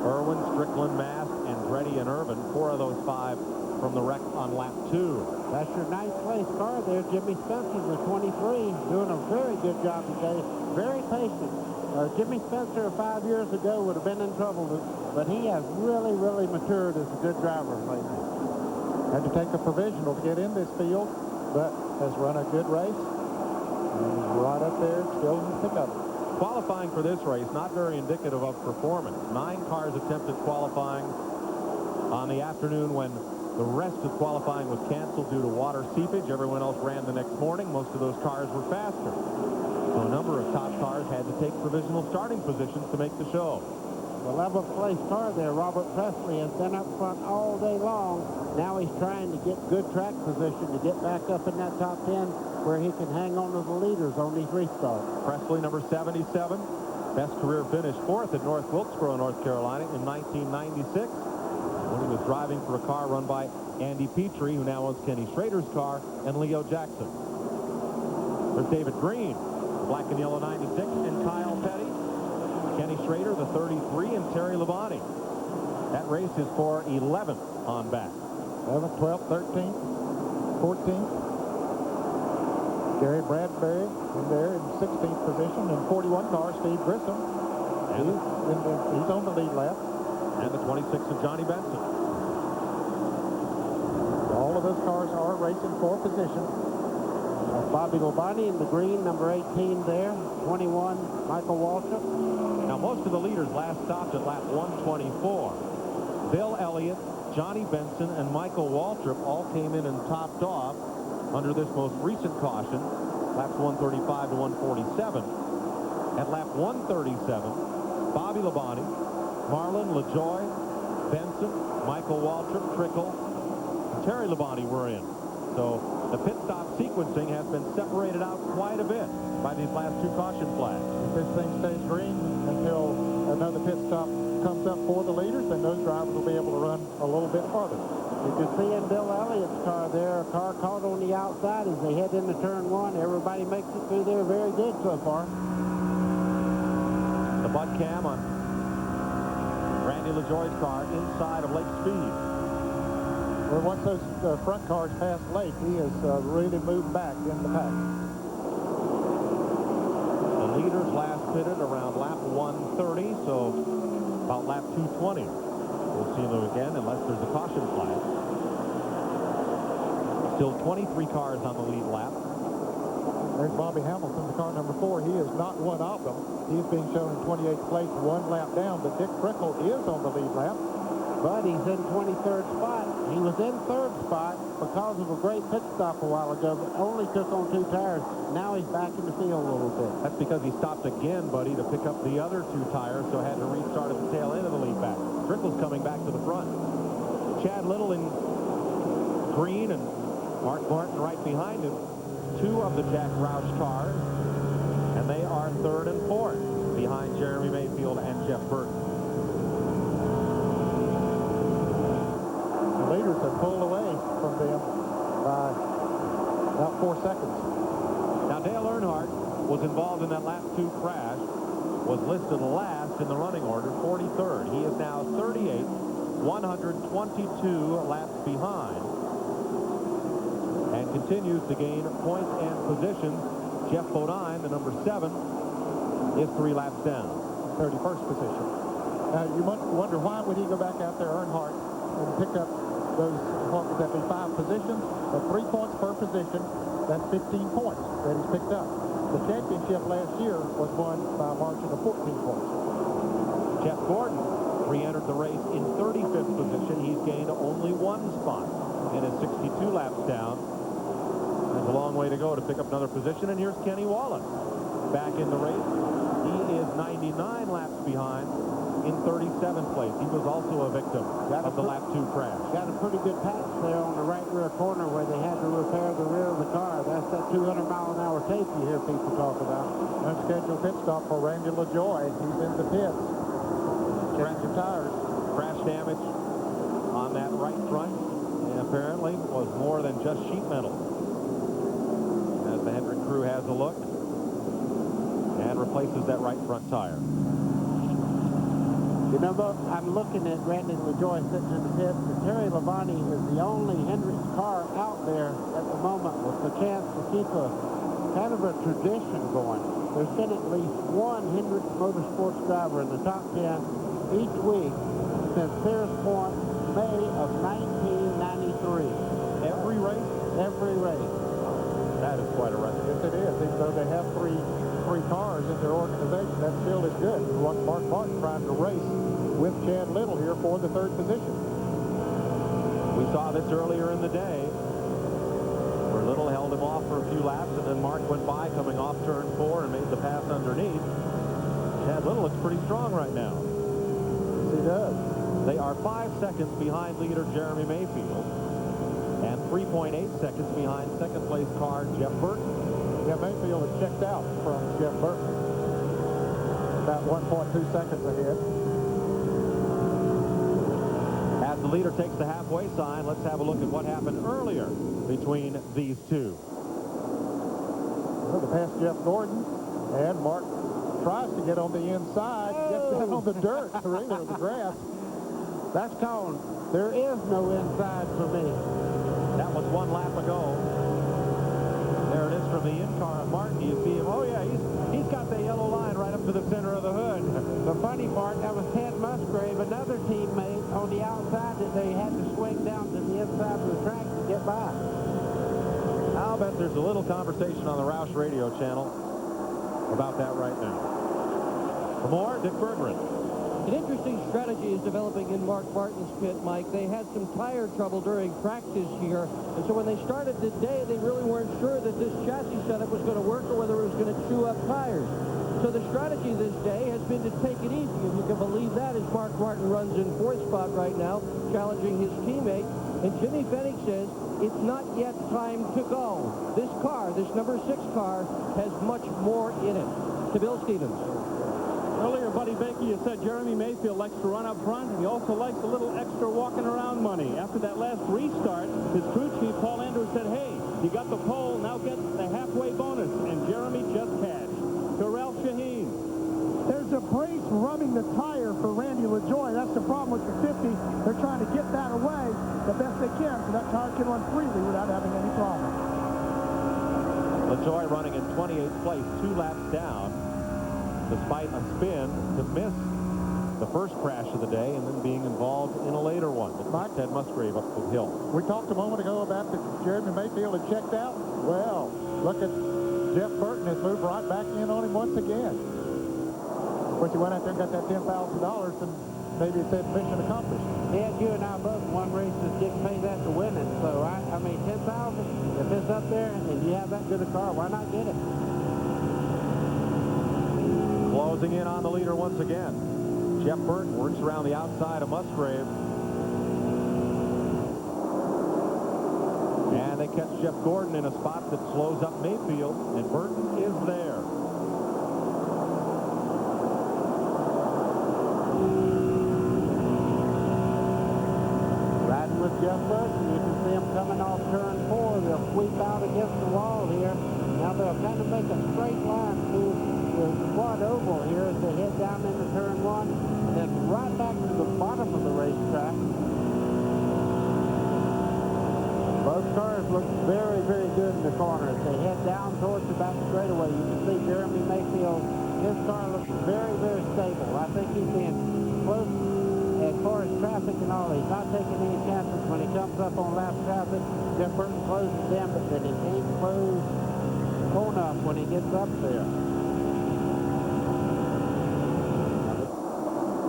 Irwin, Strickland, Mast, Andretti, and Irvin. 4 of those 5 from the wreck on lap 2. That's your ninth place car there. Jimmy Spencer, the 23, doing a very good job today. Very patient. Jimmy Spencer 5 years ago would have been in trouble, but he has really, really matured as a good driver lately. Had to take a provisional to get in this field, but has run a good race. And he's right up there, still in the thick of it. Qualifying for this race, not very indicative of performance. 9 cars attempted qualifying on the afternoon when the rest of qualifying was canceled due to water seepage. Everyone else ran the next morning. Most of those cars were faster. So a number of top cars had to take provisional starting positions to make the show. The 11th place car there, Robert Presley, has been up front all day long. Now he's trying to get good track position to get back up in that top 10 where he can hang on to the leaders on these restarts. Presley, number 77, best career finish 4th at North Wilkesboro, North Carolina in 1996 when he was driving for a car run by Andy Petrie, who now owns Kenny Schrader's car, and Leo Jackson. There's David Green, black and yellow 96, and Kyle Petty. Kenny Schrader, the 33, and Terry Labonte. That race is for 11th on back. 11th, 12th, 13th, 14th. Gary Bradbury in there in 16th position, and 41 car, Steve Grissom. He's on the lead lap. And the 26 of Johnny Benson. All of those cars are racing for position. Bobby Labonte in the green, number 18 there. 21, Michael Waltrip. Now, most of the leaders last stopped at lap 124. Bill Elliott, Johnny Benson, and Michael Waltrip all came in and topped off under this most recent caution, laps 135 to 147. At lap 137, Bobby Labonte, Marlin, LaJoy, Benson, Michael Waltrip, Trickle, and Terry Labonte were in. So the pit stop sequencing has been separated out quite a bit by these last 2 caution flags. If this thing stays green until another pit stop comes up for the leaders, then those drivers will be able to run a little bit farther. You can see in Bill Elliott's car there, a car caught on the outside as they head into turn 1. Everybody makes it through there very good so far. The butt cam on Randy LaJoy's car inside of Lake Speed. Well, once those front cars pass Lake, he has really moved back in the pack. The leaders last pitted around lap 130, so about lap 220. We'll see them again unless there's a caution flag. Still 23 cars on the lead lap. There's Bobby Hamilton, the car number 4. He is not one of them. He's being shown in 28th place, 1 lap down, but Dick Trickle is on the lead lap. But he's in 23rd spot. He was in 3rd spot because of a great pit stop a while ago, but only took on 2 tires. Now he's back in the field a little bit. That's because he stopped again, buddy, to pick up the other 2 tires, so had to restart at the tail end of the lead back. Trickle's coming back to the front. Chad Little in green and Mark Martin right behind him. 2 of the Jack Roush cars, and they are 3rd and 4th behind Jeremy Mayfield and Jeff Burton. The leaders have pulled away from them by about 4 seconds. Now, Dale Earnhardt was involved in that lap 2 crash, was listed last in the running order, 43rd. He is now 38th, 122 laps behind, and continues to gain points and positions. Jeff Bodine, the number 7, is 3 laps down. 31st position. You wonder why would he go back out there, Earnhardt, and pick up those, what would that be, 5 positions? 3 points per position. That's 15 points that he's picked up. The championship last year was won by a margin of 14 points. Jeff Gordon re-entered the race in 35th position. He's gained only 1 spot and is 62 laps down. There's a long way way to go to pick up another position. And here's Kenny Wallace back in the race. He is 99 laps behind in 37th place. He was also a victim of the lap 2 crash. Got a pretty good patch there on the right rear corner where they had to repair the rear of the car. That's that 200-mile-an-hour tape you hear people talk about. Unscheduled pit stop for Randy LaJoie. He's in the pits. Changing tires. Crash damage on that right front, and apparently was more than just sheet metal. As the Hendrick crew has a look and replaces that right front tire. You know, I'm looking at Randy LaJoie sitting in the pits, and Terry Labonte is the only Hendricks car out there at the moment with the chance to keep a kind of a tradition going. There's been at least one Hendricks Motorsports driver in the top 10 each week since Sears Point, May of 1993. Every race? Every race. That is quite a record. Yes, it is. Even though they have three cars in their organization, that still is good. Mark Martin trying to race with Chad Little here for the 3rd position. We saw this earlier in the day where Little held him off for a few laps, and then Mark went by coming off turn 4 and made the pass underneath. Chad Little looks pretty strong right now. Yes, he does. They are 5 seconds behind leader Jeremy Mayfield and 3.8 seconds behind second-place car Jeff Burton. Yeah, Mayfield has checked out from Jeff Burton. About 1.2 seconds ahead. As the leader takes the halfway sign, let's have a look at what happened earlier between these two. Well, they passed Jeff Gordon, and Mark tries to get on the inside, gets down on the dirt, really, or the grass. That's called, there is no inside for me. That was 1 lap ago. There it is from the in-car of Martin. You see him, oh yeah, he's got the yellow line right up to the center of the hood. The funny part, that was Ted Musgrave, another teammate on the outside that they had to swing down to the inside of the track to get by. I'll bet there's a little conversation on the Roush radio channel about that right now. For more, Dick Berggren. An interesting strategy is developing in Mark Martin's pit, Mike. They had some tire trouble during practice here, and so when they started today, they really weren't sure that this chassis setup was going to work or whether it was going to chew up tires. So the strategy this day has been to take it easy, if you can believe that, as Mark Martin runs in 4th spot right now, challenging his teammate. And Jimmy Fennig says it's not yet time to go. This car, this number 6 car, has much more in it. To Bill Stevens. Earlier, Buddy Baker, you said Jeremy Mayfield likes to run up front, and he also likes a little extra walking around money. After that last restart, his crew chief, Paul Andrews, said, hey, you got the pole, now get the halfway bonus, and Jeremy just cashed. To Ralph Shaheen. There's a brace rubbing the tire for Randy LaJoie. That's the problem with the 50. They're trying to get that away the best they can so that tire can run freely without having any problem. LaJoie running in 28th place, 2 laps down, despite a spin to miss the first crash of the day and then being involved in a later one. But Ted Musgrave up the hill. We talked a moment ago about that Jeremy Mayfield had checked out. Well, look at Jeff Burton has moved right back in on him once again. Of course, he went out there and got that $10,000, and maybe it said mission accomplished. Yeah, you and I both won races didn't pay that to win it. So, I mean, 10,000, if it's up there and you have that good a car, why not get it? Closing in on the leader once again. Jeff Burton works around the outside of Musgrave. And they catch Jeff Gordon in a spot that slows up Mayfield, and Burton is there. Riding with Jeff Burton, you can see him coming off turn 4. They'll sweep out against the wall here. Now they'll kind of make a straight line through the quad oval here as they head down into turn 1, and then right back to the bottom of the racetrack. Both cars look very, very good in the corner as they head down towards the back straightaway. You can see Jeremy Mayfield, his car looks very, very stable. I think he's being close as far as traffic and all. He's not taking any chances when he comes up on lap traffic. Jeff Burton closes them, but then he can't close enough when he gets up there.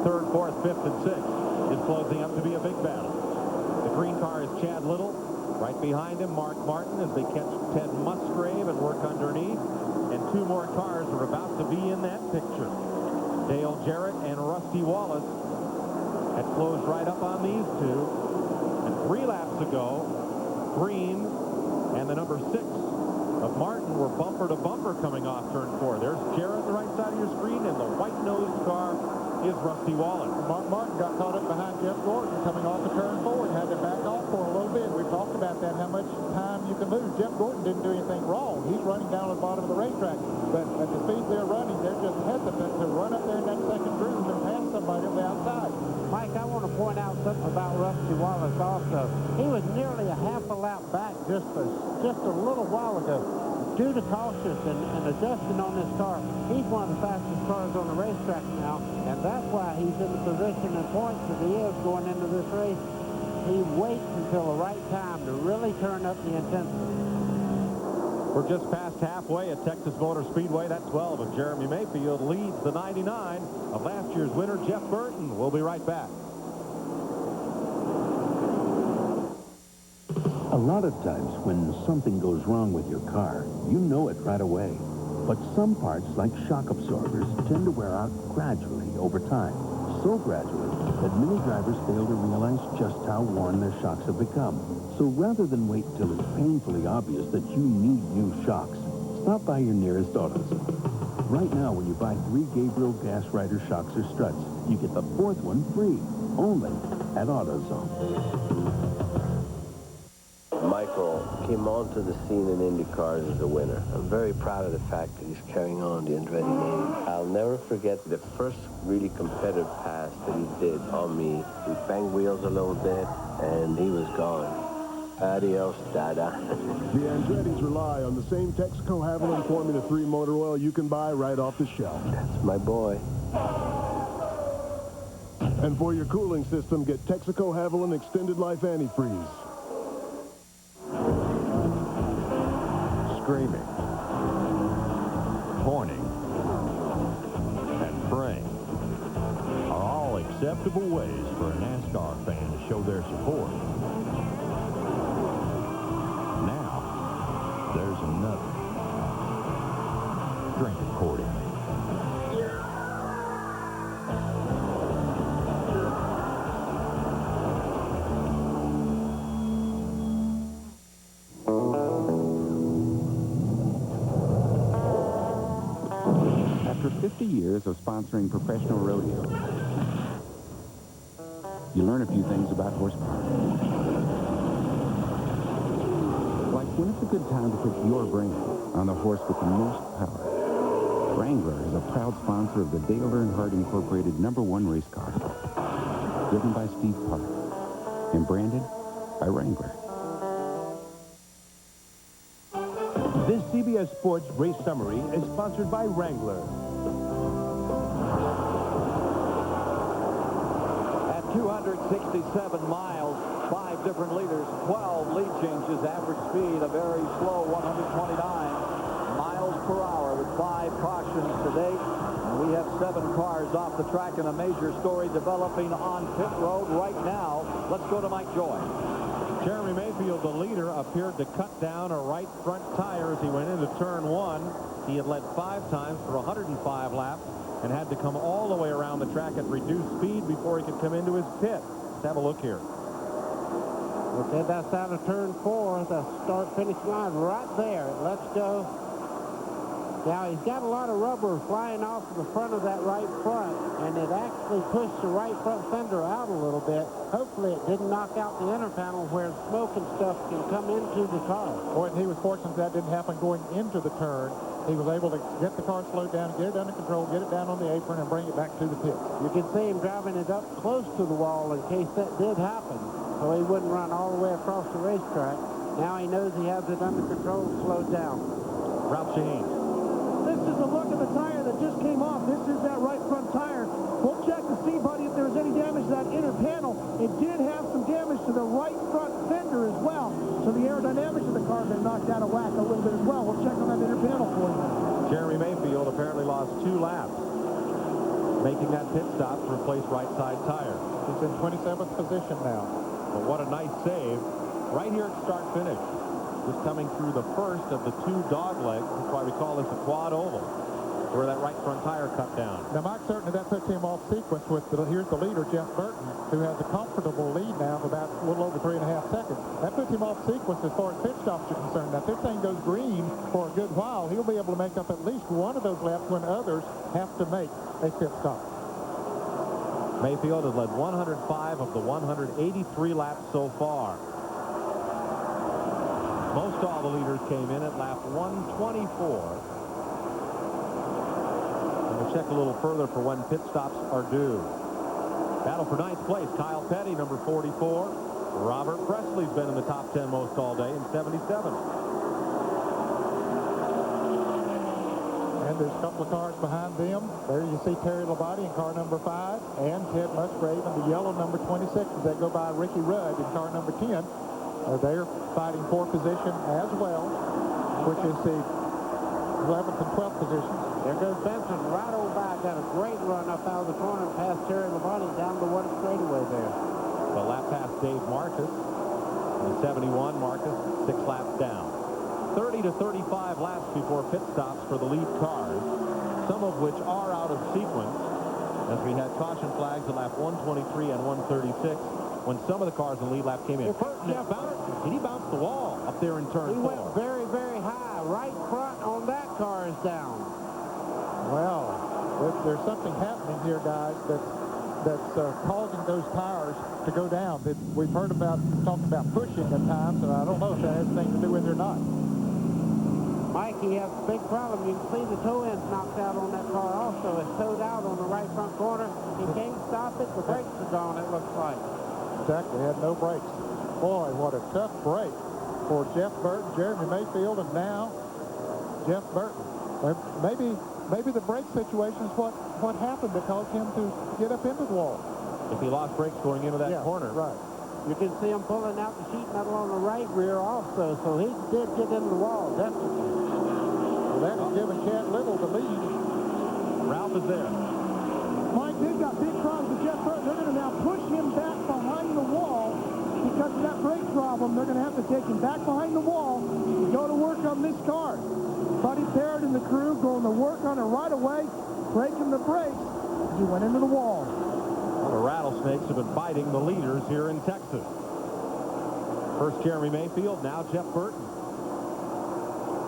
3rd, 4th, 5th, and 6th is closing up to be a big battle. The green car is Chad Little. Right behind him, Mark Martin, as they catch Ted Musgrave and work underneath. And two more cars are about to be in that picture. Dale Jarrett and Rusty Wallace had closed right up on these two. And 3 laps ago, Green and the number 6 of Martin were bumper to bumper coming off turn 4. There's Jarrett on the right side of your screen, and the white-nosed car is Rusty Wallace. Mark Martin got caught up behind Jeff Gordon coming off the turn 4 and had to back off for a little bit. We've talked about that, how much time you can lose. Jeff Gordon didn't do anything wrong. He's running down at the bottom of the racetrack. But at the speed they're running, they're just hesitant to run up there in that second groove and pass somebody on the outside. Mike, I want to point out something about Rusty Wallace also. He was nearly a half a lap back just a little while ago. Due to cautious and adjusting on this car, he's one of the fastest cars on the racetrack now, and that's why he's in the position and points that he is going into this race. He waits until the right time to really turn up the intensity. We're just past halfway at Texas Motor Speedway. That 12 of Jeremy Mayfield leads the 99 of last year's winner, Jeff Burton. We'll be right back. A lot of times when something goes wrong with your car, you know it right away. But some parts, like shock absorbers, tend to wear out gradually over time. So gradually that many drivers fail to realize just how worn their shocks have become. So rather than wait till it's painfully obvious that you need new shocks, stop by your nearest AutoZone. Right now, when you buy 3 Gabriel Gas Rider shocks or struts, you get the 4th one free, only at AutoZone. Michael came onto the scene in IndyCars as a winner. I'm very proud of the fact that he's carrying on the Andretti name. I'll never forget the first really competitive pass that he did on me. We banged wheels a little bit, and he was gone. Adios, Dada. The Andrettis rely on the same Texaco Haviland Formula 3 motor oil you can buy right off the shelf. That's my boy. And for your cooling system, get Texaco Haviland Extended Life Antifreeze. Screaming, pointing, and praying are all acceptable ways for a NASCAR fan to show their support. Now, there's another. Drink accordingly. After 50 years of sponsoring professional rodeo, you learn a few things about horsepower. Like when it's a good time to pick your brand on the horse with the most power. Wrangler is a proud sponsor of the Dale Earnhardt Incorporated #1 race car, driven by Steve Park and branded by Wrangler. This CBS Sports Race Summary is sponsored by Wrangler. At 267 miles, 5 different leaders, 12 lead changes, average speed a very slow 129 miles per hour with 5 cautions to date. And we have 7 cars off the track and a major story developing on pit road right now. Let's go to Mike Joy. Jeremy Mayfield, the leader, appeared to cut down a right front tire as he went into turn 1. He had led 5 times for 105 laps and had to come all the way around the track at reduced speed before he could come into his pit. Let's have a look here. Okay, that's out of turn 4, the start-finish line right there. Let's go. Now, he's got a lot of rubber flying off the front of that right front, and it actually pushed the right front fender out a little bit. Hopefully, it didn't knock out the inner panel where smoke and stuff can come into the car. Boy, he was fortunate that didn't happen going into the turn. He was able to get the car slowed down, get it under control, get it down on the apron, and bring it back to the pit. You can see him driving it up close to the wall in case that did happen, so he wouldn't run all the way across the racetrack. Now he knows he has it under control, slowed down. Ralph Shaheen. This is a look at the tire that just came off. This is that right front tire. We'll check to see, buddy, if there's any damage to that inner panel. It did have some damage to the right front fender as well. So the aerodynamics of the car have been knocked out of whack a little bit as well. We'll check on that inner panel for you. Jeremy Mayfield apparently lost 2 laps, making that pit stop to replace right side tire. He's in 27th position now. But what a nice save right here at start-finish. Just coming through the first of the two dog legs. That's why we call this a quad oval, where that right front tire cut down. Now, Mike, certainly that puts him off sequence with, here's the leader, Jeff Burton, who has a comfortable lead now of about a little over 3.5 seconds. That puts him off sequence as far as pit stops are concerned. Now, if this thing goes green for a good while, he'll be able to make up at least one of those laps when others have to make a pit stop. Mayfield has led 105 of the 183 laps so far. Most all the leaders came in at lap 124. And we'll check a little further for when pit stops are due. Battle for ninth place, Kyle Petty, number 44. Robert Presley's been in the top 10 most all day in 77. And there's a couple of cars behind them. There you see Terry Labonte in car number 5 and Ted Musgrave in the yellow number 26 as they go by Ricky Rudd in car number 10. They're fighting for position as well, which is the 11th and 12th positions. There goes Benson right over by. Got a great run up out of the corner past Terry Labonte down the one straightaway there. The lap past Dave Marcus. In the 71, Marcus 6 laps down. 30 to 35 laps before pit stops for the lead cars, some of which are out of sequence, as we had caution flags at lap 123 and 136 when some of the cars in the lead lap came in. Jeff Burton, he bounced the wall up there in turn 4. He went very, very high. Right front on that car is down. Well, there's something happening here, guys, that's causing those tires to go down. We've heard talked about pushing at times, and I don't know if that has anything to do with it or not. Mike, he has a big problem. You can see the toe end's knocked out on that car also. It's towed out on the right front corner. He can't stop it. The brakes are gone, it looks like. Exactly. Had no brakes. Boy, what a tough break for Jeff Burton, Jeremy Mayfield, and now Jeff Burton. Maybe the brake situation is what happened that caused him to get up into the wall. If he lost brakes going into that corner. Right. You can see him pulling out the sheet metal on the right rear also, so he did get into the wall, definitely. Well, that is giving Chad Little the lead. Ralph is there. Mike, they've got big problems with Jeff Burton. They're going to now push him back behind the wall because of that brake problem. They're going to have to take him back behind the wall to go to work on this car. Buddy Parrott and the crew going to work on it right away, breaking the brakes as he went into the wall. Well, the rattlesnakes have been biting the leaders here in Texas. First Jeremy Mayfield, now Jeff Burton.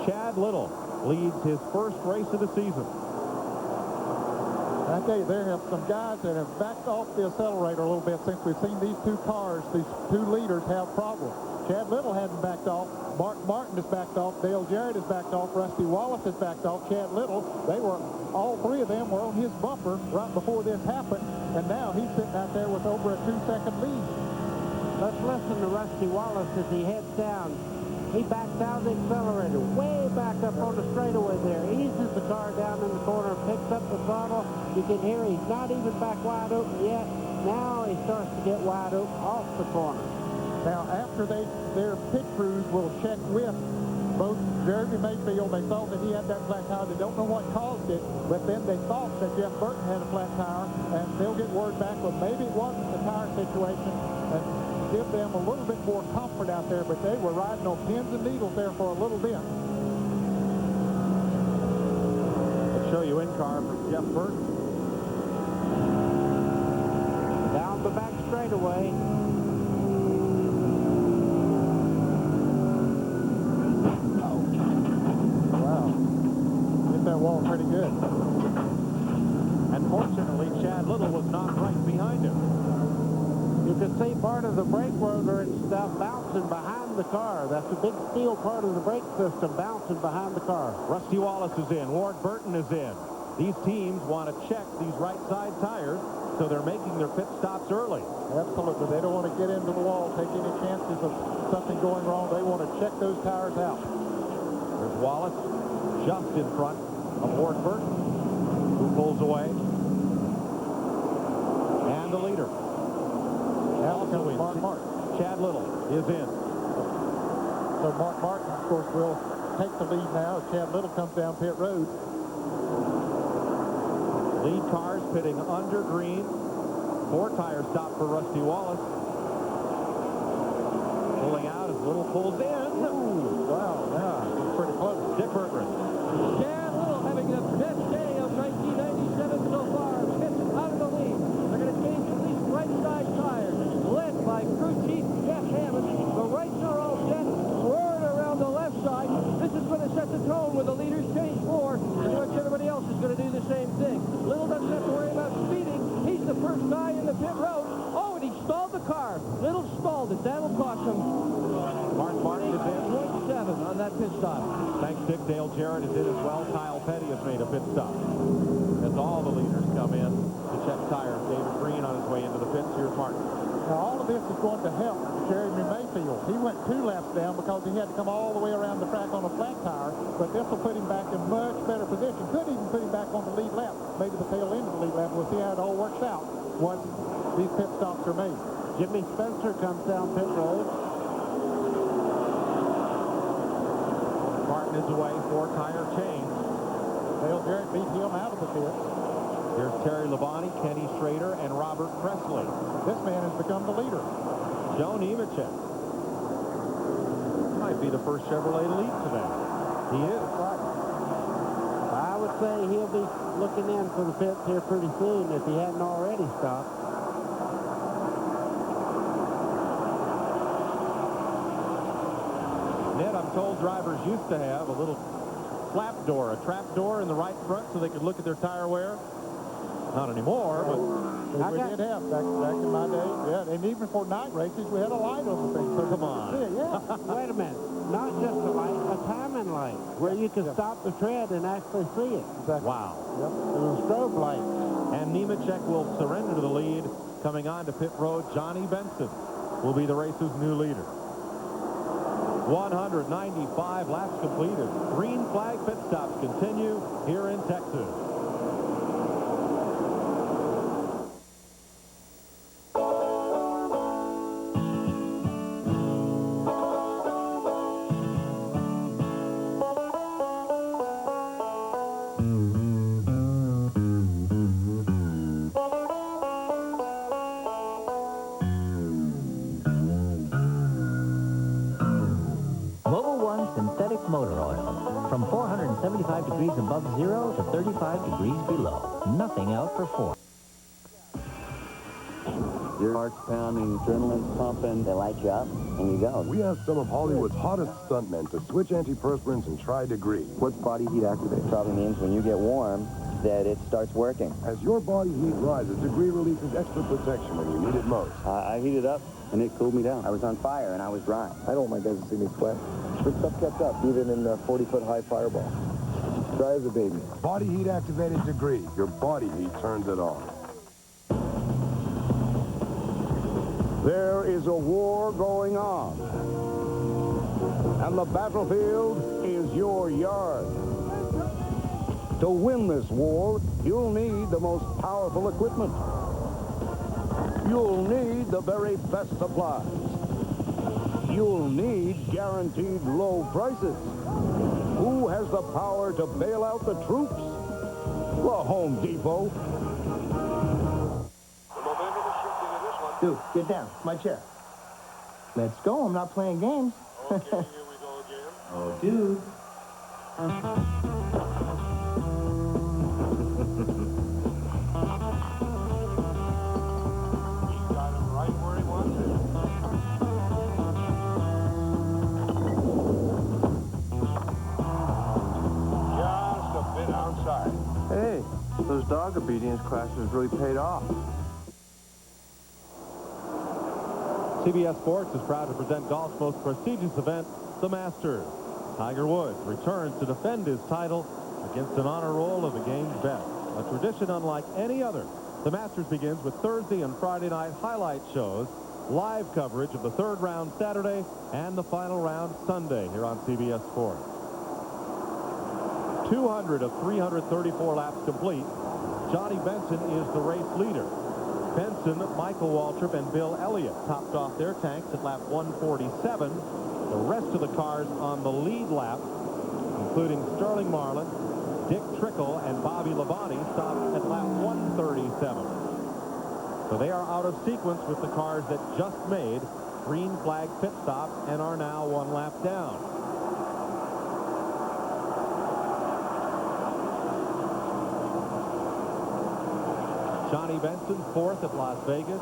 Chad Little leads his first race of the season. I tell you, there have some guys that have backed off the accelerator a little bit since we've seen these two cars, these two leaders have problems. Chad Little hasn't backed off. Mark Martin has backed off. Dale Jarrett has backed off. Rusty Wallace has backed off. Chad Little, all three of them were on his bumper right before this happened, and now he's sitting out there with over a 2-second lead. Let's listen to Rusty Wallace as he heads down. He backs out the accelerator, way back up on the straightaway there, eases the car down in the corner, picks up the throttle. You can hear he's not even back wide open yet. Now he starts to get wide open off the corner. Now, after their pit crews will check with both Jeremy Mayfield, they thought that he had that flat tire. They don't know what caused it, but then they thought that Jeff Burton had a flat tire, and they'll get word back, well, maybe it wasn't the tire situation, and give them a little bit more comfort out there, but they were riding on pins and needles there for a little bit. Let's show you in car for Jeff Burton. Down the back straightaway. Wow. Hit that wall pretty good. Unfortunately, Chad Little was not right behind him. You can see part of the brake rotor and stuff bouncing behind the car. That's a big steel part of the brake system bouncing behind the car. Rusty Wallace is in. Ward Burton is in. These teams want to check these right side tires, so they're making their pit stops early. Absolutely. They don't want to get into the wall, take any chances of something going wrong. They want to check those tires out. There's Wallace just in front of Ward Burton, who pulls away. And the leader. Also in. Mark Martin. Chad Little is in. So Mark Martin, of course, will take the lead now as Chad Little comes down pit road. Lead cars pitting under green. 4 tire stop for Rusty Wallace. Pulling out is Little pulls in. Ooh, wow, yeah, it's pretty close. Dick Berggren. Chad Little having the best day of 1997 so far. Pitts out of the lead. They're going to change at least right side tires. Led by crew chief Jeff Hammond. The rights are all set. Swirling around the left side. This is going to set the tone when the leaders change floor. Pretty much everybody else is going to do the same thing. Little doesn't have to worry about speeding. He's the first guy in the pit road. Oh, and he stalled the car. Little stalled it. That'll cost him. Mark Martin is in. 0.7 on that pit stop. Thanks, Dick. Dale Jarrett is in as well. Kyle Petty has made a pit stop. As all the leaders come in to check tires. David Green on his way into the pits. Here's Martin. Now, all of this is going to help Jeremy Mayfield. He went 2 laps down because he had to come all the way around the track on a flat tire, but this will put him back in much better position. Could even put him back on the lead lap, maybe the tail end of the lead lap. We'll see how it all works out once these pit stops are made. Jimmy Spencer comes down pit road. Martin is away for tire change. Dale Jarrett beat him out of the pit. Here's Terry Labonte, Kenny Schrader, and Robert Presley. This man has become the leader. Joe Nemechek might be the first Chevrolet to lead today. He is. I would say he'll be looking in for the pits here pretty soon if he hadn't already stopped. Ned, I'm told drivers used to have a little flap door, a trap door in the right front so they could look at their tire wear. Not anymore, but we did have back in my day. Yeah, and even for night races, we had a light on the thing. So come on. See it, yeah. Wait a minute. Not just a light, a timing light, where you can stop the tread and actually see it. Exactly. Wow. Yep. It was a strobe light. And Nemechek will surrender to the lead. Coming on to pit road, Johnny Benson will be the race's new leader. 195 laps completed. Green flag pit stops continue here in Texas. Motor oil. From 475 degrees above zero to 35 degrees below. Nothing out for 4. Your heart's pounding, adrenaline's pumping. They light you up, and you go. We asked some of Hollywood's hottest stuntmen to switch antiperspirants and try Degree. What's body heat activate? Probably means when you get warm, that it starts working. As your body heat rises, Degree releases extra protection when you need it most. I heated up, and it cooled me down. I was on fire, and I was dry. I don't want my guys to see me sweat. This stuff kept up, even in a 40-foot high fireball. Dry as a baby. Body heat activated Degree. Your body heat turns it on. There is a war going on, and the battlefield is your yard. To win this war, you'll need the most powerful equipment. You'll need the very best supplies. You'll need guaranteed low prices. Who has the power to bail out the troops? The Home Depot. Dude, get down. It's my chair. Let's go. I'm not playing games. Okay, here we go again. Oh, dude. Got him right where he wants it. Just a bit outside. Hey, those dog obedience classes really paid off. CBS Sports is proud to present golf's most prestigious event, the Masters. Tiger Woods returns to defend his title against an honor roll of the game's best. A tradition unlike any other. The Masters begins with Thursday and Friday night highlight shows, live coverage of the third round Saturday and the final round Sunday here on CBS Sports. 200 of 334 laps complete. Johnny Benson is the race leader. Benson, Michael Waltrip, and Bill Elliott topped off their tanks at lap 147. The rest of the cars on the lead lap, including Sterling Marlin, Dick Trickle, and Bobby Labonte, stopped at lap 137. So they are out of sequence with the cars that just made green flag pit stop and are now 1 lap down. Johnny Benson, 4th at Las Vegas,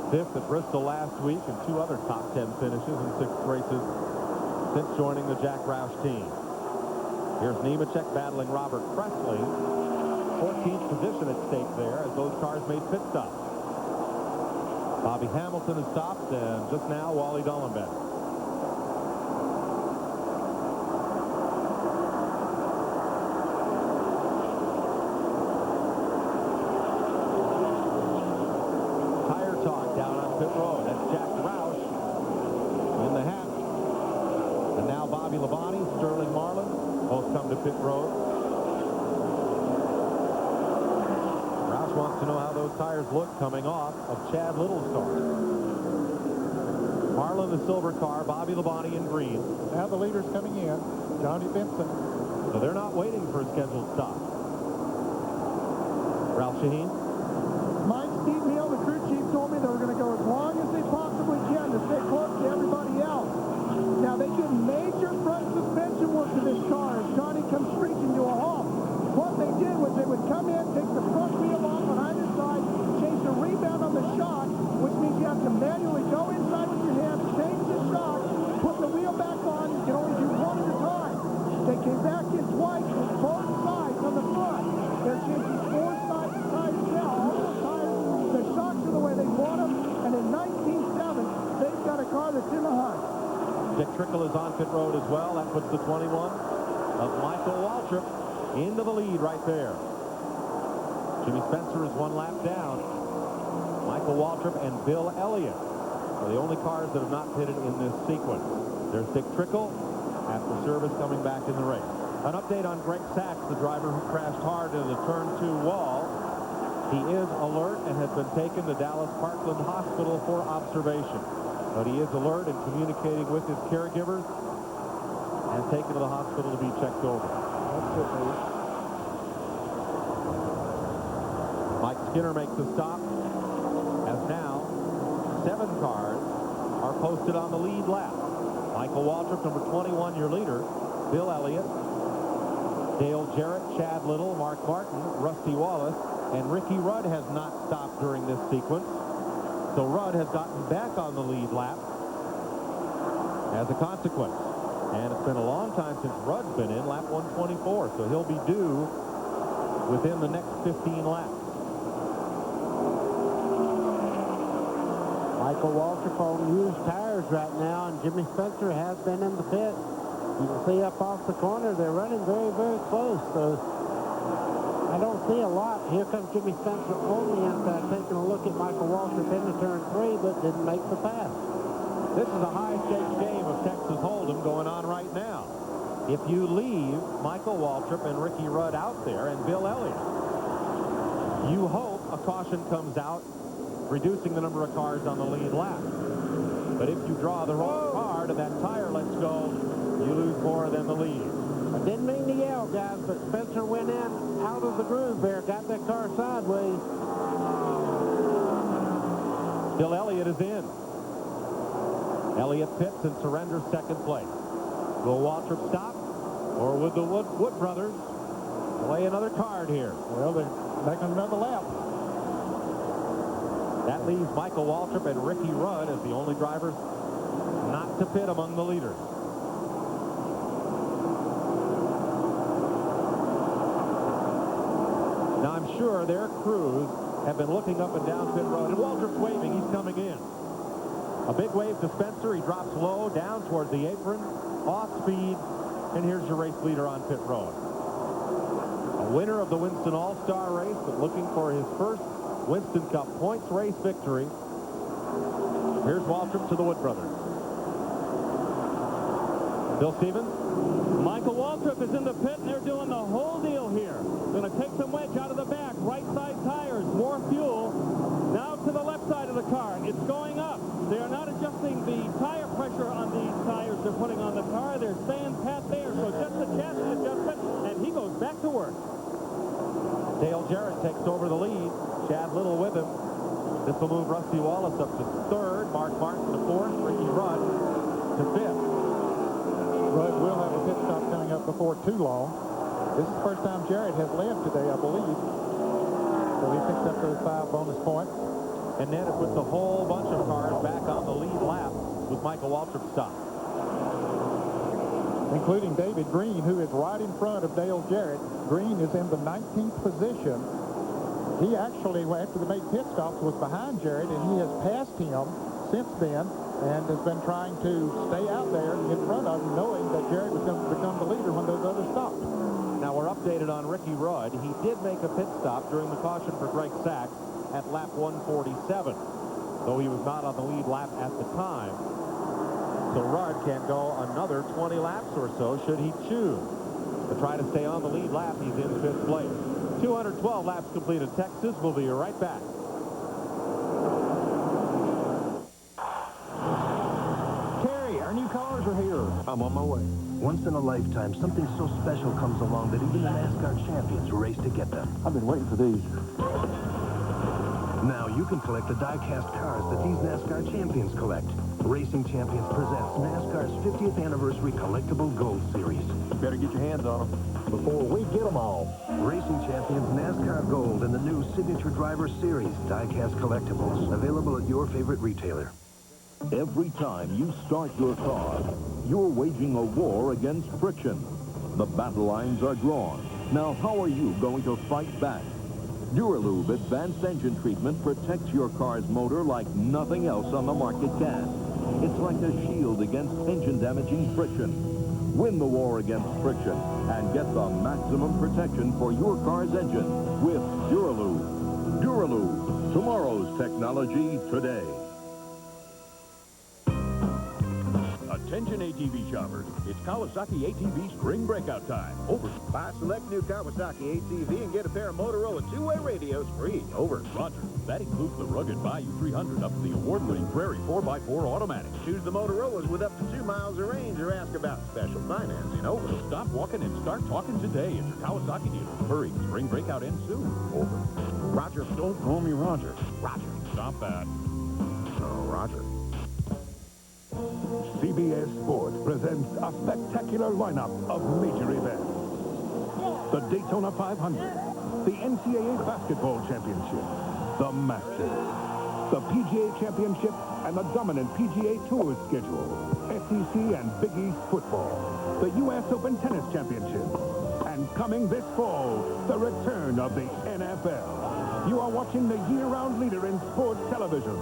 5th at Bristol last week, and 2 other top 10 finishes in 6 races since joining the Jack Roush team. Here's Nemechek battling Robert Presley. 14th position at stake there as those cars made pit stops. Bobby Hamilton has stopped, and just now Wally Dallenbach. Tire talk down on pit road. That's Jack Roush in the hat. And now Bobby Labonte, Sterling Marlin, both come to pit road. Roush wants to know how those tires look coming off of Chad Little's car. Marlin, the silver car, Bobby Labonte in green. Now the leader's coming in, Johnny Benson. So they're not waiting for a scheduled stop. Ralph Shaheen. Mike, Steve Neal, the crew chief, told me they were going to go as long as they possibly can to stay close to everybody else. Now, they did major front suspension work to this car as Johnny comes screeching to a halt. What they did was they would come in, take the front wheel off on either side, change the rebound on the shock, which means you have to manually go inside with your hands, change the shock, put the wheel back on. You can only do 1 at a time. They came back in twice with both sides on the front. They're changing 4 sides of tires now. All the tires, the shocks are the way they bought them, and in 19.7, they've got a car that's in the hunt. Dick Trickle is on pit road as well. That puts the 21 of Michael Waltrip into the lead right there. Jimmy Spencer is 1 lap down. Michael Waltrip and Bill Elliott are the only cars that have not pitted in this sequence. There's Dick Trickle after service coming back in the race. An update on Greg Sachs, the driver who crashed hard into the turn 2 wall. He is alert and has been taken to Dallas Parkland Hospital for observation. But he is alert and communicating with his caregivers and taken to the hospital to be checked over. That's good news. Mike Skinner makes a stop as now 7 cars are posted on the lead lap. Michael Waltrip, number 21, your leader. Bill Elliott, Dale Jarrett, Chad Little, Mark Martin, Rusty Wallace, and Ricky Rudd has not stopped during this sequence. So Rudd has gotten back on the lead lap as a consequence. And it's been a long time since Rudd's been in, lap 124. So he'll be due within the next 15 laps. Michael Waltrip on used tires right now, and Jimmy Spencer has been in the pit. You can see up off the corner, they're running very, very close. So I don't see a lot. Here comes Jimmy Spencer on the inside, taking a look at Michael Waltrip into turn 3, but didn't make the pass. This is a high-stakes game of Texas Hold'em going on right now. If you leave Michael Waltrip and Ricky Rudd out there and Bill Elliott, you hope a caution comes out, reducing the number of cars on the lead lap. But if you draw the wrong card and that tire lets go, you lose more than the lead. I didn't mean to yell, guys, but Spencer went in out of the groove there, got that car sideways. Bill Elliott is in. Elliott pits and surrenders second place. Will Waltrip stop, or would the Wood brothers play another card here? Well, they're making another lap. That leaves Michael Waltrip and Ricky Rudd as the only drivers not to pit among the leaders. Now, I'm sure their crews have been looking up and down pit road, and Waltrip's waving. He's coming in. A big wave to Spencer. He drops low, down toward the apron, off speed, and here's your race leader on pit road. A winner of the Winston All-Star race, but looking for his first Winston Cup points race victory. Here's Waltrip to the Wood brothers. Bill Stevens. Michael Waltrip is in the pit, and they're doing the whole deal here. Going to take some wedge out of the back, right side tires, more fuel. Now to the left side of the car. It's going up. They are not adjusting the tire pressure on these tires they're putting on the car. They're staying pat there. So just a chassis adjustment, and he goes back to work. Dale Jarrett takes over the lead. Chad Little with him. The This will move Rusty Wallace up to third, Mark Martin to fourth, Ricky Rudd to fifth. Rudd will have a pit stop coming up before too long. This is the first time Jarrett has led today, I believe. So he picks up those 5 bonus points. And then it puts a whole bunch of cars back on the lead lap with Michael Waltrip stopped. Including David Green, who is right in front of Dale Jarrett. Green is in the 19th position. He actually, after the made pit stops, was behind Jarrett, and he has passed him since then and has been trying to stay out there in front of him, knowing that Jarrett was going to become the leader when those others stopped. Now we're updated on Ricky Rudd. He did make a pit stop during the caution for Greg Sachs at lap 147, though he was not on the lead lap at the time. So Rudd can go another 20 laps or so should he choose. To try to stay on the lead lap, he's in 5th place. 212 laps completed. Texas. We'll be right back. Terry, our new cars are here. I'm on my way. Once in a lifetime, something so special comes along that even the NASCAR champions race to get them. I've been waiting for these. Now you can collect the die-cast cars that these NASCAR champions collect. Racing Champions presents NASCAR's 50th Anniversary Collectible Gold Series. You better get your hands on them before we get them all. Racing Champions NASCAR Gold and the new Signature Driver Series die-cast collectibles. Available at your favorite retailer. Every time you start your car, you're waging a war against friction. The battle lines are drawn. Now, how are you going to fight back? Duralube Advanced Engine Treatment protects your car's motor like nothing else on the market can. It's like a shield against engine-damaging friction. Win the war against friction and get the maximum protection for your car's engine with Duralube. Duralube, tomorrow's technology today. Attention ATV shoppers, it's Kawasaki ATV Spring Breakout time. Over. Buy select new Kawasaki ATV and get a pair of Motorola two-way radios free. Over. Roger. That includes the rugged Bayou 300 up to the award-winning Prairie 4x4 automatic. Choose the Motorola's with up to 2 miles of range or ask about special financing. Over. So stop walking and start talking today at your Kawasaki dealer. Hurry, Spring Breakout ends soon. Over. Roger. Don't call me Roger. Roger. Stop that. Oh, Roger. CBS Sports presents a spectacular lineup of major events. The Daytona 500, the NCAA Basketball Championship, the Masters, the PGA Championship, and the dominant PGA Tour schedule, SEC and Big East football, the U.S. Open Tennis Championship, and coming this fall, the return of the NFL. You are watching the year-round leader in sports television,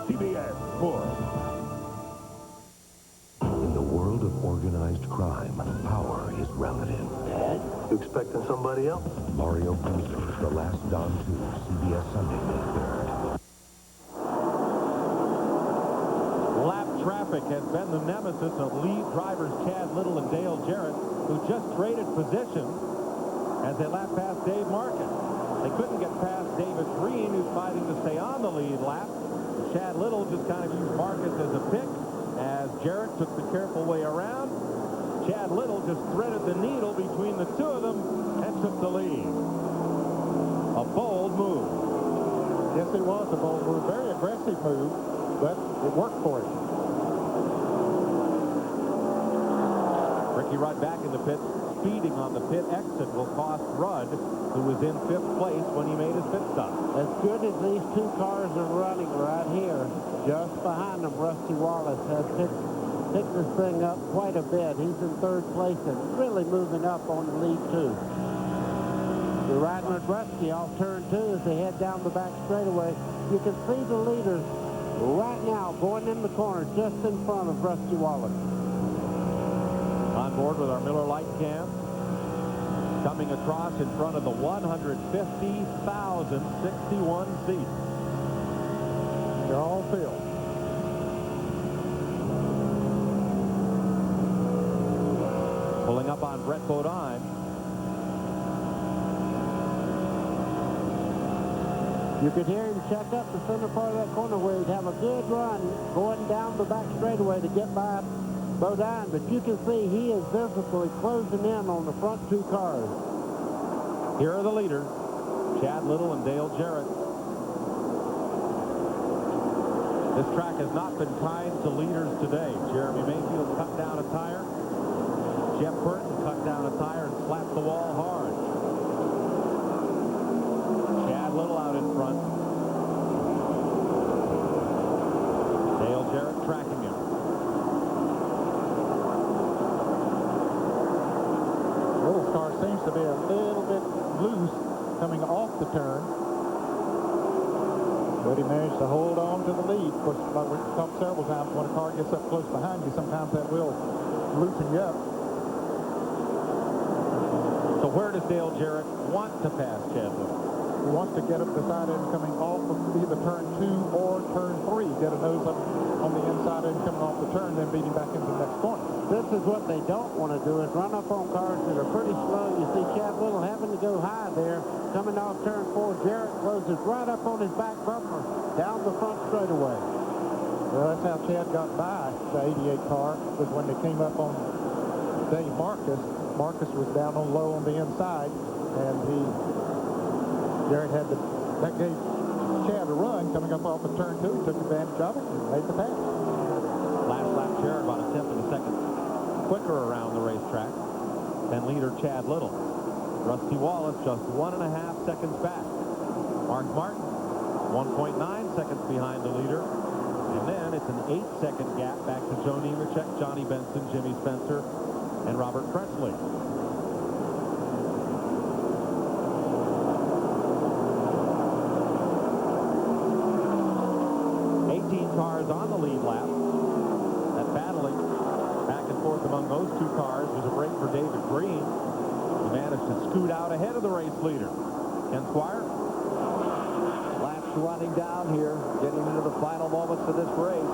CBS Sports. Of organized crime, power is relative. Dad, you expecting somebody else? Mario Puzo, The Last Don 2, CBS Sunday, May 3rd. Lap traffic has been the nemesis of lead drivers Chad Little and Dale Jarrett, who just traded position as they lap past Dave Martin. They couldn't get past David Green, who's fighting to stay on the lead lap. Chad Little just kind of used Marcus as a pick. As Jarrett took the careful way around, Chad Little just threaded the needle between the two of them and took the lead. A bold move. Yes, it was a bold move. Very aggressive move, but it worked for him. Ricky Rudd back in the pit. Speeding on the pit exit will cost Rudd, who was in 5th place when he made his pit stop. As good as these two cars are running right here, just behind them, Rusty Wallace has picked this thing up quite a bit. He's in 3rd place and really moving up on the lead, too. They're riding with Rusty off turn 2 as they head down the back straightaway. You can see the leaders right now going in the corner just in front of Rusty Wallace. On board with our Miller Lite cam. Coming across in front of the 150,061 seats. They're all filled. Pulling up on Brett Bodine. You could hear him check up the center part of that corner where he'd have a good run going down the back straightaway to get by Bodine, but you can see he is visibly closing in on the front 2 cars. Here are the leaders, Chad Little and Dale Jarrett. This track has not been kind to leaders today. Jeremy Mayfield cut down a tire. Jeff Burton cut down a tire and slapped the wall hard. Chad Little out in front. Dale Jarrett tracking him. Little's car seems to be a little bit loose coming off the turn. But he managed to hold on to the lead. Of course, like we've talked several times, when a car gets up close behind you, sometimes that will loosen you up. So where does Dale Jarrett want to pass Chad Little? He wants to get up the side end coming off of either turn 2 or turn 3. Get a nose up on the inside end coming off the turn, then beat him back into the next corner. This is what they don't want to do, is run up on cars that are pretty slow. You see Chad Little having to go high there. Coming off turn 4, Jarrett closes right up on his back bumper, down the front straightaway. Well, that's how Chad got by the 88 car, was when they came up on Dave Marcus. Marcus was down on low on the inside, and Jarrett had to, that gave Chad a run coming up off of turn 2. He took advantage of it and made the pass. Last lap, Jarrett about a tenth of a second quicker around the racetrack than leader Chad Little. Rusty Wallace just 1.5 seconds back. Mark Martin 1.9 seconds behind the leader. And then it's an 8-second gap back to Joe Nemechek, Johnny Benson, Jimmy Spencer, and Robert Presley. Cars on the lead lap. That battling back and forth among those two cars was a break for David Green. He managed to scoot out ahead of the race leader. Ken Squire. Laps running down here, getting into the final moments of this race.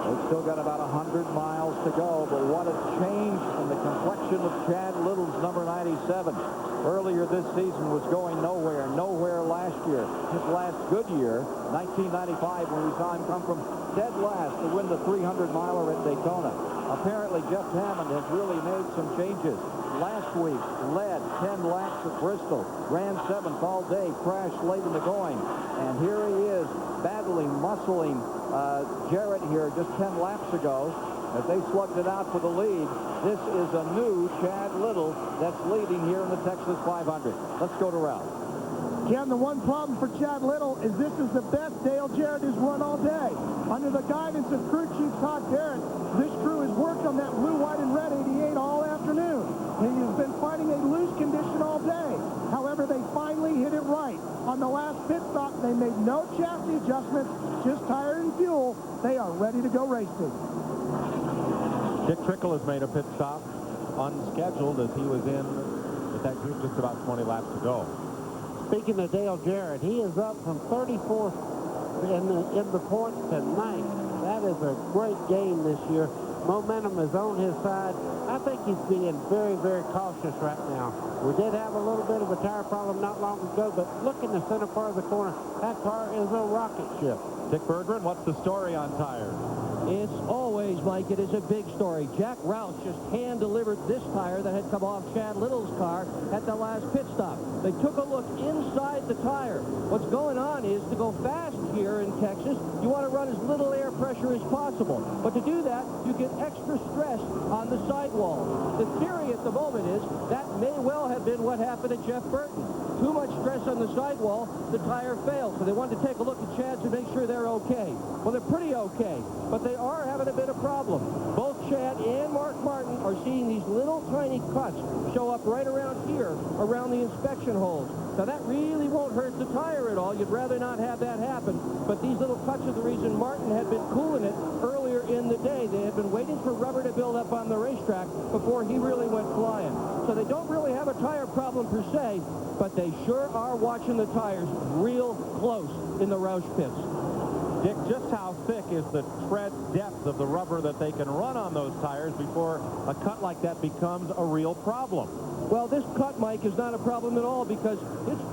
They've still got about 100 miles to go, but what a change in the complexion of Chad Little's number 97. Earlier this season was going nowhere last year. His last good year, 1995, when we saw him come from dead last to win the 300-miler at Daytona. Apparently, Jeff Hammond has really made some changes. Last week, led 10 laps at Bristol, ran 7th all day, crashed late in the going. And here he is, battling, muscling Jarrett here just 10 laps ago. As they slugged it out for the lead, this is a new Chad Little that's leading here in the Texas 500. Let's go to Ralph. Ken, the one problem for Chad Little is this is the best Dale Jarrett has run all day. Under the guidance of crew chief Todd Barrett, this crew has worked on that blue, white, and red 88 all afternoon. He has been fighting a loose condition all day. However, they finally hit it right. On the last pit stop, they made no chassis adjustments, just tire and fuel. They are ready to go racing. Dick Trickle has made a pit stop unscheduled as he was in with that group just about 20 laps to go. Speaking of Dale Jarrett, he is up from 34th in the points to 9th. That is a great game this year. Momentum is on his side. I think he's being very, very cautious right now. We did have a little bit of a tire problem not long ago, but look in the center part of the corner. That car is a rocket ship. Dick Berggren, what's the story on tires? It's always, Mike, it is a big story. Jack Roush just hand-delivered this tire that had come off Chad Little's car at the last pit stop. They took a look inside the tire. What's going on is to go fast here in Texas, you want to run as little air pressure as possible. But to do that, you get extra stress on the sidewall. The theory at the moment is that may well have been what happened at Jeff Burton. Too much stress on the sidewall, the tire failed. So they wanted to take a look at Chad's and make sure they're okay. Well, they're pretty okay, but they are having a bit of problem. Both Chad and Mark Martin are seeing these little tiny cuts show up right around here, around the inspection holes. Now, that really won't hurt the tire at all. You'd rather not have that happen. But these little cuts are the reason Martin had been cooling it earlier in the day. They had been waiting for rubber to build up on the racetrack before he really went flying. So they don't really have a tire problem per se, but they sure are watching the tires real close in the Roush pits. Dick, just how thick is the tread depth of the rubber that they can run on those tires before a cut like that becomes a real problem? Well, this cut, Mike, is not a problem at all because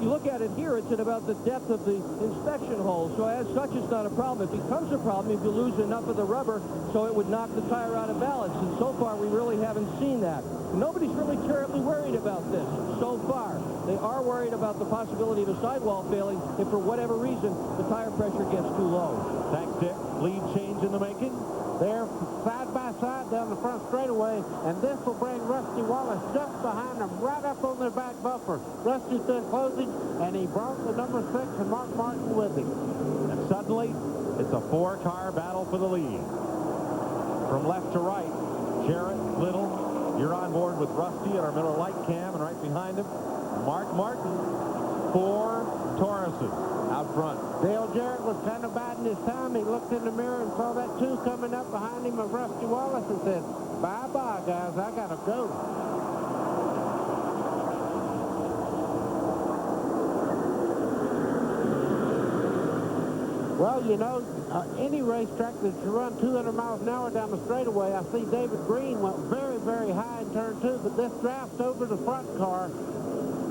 you look at it here, it's at about the depth of the inspection hole. So as such, it's not a problem. It becomes a problem if you lose enough of the rubber so it would knock the tire out of balance. And so far, we really haven't seen that. Nobody's really terribly worried about this so far. They are worried about the possibility of a sidewall failing if, for whatever reason, the tire pressure gets too low. Thanks, Dick. Lead change in the making. They're side by side down the front straightaway, and this will bring Rusty Wallace just behind them, right up on their back bumper. Rusty's been closing, and he brought the number 6 and Mark Martin with him. And suddenly, it's a 4-car battle for the lead. From left to right, Jarrett, Little, you're on board with Rusty at our Miller Lite cam, and right behind him, Mark Martin, 4 Tauruses out front. Dale Jarrett was kind of biding his time. He looked in the mirror and saw that 2 coming up behind him of Rusty Wallace and said, bye-bye, guys, I got to go. Well, you know, any racetrack that you run 200 miles an hour down the straightaway, I see David Green went very, very high in turn 2, but this draft over the front car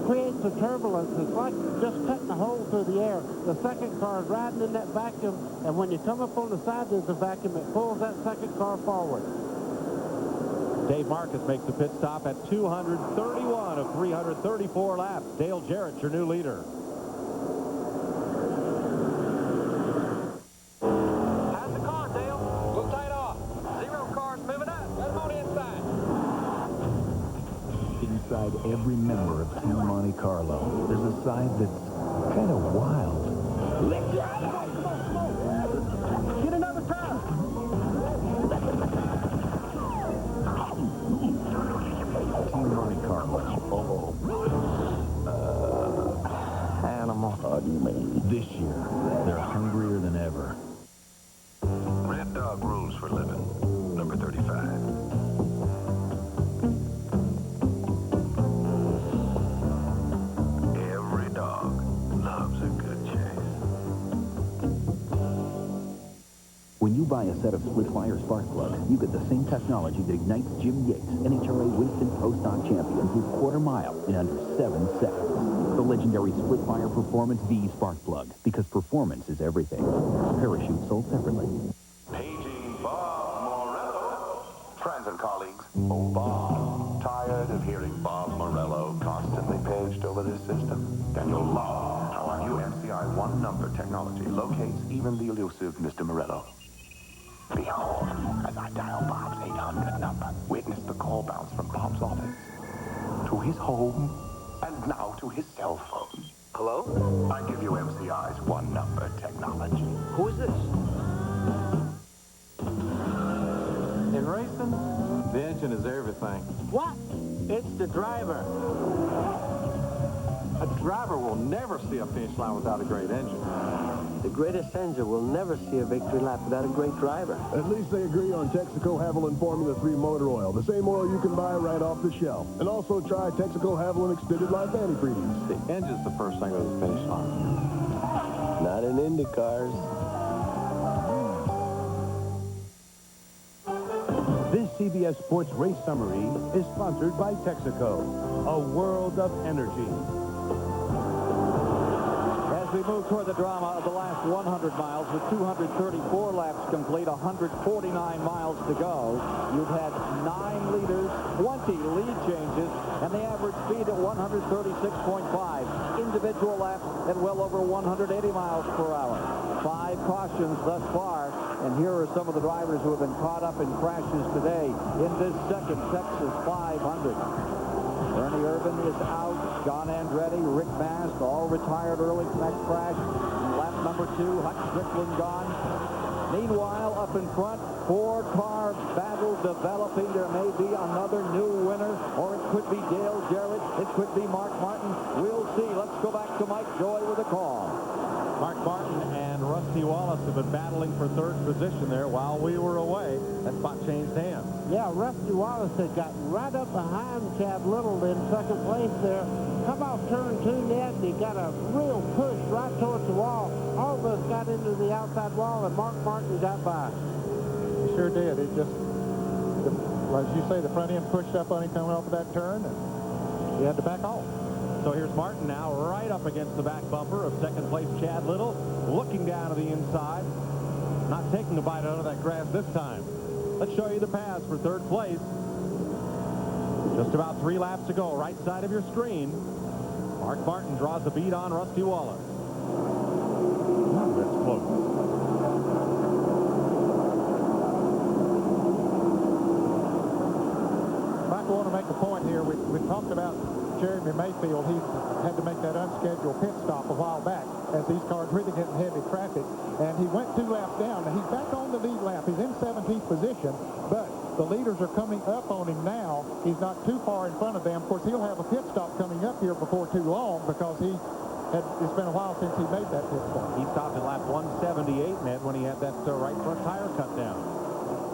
creates a turbulence. It's like just cutting a hole through the air. The second car is riding in that vacuum, and when you come up on the side of the vacuum, it pulls that second car forward. Dave Marcus makes the pit stop at 231 of 334 laps. Dale Jarrett, your new leader. How's the car, Dale? We'll tie it off. 0 cars moving up. Let them on inside. Inside every member of Team Monte Carlo, there's a side that's kind of wild. Get another tire. Team Monte Carlo. Animal. How do you mean? This year, they're hungrier than ever. Red Dog rules for living. Number 35. When you buy a set of split-fire spark plugs, you get the same technology that ignites Jim Yates, NHRA Winston Pro Stock champion, his quarter mile in under 7 seconds. The legendary split-fire Performance V spark plug, because performance is everything. Parachute sold separately. Paging Bob Morello. Friends and colleagues, oh Bob. Tired of hearing Bob Morello constantly paged over this system? Then you'll love how our new MCI one-number technology locates even the elusive Mr. Morello. Behold, as I dial Bob's 800 number, witness the call bounce from Bob's office to his home and now to his cell phone. Hello? I give you MCI's one-number technology. Who is this? In racing, the engine is everything. What? It's the driver. A driver will never see a finish line without a great engine. The greatest engine will never see a victory lap without a great driver. At least they agree on Texaco Haviland Formula 3 motor oil, the same oil you can buy right off the shelf. And also try Texaco Haviland Extended Life Antifreeze. The engine's the first thing to the finish line. Not in Indy cars. This CBS Sports Race Summary is sponsored by Texaco, a world of energy. As we move toward the drama of the last 100 miles, with 234 laps complete, 149 miles to go, you've had 9 leaders, 20 lead changes, and the average speed at 136.5. Individual laps at well over 180 miles per hour. 5 cautions thus far, and here are some of the drivers who have been caught up in crashes today in this second Texas 500. Bernie Irvin is out. John Andretti, Rick Mast, all retired early from that crash. In lap number 2, Hutch Strickland gone. Meanwhile, up in front, 4-car battle developing. There may be another new winner, or it could be Dale Jarrett. It could be Mark Martin. We'll see. Let's go back to Mike Joy with a call. Mark Martin and Rusty Wallace have been battling for 3rd position there while we were away. That spot changed hands. Yeah, Rusty Wallace had got right up behind Chad Little in second place there. Come off turn 2 net, and he got a real push right towards the wall. All of us got into the outside wall, and Mark Martin got by. He sure did. It just, as you say, the front end pushed up on him coming off of that turn. And He had to back off. So here's Martin now right up against the back bumper of second place Chad Little, looking down to the inside, not taking a bite out of that grass this time. Let's show you the pass for third place. Just about 3 laps to go, right side of your screen. Mark Martin draws the beat on Rusty Wallace. That's close. Mike, I want to make a point here. We talked about Jeremy Mayfield. He had to make that unscheduled pit stop a while back as these cars really getting heavy traffic. And he went 2 laps down. Now, he's back on the lead lap. He's in 17th position, but the leaders are coming up on him now. He's not too far in front of them. Of course, he'll have a pit stop coming up here before too long because it's been a while since he made that pit stop. He stopped at lap 178, Ned, when he had that right front tire cut down.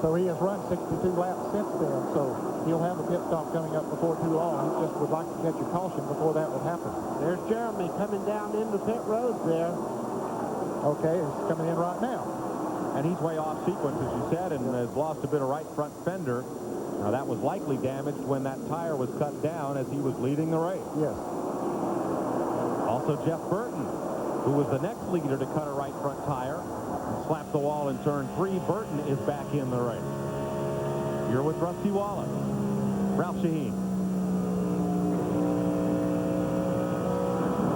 So he has run 62 laps since then, so he'll have a pit stop coming up before too long. He just would like to catch a caution before that would happen. There's Jeremy coming down into pit road there. Okay, he's coming in right now. And he's way off sequence, as you said, and has lost a bit of right front fender. Now, that was likely damaged when that tire was cut down as he was leading the race. Yes. Also, Jeff Burton, who was the next leader to cut a right front tire, slapped the wall in turn 3. Burton is back in the race. You're with Rusty Wallace. Ralph Shaheen.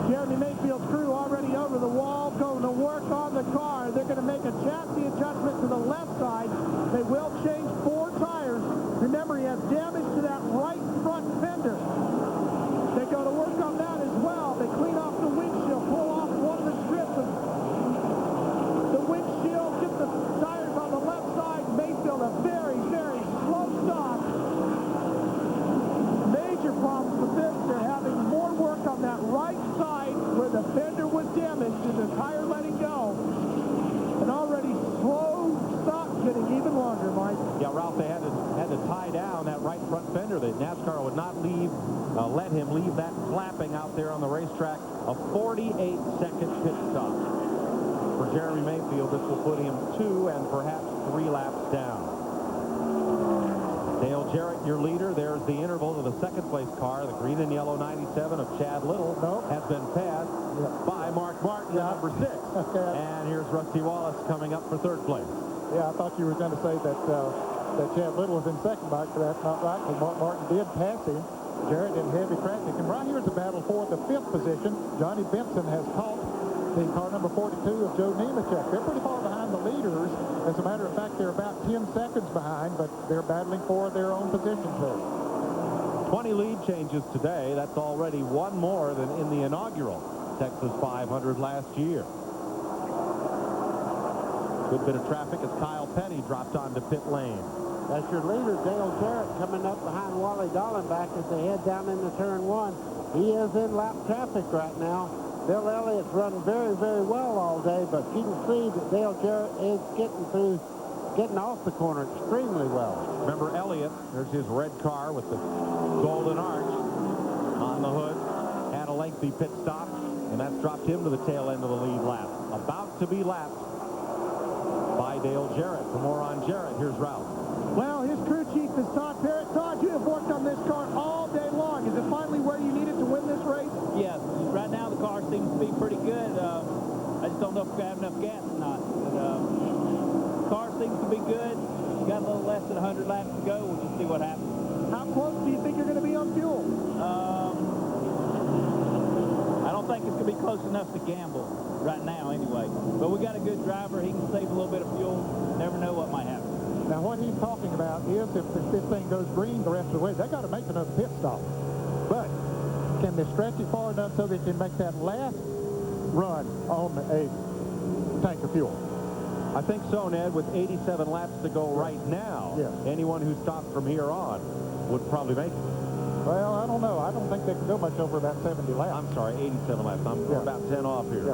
Jeremy Mayfield's crew already over the wall, going to work on the car. They're going to make a chassis adjustment to the left side. They will change 4 tires. Remember, he has damage to that right front fender. They go to work on that as well. They clean off the windshield, pull off one of the strips of the windshield, get the tires on the left side. Mayfield, a very, very slow stop. Major problems with this. They're having more work on that right side where the fender was damaged and the tire letting go. An already slow stop getting even longer, Mike. Yeah, Ralph, they had to tie down that right front fender. The NASCAR would not let him leave that flapping out there on the racetrack. A 48-second pit stop. For Jeremy Mayfield, this will put him 2 and perhaps 3 laps down. Dale Jarrett, your leader. There's the interval to the second place car. The green and yellow 97 of Chad Little has been passed by Mark Martin, number 6. And here's Rusty Wallace coming up for third place. Yeah, I thought you were going to say that Chad Little was in second, Mike, but that's not right. Mark Martin did pass him. Jarrett in heavy traffic. And right here's a battle for the 5th position. Johnny Benson has caught the car number 42 of Joe Nemechek. They're pretty far behind the leaders. As a matter of fact, they're about 10 seconds behind, but they're battling for their own position too. 20 lead changes today. That's already 1 more than in the inaugural Texas 500 last year. Good bit of traffic as Kyle Petty dropped onto pit lane. That's your leader, Dale Jarrett, coming up behind Wally Dallenbach as they head down into turn 1. He is in lap traffic right now. Bill Elliott's run very, very well all day, but you can see that Dale Jarrett is getting off the corner extremely well. Remember Elliott, there's his red car with the golden arch on the hood. Had a lengthy pit stop, and that's dropped him to the tail end of the lead lap. About to be lapped by Dale Jarrett. For more on Jarrett, here's Ralph. Well, his crew chief is Todd Parrott. Todd, you have worked on this car all day long. Is it finally where you needed to win this race? Yes. Right now the car seems to be pretty good. I just don't know if we have enough gas or not. But the car seems to be good. Got a little less than 100 laps to go. We'll just see what happens. How close do you think you're going to be on fuel? I don't think it's going to be close enough to gamble right now anyway. But we got a good driver. He can save a little bit of fuel. Never know what might happen. Now, what he's talking about is if this thing goes green the rest of the way, they got to make another pit stop. But can they stretch it far enough so they can make that last run on a tank of fuel? I think so, Ned. With 87 laps to go right now, anyone who stopped from here on would probably make it. Well, I don't know. I don't think they can go much over about 70 laps. I'm sorry, 87 laps. I'm about 10 off here.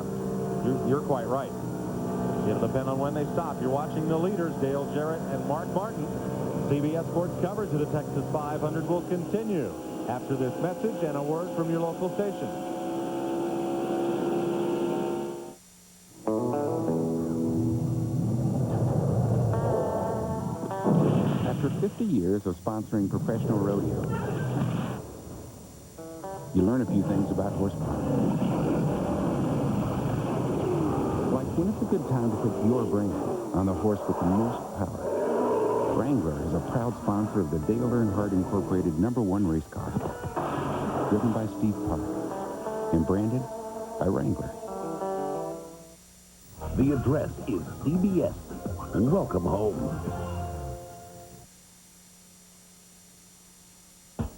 You're quite right. It'll depend on when they stop. You're watching the leaders, Dale Jarrett and Mark Martin. CBS Sports coverage of the Texas 500 will continue after this message and a word from your local station. After 50 years of sponsoring professional rodeo, you learn a few things about horsepower. Like when it's a good time to put your brand on the horse with the most power. Wrangler is a proud sponsor of the Dale Earnhardt Incorporated #1 race car. Driven by Steve Park and branded by Wrangler. The address is CBS. Welcome home.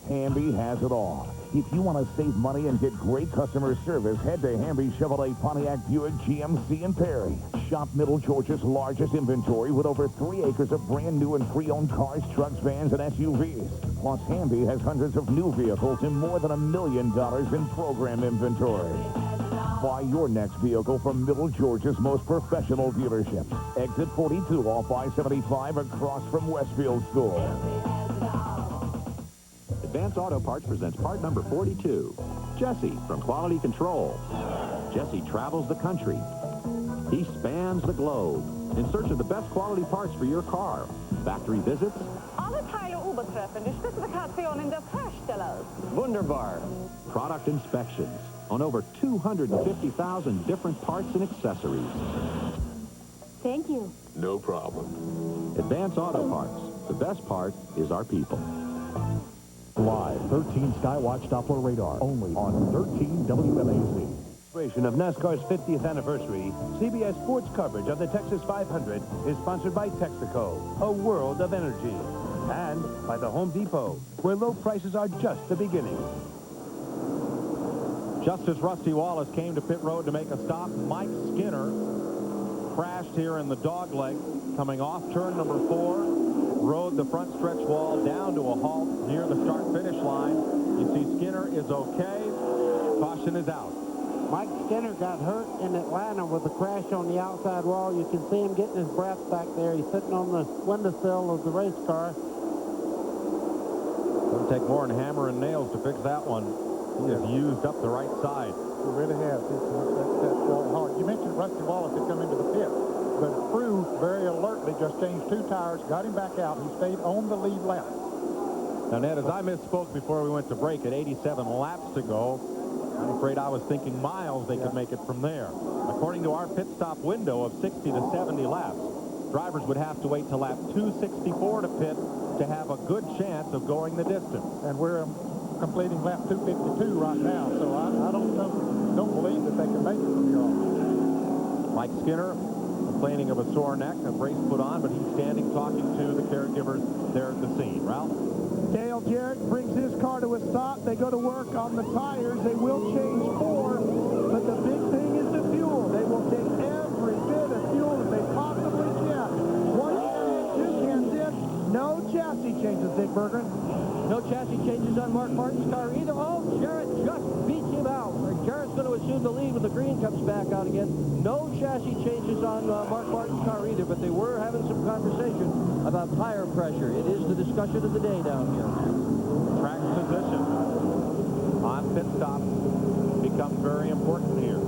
Hamby has it all. If you want to save money and get great customer service, head to Hamby Chevrolet, Pontiac, Buick, GMC, and Perry. Shop Middle Georgia's largest inventory with over 3 acres of brand new and pre-owned cars, trucks, vans, and SUVs. Plus, Hamby has hundreds of new vehicles and more than $1 million in program inventory. Buy your next vehicle from Middle Georgia's most professional dealerships. Exit 42 off I-75 across from Westfield School. Advance Auto Parts presents part number 42. Jesse from Quality Control. Jesse travels the country. He spans the globe in search of the best quality parts for your car. Factory visits. Alle Teile übertreffen die Spezifikationen des Herstellers. Wunderbar. Product inspections on over 250,000 different parts and accessories. Thank you. No problem. Advance Auto Parts. The best part is our people. Live 13 Skywatch Doppler radar only on 13 WMAZ. Celebration of NASCAR's 50th anniversary, CBS Sports coverage of the Texas 500 is sponsored by Texaco, a world of energy, and by the Home Depot, where low prices are just the beginning. Just as Rusty Wallace came to pit road to make a stop, Mike Skinner crashed here in the dogleg, coming off turn number 4, rode the front stretch wall down to a halt near the start-finish line. You see Skinner is okay. Caution is out. Mike Skinner got hurt in Atlanta with a crash on the outside wall. You can see him getting his breath back there. He's sitting on the windowsill of the race car. It'll take more than hammer and nails to fix that one. He has used up the right side. He really has. That's hard. You mentioned Rusty Wallace had come into the pit. But Crew very alertly just changed 2 tires, got him back out. He stayed on the lead lap. Now, Ned, as I misspoke before we went to break at 87 laps to go, I'm afraid I was thinking miles they could make it from there. According to our pit stop window of 60 to 70 laps, drivers would have to wait till lap 264 to pit to have a good chance of going the distance. And we're completing lap 252 right now, so I don't believe that they can make it from here on. Mike Skinner complaining of a sore neck, a brace put on, but he's standing talking to the caregivers there at the scene. Ralph? Dale Jarrett brings his car to a stop. They go to work on the tires. They will change 4, but the big thing is the fuel. They will take every bit of fuel that they possibly can. 1 can in, 2 cans in. No chassis changes, Dick Berggren. No chassis changes on Mark Martin's car either. Oh, Jarrett just beats him out. Jarrett's going to assume the lead when the green comes back out again. No chassis changes on Mark Martin's car either, but they were having some conversation about tire pressure. It is the discussion of the day down here. Track position on pit stop becomes very important here.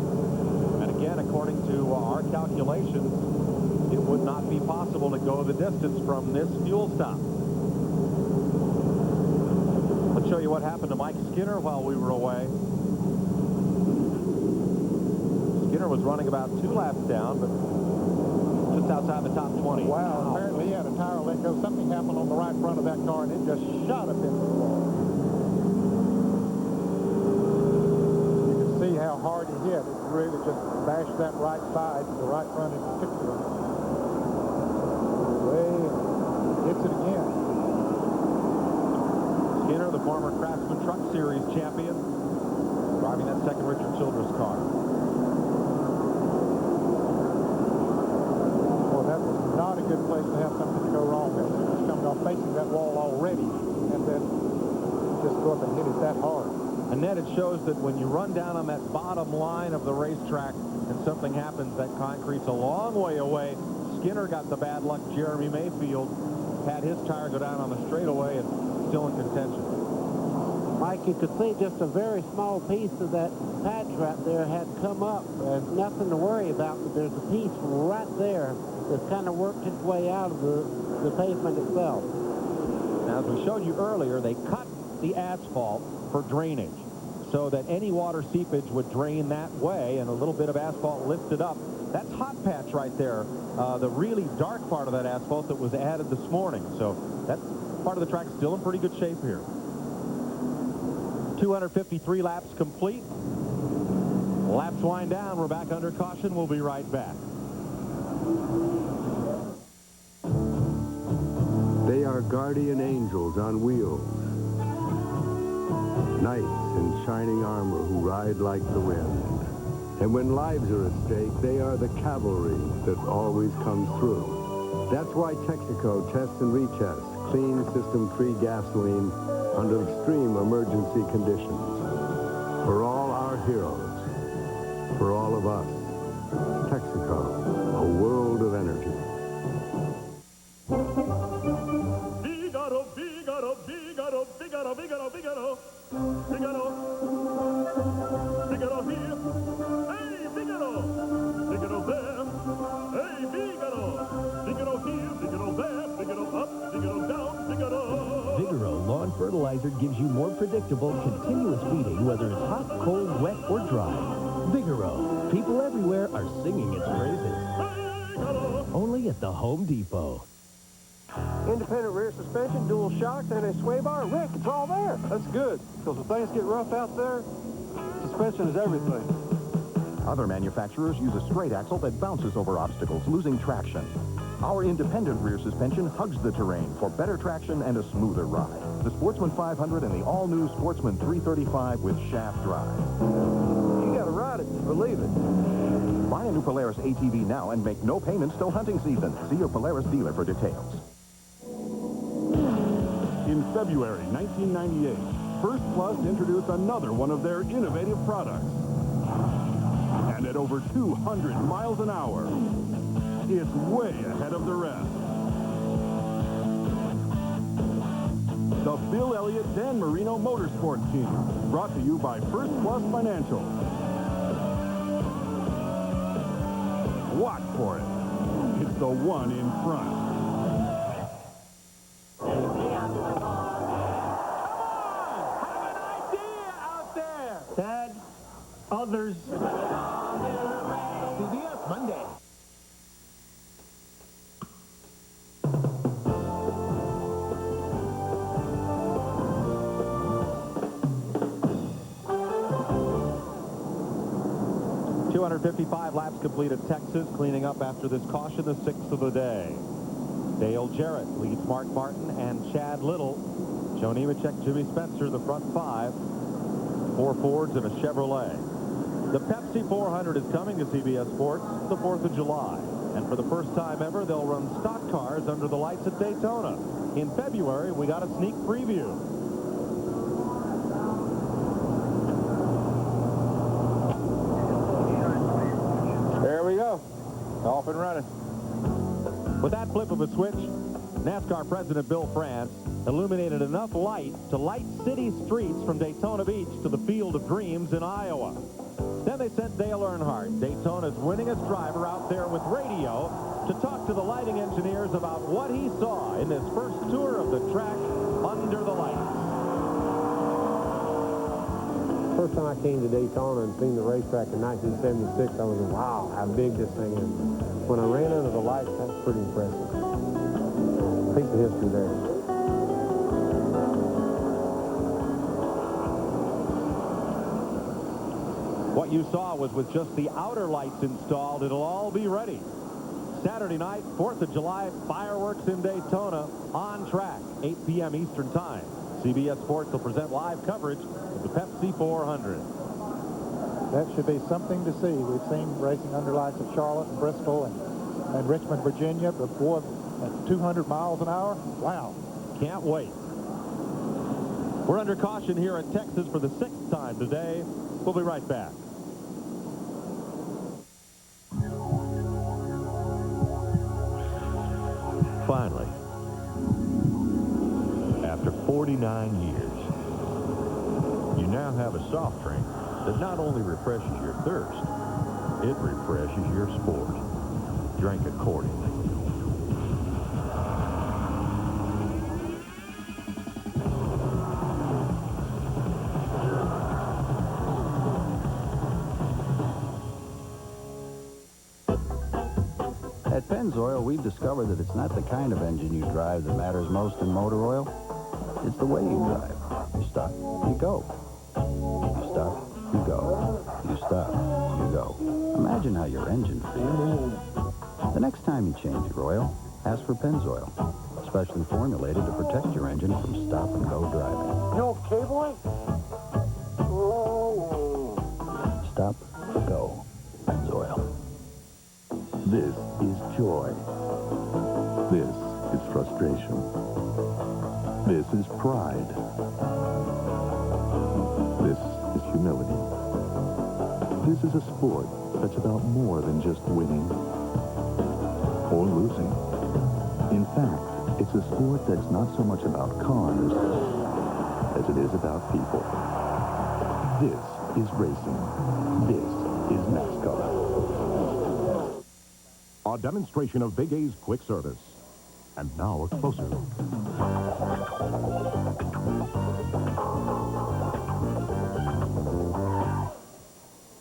And again, according to our calculations, it would not be possible to go the distance from this fuel stop. Let's show you what happened to Mike Skinner while we were away. Skinner was running about 2 laps down, but just outside the top 20. Wow, apparently he had a tire let go. Something happened on the right front of that car, and it just shot up into the wall. You can see how hard he hit. It really just bashed that right side, the right front in particular. Way hits it again. Skinner, the former Craftsman Truck Series champion, driving that second Richard Childress car. Not a good place to have something go wrong. It's coming off facing that wall already, and then just go up and hit it that hard. And then it shows that when you run down on that bottom line of the racetrack and something happens, that concrete's a long way away. Skinner got the bad luck. Jeremy Mayfield had his tire go down on the straightaway and still in contention. Mike, you could see just a very small piece of that pad trap there had come up. There's nothing to worry about, but there's a piece right there that's kind of worked its way out of the pavement itself. Now, as we showed you earlier, they cut the asphalt for drainage. so that any water seepage would drain that way, and a little bit of asphalt lifted up. That's hot patch right there, the really dark part of that asphalt that was added this morning. So that part of the track still in pretty good shape here. 253 laps complete. Laps wind down. We're back under caution. We'll be right back. They are guardian angels on wheels. Knights in shining armor who ride like the wind. And when lives are at stake, they are the cavalry that always comes through. That's why Texaco tests and retests clean system-free gasoline under extreme emergency conditions. For all our heroes, for all of us, Texaco, a world of energy. Figaro, Figaro, Figaro, Figaro, Figaro, Figaro, Figaro, Figaro here, hey Figaro, Figaro there, hey Figaro, Figaro here, Figaro there, Figaro up, Figaro down, Figaro. Vigoro lawn fertilizer gives you more predictable, continuous feeding, whether it's hot, cold, wet, or dry. Vigoro. People everywhere are singing its praises. Only at the Home Depot. Independent rear suspension, dual shocks, and a sway bar. Rick, it's all there. That's good, because when things get rough out there, suspension is everything. Other manufacturers use a straight axle that bounces over obstacles, losing traction. Our independent rear suspension hugs the terrain for better traction and a smoother ride. The Sportsman 500 and the all-new Sportsman 335 with shaft drive. You gotta ride it to believe it. Buy a new Polaris ATV now and make no payments till hunting season. See your Polaris dealer for details. In February 1998, First Plus introduced another one of their innovative products. And at over 200 miles an hour, it's way ahead of the rest. The Bill Elliott Dan Marino Motorsports Team, brought to you by First Plus Financial. Watch for it. It's the one in front. Dad, others. CBS Monday. .255 laps complete at Texas, cleaning up after this caution, the 6th of the day. Dale Jarrett leads Mark Martin and Chad Little. Joe Nemechek, Jimmy Spencer, the front 5. 4 Fords and a Chevrolet. The Pepsi 400 is coming to CBS Sports the 4th of July. And for the first time ever, they'll run stock cars under the lights at Daytona. In February, we got a sneak preview. There we go. Off and running. With that flip of a switch, NASCAR President Bill France illuminated enough light to light city streets from Daytona Beach to the Field of Dreams in Iowa. Then they sent Dale Earnhardt, Daytona's winningest driver, out there with radio to talk to the lighting engineers about what he saw in this first tour of the track under the lights. First time I came to Daytona and seen the racetrack in 1976, I was like, wow, how big this thing is. When I ran under the lights, that's pretty impressive. Piece of history there. What you saw was with just the outer lights installed, it'll all be ready. Saturday night, 4th of July, fireworks in Daytona, on track, 8 p.m. Eastern Time. CBS Sports will present live coverage of the Pepsi 400. That should be something to see. We've seen racing under lights at Charlotte and Bristol and Richmond, Virginia, before at 200 miles an hour. Wow. Can't wait. We're under caution here at Texas for the 6th time today. We'll be right back. Finally, after 49 years, you now have a soft drink that not only refreshes your thirst, it refreshes your sport. Drink accordingly. At Pennzoil, we've discovered that it's not the kind of engine you drive that matters most in motor oil. It's the way you drive. You stop, you go. You stop, you go. You stop, you go. Imagine how your engine feels. The next time you change your oil, ask for Pennzoil, specially formulated to protect your engine from stop-and-go driving. You okay, boy? Stop, go. Pennzoil. This is joy. This is frustration. This is pride. This is humility. This is a sport that's about more than just winning or losing. In fact, it's a sport that's not so much about cars as it is about people. This is racing. This is NASCAR. A demonstration of Big A's quick service. And now a closer look.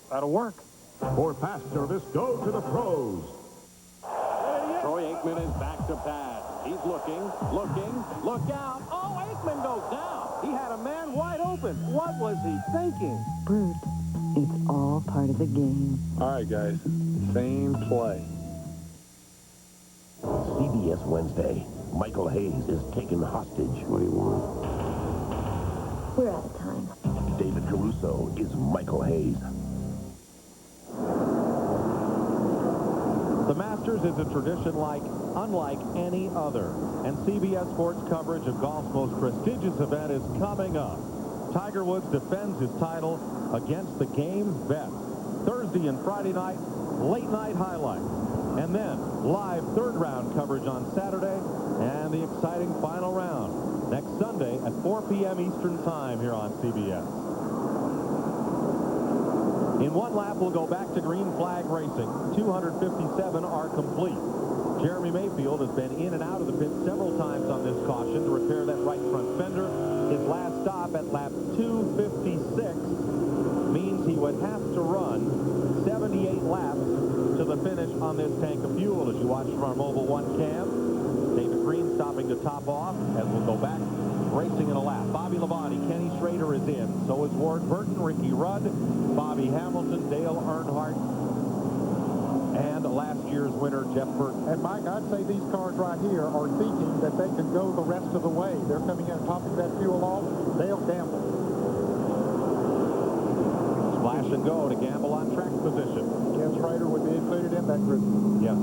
That'll work. For fast service, go to the pros. Troy Aikman is back to pass. He's looking, look out. Oh, Aikman goes down. He had a man wide open. What was he thinking? Bruce, it's all part of the game. All right, guys. Same play. CBS Wednesday. Michael Hayes is taken hostage. What do you want? We're out of time. David Caruso is Michael Hayes. The Masters is a tradition unlike any other. And CBS Sports coverage of golf's most prestigious event is coming up. Tiger Woods defends his title against the game's best. Thursday and Friday night, late night highlights. And then live third round coverage on Saturday and the exciting final round next Sunday at 4 p.m. Eastern Time here on CBS. In one lap, we'll go back to green flag racing. 257 are complete. Jeremy Mayfield has been in and out of the pit several times on this caution to repair that right front fender. His last stop at lap 256 means he would have to run 78 laps to the finish on this tank of fuel. As you watch from our Mobile One cam, David Green stopping to top off as we'll go back racing in a lap. Bobby Labonte, Kenny Schrader is in. So is Ward Burton, Ricky Rudd, Bobby Hamilton, Dale Earnhardt, and last year's winner, Jeff Burton. And Mike, I'd say these cars right here are thinking that they can go the rest of the way. They're coming in and topping that fuel off. They'll gamble. Splash and go to gamble on track position. Ken Schrader would be included in that group. Yes.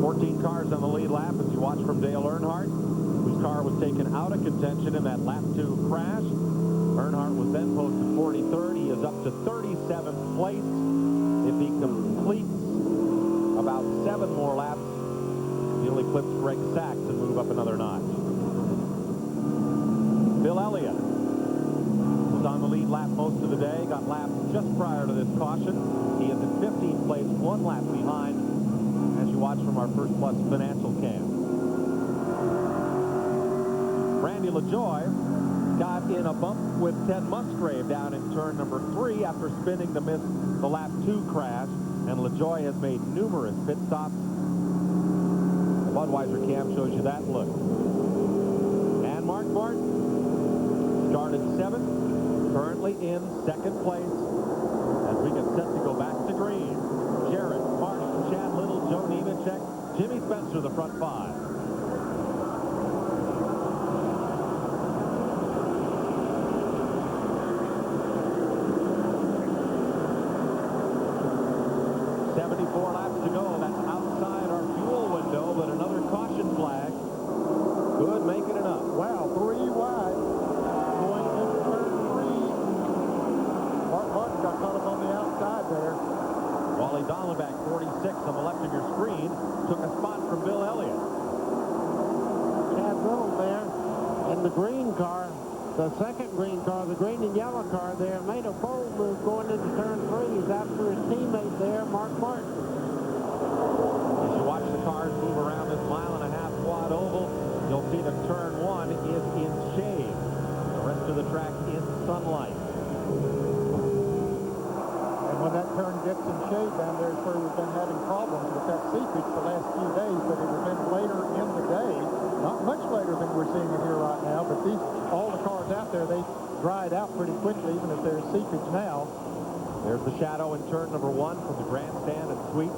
14 cars on the lead lap as you watch from Dale Earnhardt, whose car was taken out of contention in that lap 2 crash. Earnhardt was then posted 43rd. He is up to 37th place. If he completes about 7 more laps, he'll eclipse Greg Sacks and move up another notch. Bill Elliott was on the lead lap most of the day, got lapped just prior to this caution. He is in 15th place, 1 lap behind, as you watch from our First Plus financial cam. Randy LaJoie got in a bump with Ted Musgrave down in turn number 3 after spinning to miss the lap 2 crash, and LaJoie has made numerous pit stops. The Budweiser cam shows you that look. And Mark Martin started 7th, currently in 2nd place as we get set to go back to green. Jarrett, Martin, Chad Little, Joe Nemechek, Jimmy Spencer, the front 5. Laps to go. That's outside our fuel window, but another caution flag could make it enough. Wow, 3 wide going into turn 3. Mark Martin got caught up on the outside there. Wally Dallenbach, 46 on the left of your screen, took a spot from Bill Elliott. Chad Little there in the green car, the second green car, the green and yellow car there, made a bold move going into turn 3. He's after his teammate there, Mark Martin. As you watch the cars move around this 1.5-mile quad oval, you'll see that turn 1 is in shade. The rest of the track in sunlight. And when that turn gets in shade down there is where we've been having problems. cars out there, they dried out pretty quickly, even if there's seepage now. There's the shadow in turn number 1 from the grandstand and suites.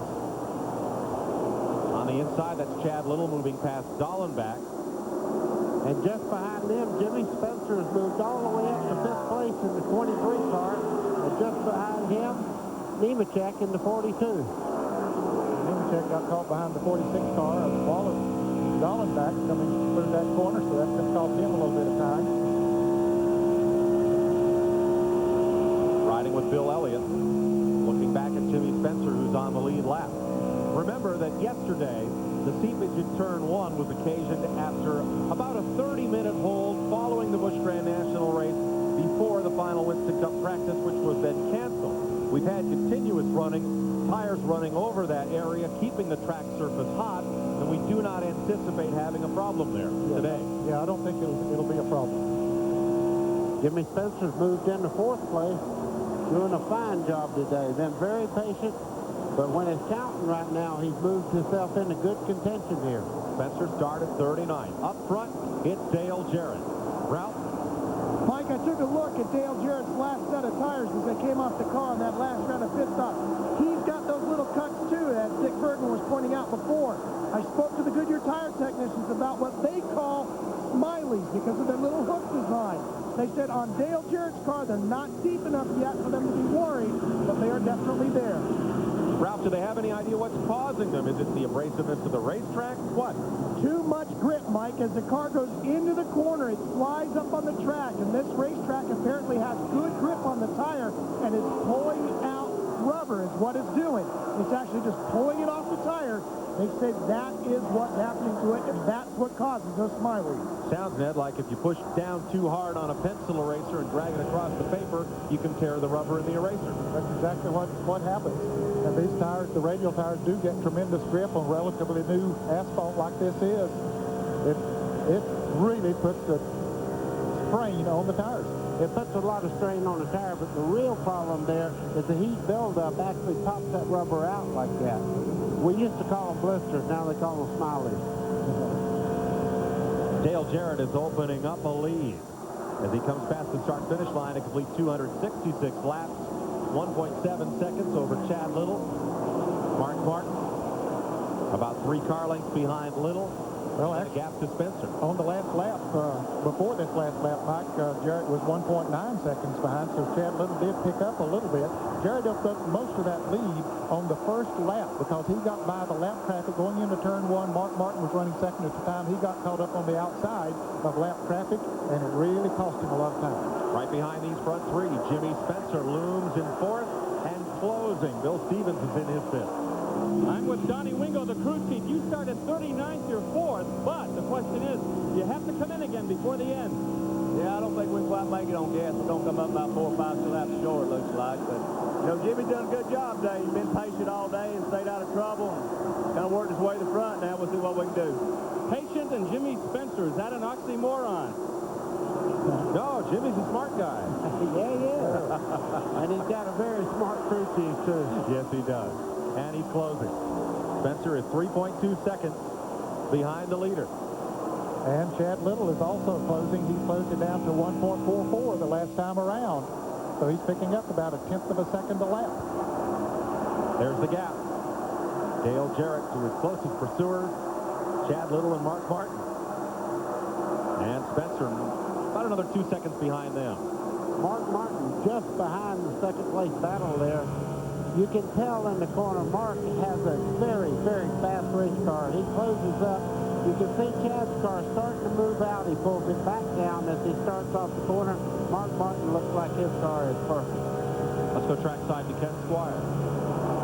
On the inside, that's Chad Little moving past Dallenbach. And just behind them, Jimmy Spencer has moved all the way up to 5th place in the 23 car. And just behind him, Nemechek in the 42. Nemechek got caught behind the 46 car of Wallace Dallenbach coming through that corner, so that's going to cost him a little bit of time. Riding with Bill Elliott, looking back at Jimmy Spencer, who's on the lead lap. Remember that yesterday, the seepage in turn 1 was occasioned after about a 30-minute hold following the Busch Grand National race before the final Winston Cup practice, which was then canceled. We've had continuous running, tires running over that area, keeping the track surface hot, and we do not anticipate having a problem there today. Yeah, I don't think it'll be a problem. Jimmy Spencer's moved into 4th place, doing a fine job today. Been very patient, but when it's counting right now, he's moved himself into good contention here. Spencer started 39. Up front, it's Dale Jarrett. Ralph? Mike, I took a look at Dale Jarrett's last set of tires as they came off the car on that last round of pit stop. He's got those little cuts, too, as Dick Bergman was pointing out before. I spoke to the Goodyear tire technicians about what they call smileys because of their little hook design. They said on Dale Jarrett's car, they're not deep enough yet for them to be worried, but they are definitely there. Ralph, do they have any idea what's causing them? Is it the abrasiveness of the racetrack? What? Too much grip, Mike. As the car goes into the corner, it flies up on the track, and this racetrack apparently has good grip on the tire, and it's pulling out rubber is what it's doing. It's actually just pulling it off the tire. They say that is what's happening to it, and that's what causes those smileys. Sounds, Ned, like if you push down too hard on a pencil eraser and drag it across the paper, you can tear the rubber in the eraser. That's exactly what happens. And these tires, the radial tires, do get tremendous grip on relatively new asphalt like this is. It really puts a strain on the tires. It puts a lot of strain on the tire, but the real problem there is the heat buildup actually pops that rubber out like that. We used to call them blisters, now they call them smileys. Dale Jarrett is opening up a lead as he comes past the start-finish line to complete 266 laps, 1.7 seconds over Chad Little. Mark Martin, about 3 car lengths behind Little. Well, and a gap to Spencer. On the last lap, before this last lap, Mike, Jarrett was 1.9 seconds behind, so Chad Little did pick up a little bit. Jarrett up most of that lead on the first lap because he got by the lap traffic going into turn 1. Mark Martin was running second at the time. He got caught up on the outside of lap traffic, and it really cost him a lot of time. Right behind these front 3, Jimmy Spencer looms in 4th and closing. Bill Stevens is in his 5th. I'm with Donnie Wingo, the crew chief. You started 39th, you're 4th, but the question is, you have to come in again before the end. Yeah, I don't think we can quite make it on gas. We're going to come up about 4 or 5 laps short, it looks like. But, you know, Jimmy's done a good job today. He's been patient all day and stayed out of trouble. Kind of worked his way to the front. Now we'll see what we can do. Patient and Jimmy Spencer, is that an oxymoron? No, Jimmy's a smart guy. Yeah. And he's got a very smart crew chief, too. Yes, he does. And he's closing. Spencer is 3.2 seconds behind the leader. And Chad Little is also closing. He closed it down to 1.44 the last time around. So he's picking up about a 1/10 of a second a lap. There's the gap. Dale Jarrett to his closest pursuers, Chad Little and Mark Martin. And Spencer about another 2 seconds behind them. Mark Martin just behind the second place battle there. You can tell in the corner, Mark has a very, very fast race car. He closes up. You can see Chad's car starting to move out. He pulls it back down as he starts off the corner. Mark Martin looks like his car is perfect. Let's go trackside to Ken Squire.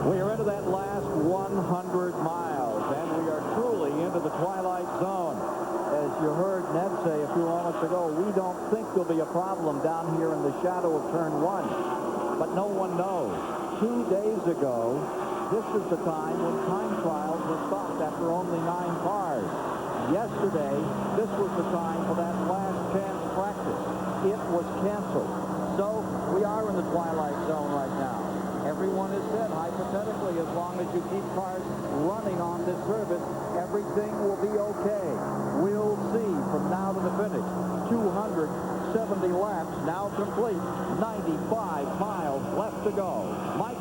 We are into that last 100 miles, and we are truly into the twilight zone. As you heard Ned say a few moments ago, we don't think there'll be a problem down here in the shadow of turn 1. But no one knows. 2 days ago, this is the time when time trials were stopped after only 9 cars. Yesterday, this was the time for that last chance practice. It was canceled. So we are in the twilight zone right now. Everyone has said, hypothetically, as long as you keep cars running on this service, everything will be okay. We'll see. from now to the finish. 270 laps now complete. 95 miles left to go. Mike?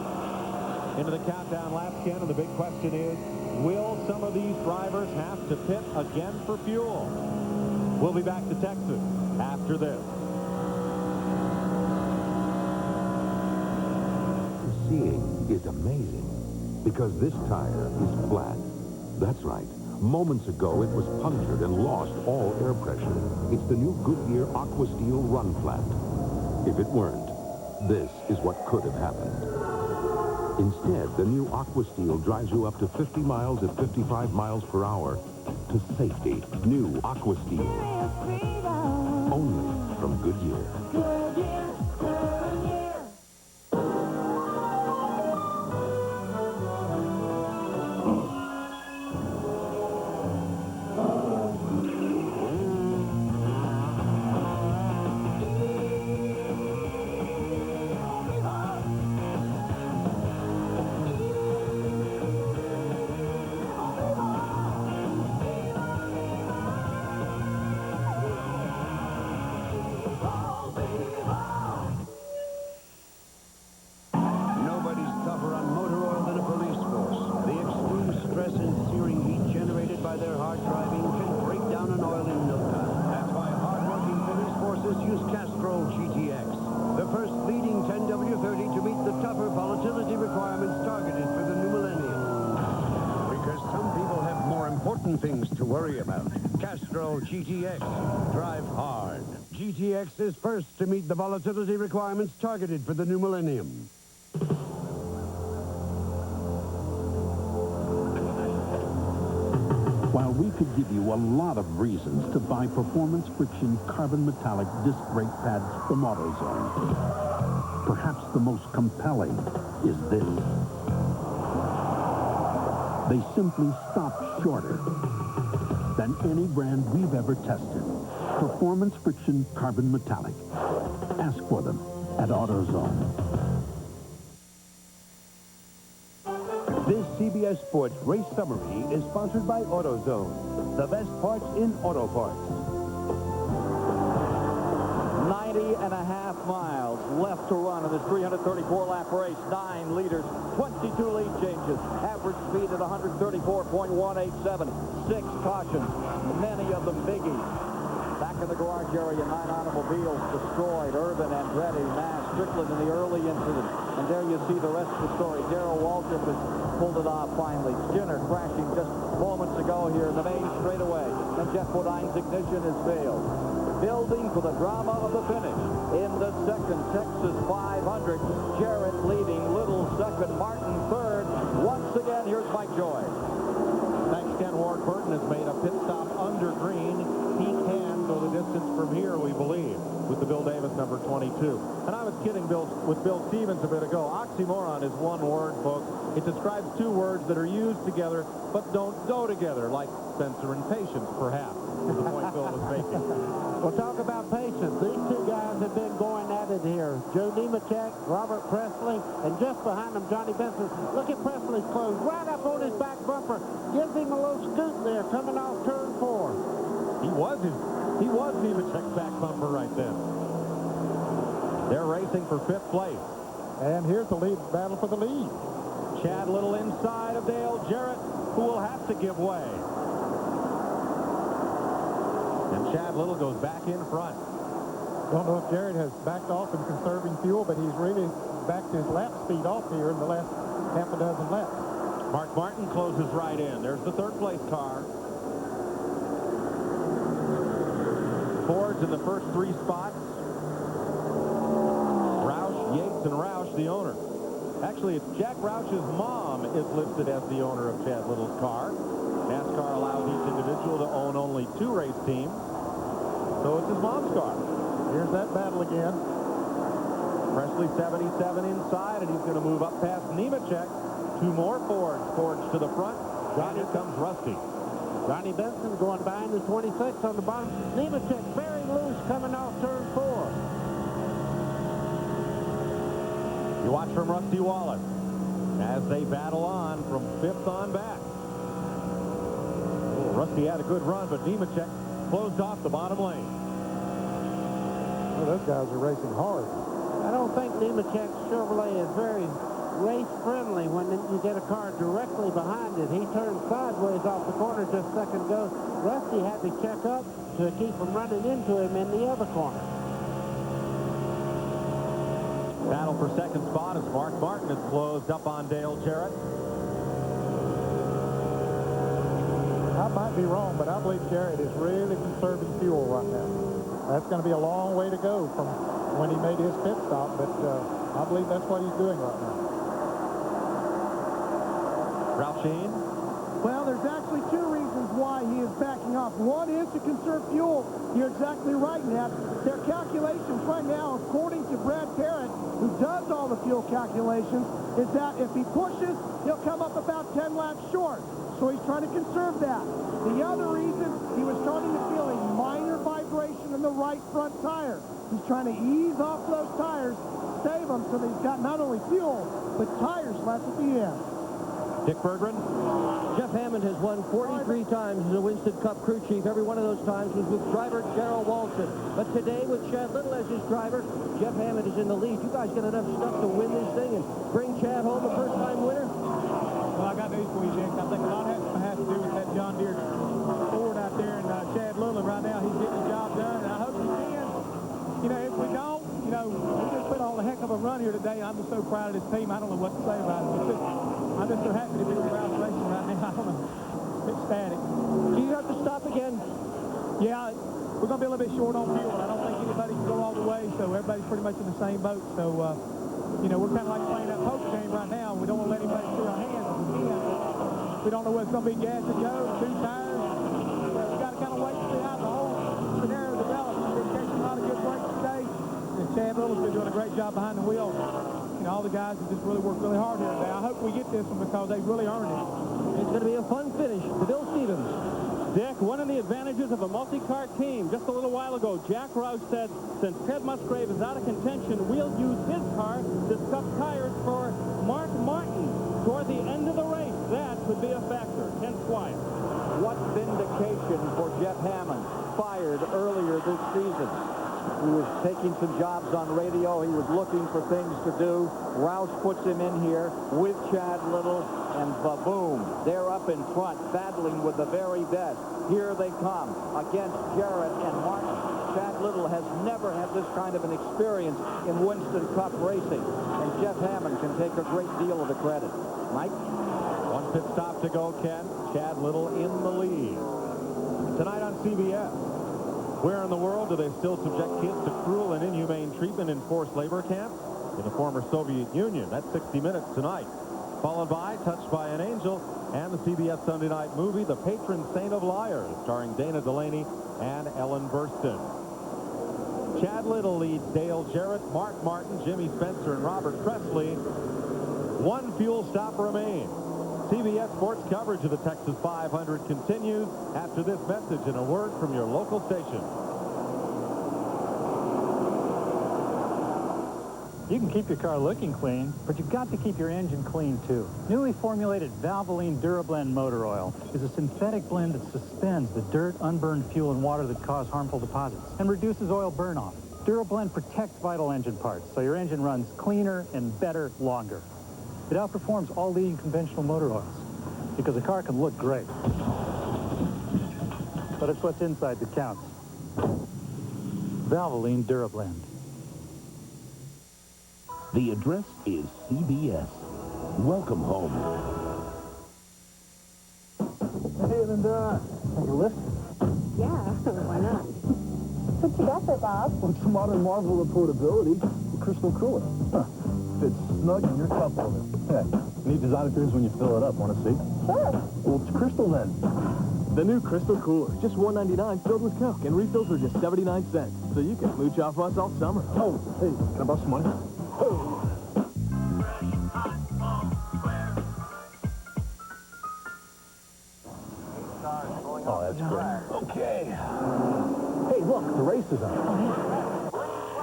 Into the countdown laps, Ken, and the big question is, will some of these drivers have to pit again for fuel? We'll be back to Texas after this. Seeing is amazing because this tire is flat. That's right. Moments ago, it was punctured and lost all air pressure. It's the new Goodyear Aqua Steel Run Flat. If it weren't, this is what could have happened. Instead, the new Aqua Steel drives you up to 50 miles at 55 miles per hour to safety. New Aqua Steel. Only from Goodyear. Things to worry about. Castrol GTX. Drive hard. GTX is first to meet the volatility requirements targeted for the new millennium. While we could give you a lot of reasons to buy Performance Friction Carbon Metallic Disc Brake Pads from AutoZone, perhaps the most compelling is this. They simply stop shorter than any brand we've ever tested. Performance Friction Carbon Metallic. Ask for them at AutoZone. This CBS Sports Race Summary is sponsored by AutoZone, the best parts in auto parts. 90.5 miles left to run in this 334-lap race. 9 leaders, 22 lead changes. Average speed at 134.187. 6 cautions, many of them biggies. Back in the garage area, 9 automobiles destroyed. Urban, Andretti, Nash, Strickland in the early incident. And there you see the rest of the story. Darrell Waltrip has pulled it off finally. Skinner crashing just moments ago here in the main straightaway. And Jeff Bodine's ignition has failed. Building for the drama of the finish. In the second Texas 500, Jarrett leading, Little second, Martin third. Once again, here's Mike Joy. Thanks, Ken. Ward Burton has made a pit stop under green. He can go the distance from here, we believe, with the Bill Davis number 22. And I was kidding with Bill Stevens a bit ago. Oxymoron is one word, folks. It describes two words that are used together but don't go together, like Spencer and patience, perhaps, is the point Bill was making. Well, talk about patience. These two guys have been going at it here. Joe Nemechek, Robert Presley, and just behind them, Johnny Benson. Look at Presley's clothes right up on his back bumper. Gives him a little scoot there coming off turn 4. He was Nemechek's back bumper right then. They're racing for 5th place. And here's the lead battle for the lead. Chad Little inside of Dale Jarrett, who will have to give way. And Chad Little goes back in front. Don't know if Jarrett has backed off in conserving fuel, but he's really backed his lap speed off here in the last half a dozen laps. Mark Martin closes right in. There's the 3rd place car. Ford's in the first 3 spots. Roush, Yates, and Roush, the owner. Actually, it's Jack Roush's mom is listed as the owner of Chad Little's car. NASCAR allows each individual to own only 2 race teams. So it's his mom's car. Here's that battle again. Presley 77 inside, and he's going to move up past Nemechek. 2 more Fords. Fords to the front. And here comes Rusty. Johnny Benson going behind the 26 on the bottom. Nemechek very loose coming off turn 4. You watch from Rusty Wallace as they battle on from 5th on back. Rusty had a good run, but Nemechek closed off the bottom lane. Well, those guys are racing hard. I don't think Nemechek Chevrolet is very race-friendly when you get a car directly behind it. He turned sideways off the corner just a second ago. Rusty had to check up to keep from running into him in the other corner. Battle for second spot as Mark Martin is closed up on Dale Jarrett. I might be wrong, but I believe Jarrett is really conserving fuel right now. That's going to be a long way to go from when he made his pit stop, but I believe that's what he's doing right now. Ralph Sheen. Well, there's actually two reasons why he is backing off. One is to conserve fuel. You're exactly right, Nat. Their calculations right now, according to Brad Parrott, who does all the fuel calculations, is that if he pushes, he'll come up about 10 laps short. So he's trying to conserve that. The other reason, he was starting to feel a minor vibration in the right front tire. He's trying to ease off those tires, save them so that he's got not only fuel, but tires left at the end. Dick Berggren. Jeff Hammond has won 43 times as a Winston Cup crew chief. Every one of those times was with driver Darrell Waltrip. But today, with Chad Little as his driver, Jeff Hammond is in the lead. You guys got enough stuff to win this thing and bring Chad home a first-time winner? Well, I got news for you, Dick. I think a lot has to do with that John Deere Ford out there and Chad Little. Right now, he's getting the job done, and I hope he can. You know, if we don't, you know, we just put on a heck of a run here today. I'm just so proud of this team. I don't know what to say about it. I'm just so happy to be with Roush Racing right now. I don't know. It's ecstatic. Do you have to stop again? Yeah, we're going to be a little bit short on fuel. I don't think anybody can go all the way, so everybody's pretty much in the same boat. So, you know, we're kind of like playing that poker game right now. We don't want to let anybody see our hands if we can. We don't know whether it's going to be gas to go, 2 tires. We've got to kind of wait to see how the whole scenario develops. We've been catching a lot of good breaks today. And Chad Little's been doing a great job behind the wheel. You know, all the guys have just really worked really hard here today. I hope we get this one because they've really earned it. It's going to be a fun finish to Bill Stevens. Dick, one of the advantages of a multi-car team. Just a little while ago, Jack Roush said, since Ted Musgrave is out of contention, we'll use his car to stuff tires for Mark Martin toward the end of the race. That could be a factor. Ken Squire. What vindication for Jeff Hammond, fired earlier this season. He was taking some jobs on radio. He was looking for things to do. Roush puts him in here with Chad Little, and boom, they're up in front, battling with the very best. Here they come against Jarrett and Martin. Chad Little has never had this kind of an experience in Winston Cup racing, and Jeff Hammond can take a great deal of the credit. Mike? One pit stop to go, Ken. Chad Little in the lead. Tonight on CBS. Where in the world do they still subject kids to cruel and inhumane treatment in forced labor camps? In the former Soviet Union. That's 60 Minutes tonight. Followed by Touched by an Angel and the CBS Sunday night movie, The Patron Saint of Liars, starring Dana Delaney and Ellen Burstyn. Chad Little leads Dale Jarrett, Mark Martin, Jimmy Spencer, and Robert Presley. One fuel stop remains. CBS Sports coverage of the Texas 500 continues after this message and a word from your local station. You can keep your car looking clean, but you've got to keep your engine clean, too. Newly formulated Valvoline DuraBlend motor oil is a synthetic blend that suspends the dirt, unburned fuel, and water that cause harmful deposits and reduces oil burn-off. DuraBlend protects vital engine parts, so your engine runs cleaner and better longer. It outperforms all leading conventional motor oils because a car can look great. But it's what's inside that counts. Valvoline DuraBlend. The address is CBS. Welcome home. Hey, Linda. Take a lift? Yeah, why not? What you got there, Bob? Well, it's a modern marvel of portability. The Crystal Cooler. Huh. Fits snug in your cup holder. Hey, neat design appearance when you fill it up. Want to see? Sure. Well, it's Crystal then. The new Crystal Cooler. Just $1.99 filled with Coke, and refills are just 79 cents. So you can mooch off us all summer. Oh, hey, can I borrow some money? Oh. Oh, that's great. Okay. Hey, look, the race is on.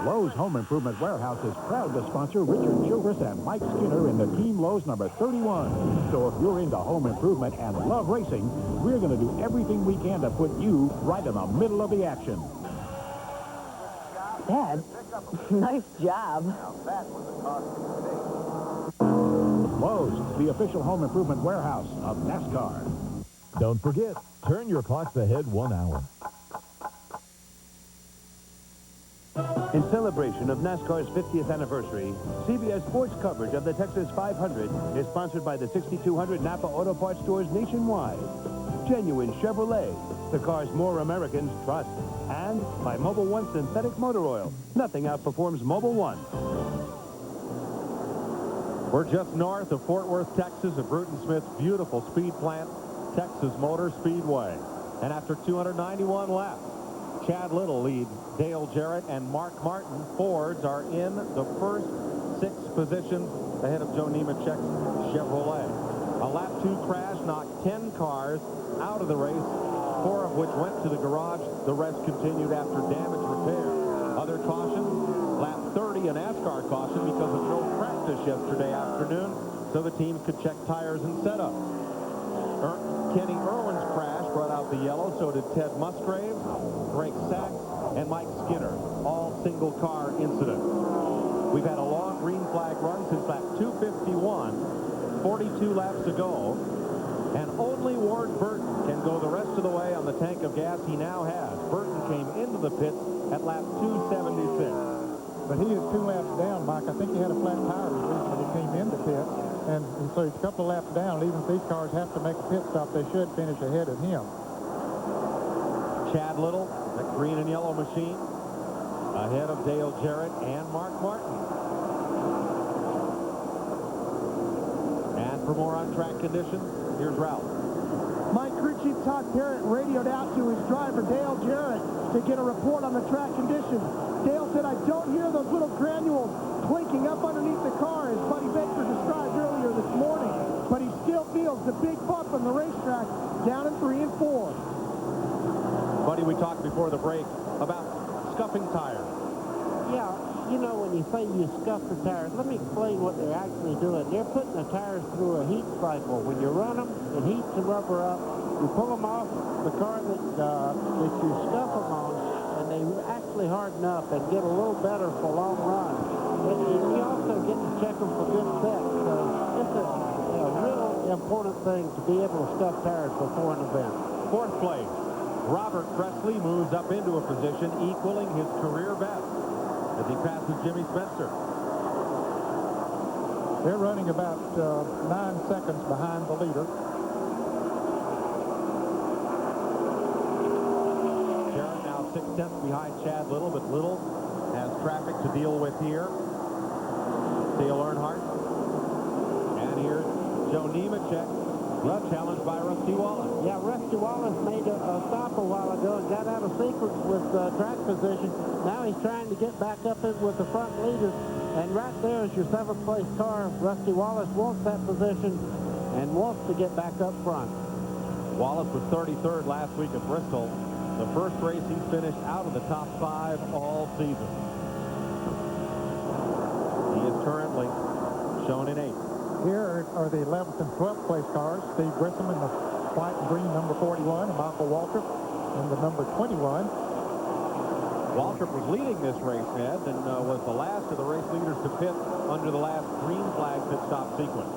Lowe's Home Improvement Warehouse is proud to sponsor Richard Childress and Mike Skinner in the Team Lowe's number 31. So if you're into home improvement and love racing, we're going to do everything we can to put you right in the middle of the action. Dad, nice job. Lowe's, the official home improvement warehouse of NASCAR. Don't forget, turn your clocks ahead 1 hour. In celebration of NASCAR's 50th anniversary, CBS Sports coverage of the Texas 500 is sponsored by the 6,200 Napa Auto Parts stores nationwide. Genuine Chevrolet, the cars more Americans trust. And by Mobil 1 Synthetic Motor Oil. Nothing outperforms Mobil 1. We're just north of Fort Worth, Texas, at Bruton Smith's beautiful speed plant, Texas Motor Speedway. And after 291 laps, Chad Little leads Dale Jarrett and Mark Martin. Fords are in the first 6 positions ahead of Joe Nemechek's Chevrolet. A lap 2 crash knocked 10 cars out of the race, 4 of which went to the garage. The rest continued after damage repair. Other cautions, lap 30, a NASCAR caution because of no practice yesterday afternoon, so the teams could check tires and setup. Kenny Irwin's crash brought out the yellow, so did Ted Musgrave, Greg Sachs, and Mike Skinner, all single-car incidents. We've had a long green flag run since lap 251, 42 laps to go, and only Ward Burton can go the rest of the way on the tank of gas he now has. Burton came into the pits at lap 276. But he is 2 laps down, Mike. I think he had a flat tire when he came into pit. And so he's a couple of laps down. Even if these cars have to make a pit stop, they should finish ahead of him. Chad Little, the green and yellow machine, ahead of Dale Jarrett and Mark Martin. And for more on-track conditions, here's Ralph. Mike Crew Chief Todd Parrott radioed out to his driver, Dale Jarrett, to get a report on the track conditions. Dale said, I don't hear those little granules clinking up underneath the car, as Buddy Baker described earlier this morning. But he still feels the big bump on the racetrack down in 3 and 4. Buddy, we talked before the break about scuffing tires. Yeah, you know, when you say you scuff the tires, let me explain what they're actually doing. They're putting the tires through a heat cycle. When you run them, it heats the rubber up. You pull them off the car that you scuff them on, and they actually harden up and get a little better for long runs. But you also get to check them for good set. So it's a real important thing to be able to scuff tires before an event. 4th place, Robert Presley moves up into a position equaling his career best as he passes Jimmy Spencer. They're running about 9 seconds behind the leader. Jarrett now 6/10 behind Chad Little, but Little has traffic to deal with here. Dale Earnhardt. And here's Joe Nemechek, challenged by Rusty Wallace. Yeah, Rusty Wallace made a stop a while ago and got out of sequence with track position. Now he's trying to get back up in with the front leader. And right there is your 7th place car. Rusty Wallace wants that position and wants to get back up front. Wallace was 33rd last week at Bristol. The first race he finished out of the top 5 all season. He is currently shown in 8th. Here are the 11th and 12th place cars. Steve Grissom in the white and green number 41, and Michael Waltrip in the number 21. Waltrip was leading this race, Ned, and was the last of the race leaders to pit under the last green flag pit stop sequence.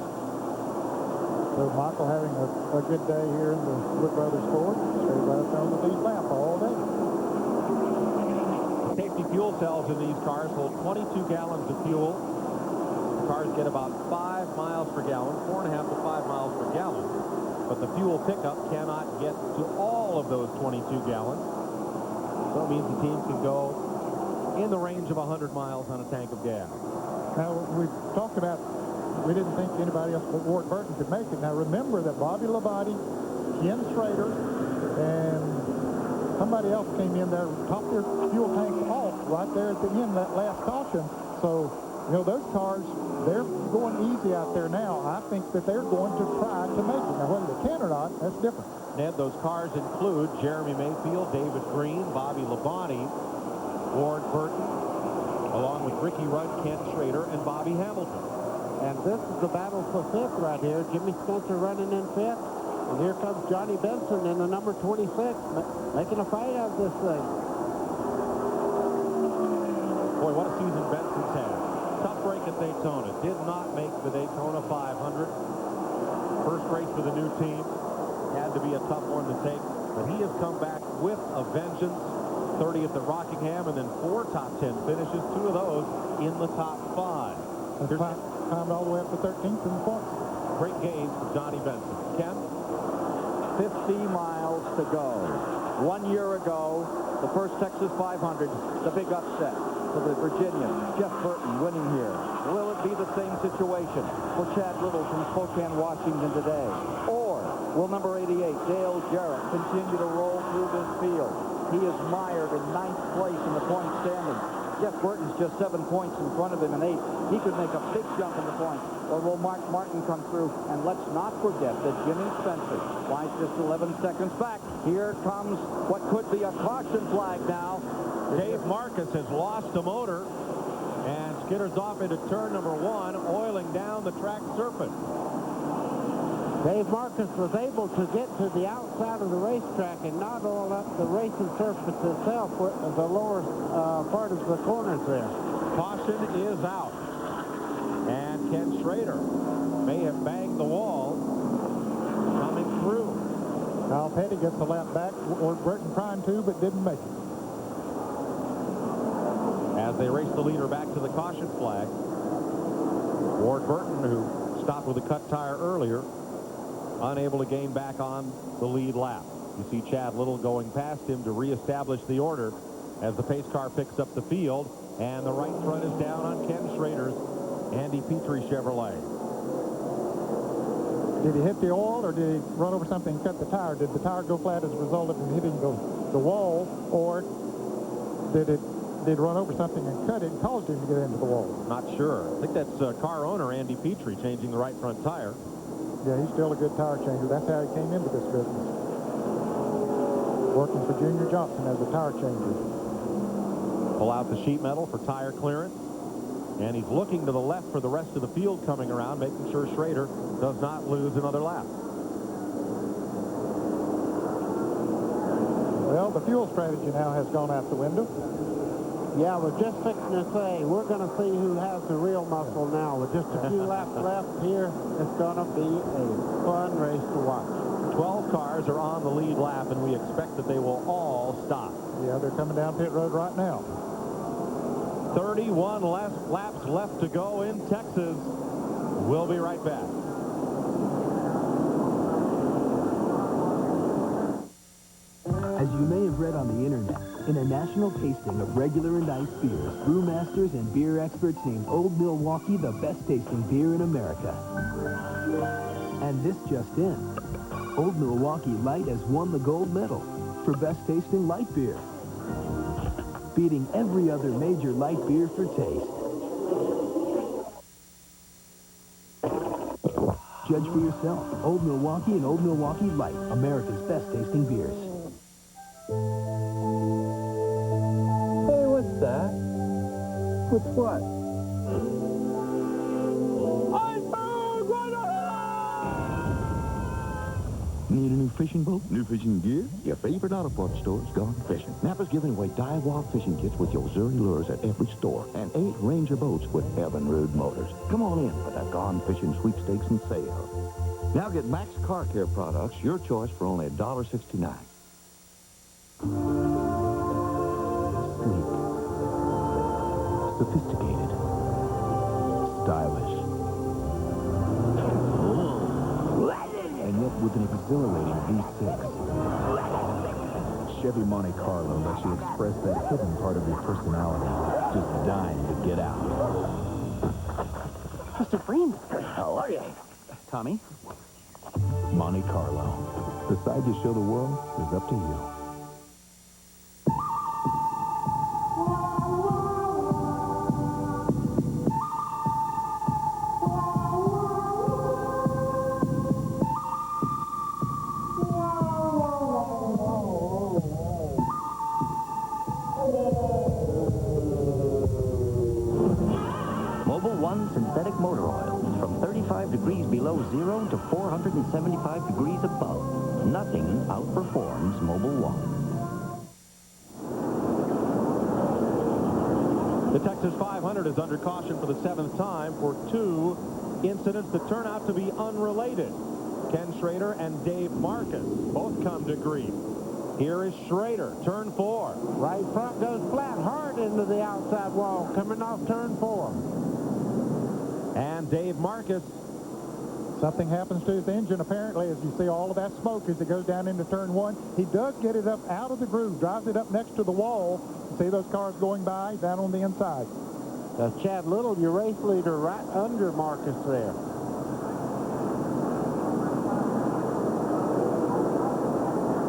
So Michael having a good day here in the Wood Brothers Ford. Stay right on the lead lap all day. Safety fuel cells in these cars hold 22 gallons of fuel. The cars get about 5 miles per gallon, 4.5 to 5 miles per gallon. But the fuel pickup cannot get to all of those 22 gallons. So it means the team can go in the range of 100 miles on a tank of gas. Now, we talked about, we didn't think anybody else but Ward Burton could make it. Now, remember that Bobby Labonte, Ken Schrader, and somebody else came in there, topped their fuel tanks off right there at the end, that last caution. So, you know, those cars, they're going easy out there now. I think that they're going to try to make it. Now, whether they can or not, that's different. Ned, those cars include Jeremy Mayfield, David Green, Bobby Labonte, Ward Burton, Ricky Rudd, Ken Schrader, and Bobby Hamilton. And this is the battle for fifth right here. Jimmy Spencer running in fifth. And here comes Johnny Benson in the number 26, making a fight out of this thing. Boy, what a season Benson's had. Tough break at Daytona. Did not make the Daytona 500. First race for the new team. Had to be a tough one to take. But he has come back with a vengeance. 30th at Rockingham, and then 4 top 10 finishes, 2 of those in the top 5. Climbed all the way up to 13th in the points. Great games for Johnny Benson. Ken? 50 miles to go. 1 year ago, the first Texas 500, the big upset for the Virginian. Jeff Burton winning here. Will it be the same situation for Chad Little from Spokane, Washington today? Or will number 88, Dale Jarrett, continue to roll through this field? He is mired in 9th place in the point standing. Jeff Burton's just 7 points in front of him in 8th. He could make a big jump in the points. Or will Mark Martin come through? And let's not forget that Jimmy Spencer lies just 11 seconds back. Here comes what could be a caution flag now. Dave Marcus has lost a motor and skitters off into turn number 1, oiling down the track surface. Dave Marcus was able to get to the outside of the racetrack and not oil up the racing surface itself, the lower part of the corners there. Caution is out. And Ken Schrader may have banged the wall coming through. Kyle Petty gets a lap back. Ward Burton trying to, but didn't make it. As they race the leader back to the caution flag, Ward Burton, who stopped with a cut tire earlier, unable to gain back on the lead lap. You see Chad Little going past him to reestablish the order as the pace car picks up the field, and the right front is down on Ken Schrader's Andy Petrie Chevrolet. Did he hit the oil, or did he run over something and cut the tire? Did the tire go flat as a result of him hitting the wall, or did it run over something and cut it and caused him to get into the wall? Not sure. I think that's car owner Andy Petrie changing the right front tire. Yeah, he's still a good tire changer. That's how he came into this business. Working for Junior Johnson as a tire changer. Pull out the sheet metal for tire clearance. And he's looking to the left for the rest of the field coming around, making sure Schrader does not lose another lap. Well, the fuel strategy now has gone out the window. Yeah, we're just fixing to say, we're going to see who has the real muscle now. With just a few laps left here, it's going to be a fun race to watch. 12 cars are on the lead lap, and we expect that they will all stop. Yeah, they're coming down pit road right now. 31 laps left to go in Texas. We'll be right back. As you may have read on the internet, in a national tasting of regular and iced beers, brewmasters and beer experts named Old Milwaukee the best tasting beer in America. And this just in. Old Milwaukee Light has won the gold medal for best tasting light beer, beating every other major light beer for taste. Judge for yourself. Old Milwaukee and Old Milwaukee Light, America's best tasting beers. Hey, what's that? What's what? Need a new fishing boat? New fishing gear? Your favorite auto parts store is Gone Fishing. Napa's giving away dive wild fishing kits with your Zuri lures at every store and 8 Ranger boats with Evinrude motors. Come on in for that Gone Fishing sweepstakes and sale. Now get Max Car Care products, your choice for only $1.69. Sleek. Sophisticated. Stylish. And yet with an exhilarating V6. Chevy Monte Carlo lets you express that hidden part of your personality, just dying to get out. Mr. Freeman. How are you? Tommy? Monte Carlo. The side you show the world is up to you. synthetic motor oils from 35 degrees below zero to 475 degrees above. Nothing outperforms Mobil 1. The Texas 500 is under caution for the 7th time for 2 incidents that turn out to be unrelated. Ken Schrader and Dave Marcus both come to grief. Here is Schrader, turn 4. Right front goes flat hard into the outside wall, coming off turn 4. And Dave Marcus. Something happens to his engine, apparently, as you see all of that smoke as it goes down into turn 1. He does get it up out of the groove, drives it up next to the wall. You see those cars going by down on the inside. That's Chad Little, your race leader, right under Marcus there.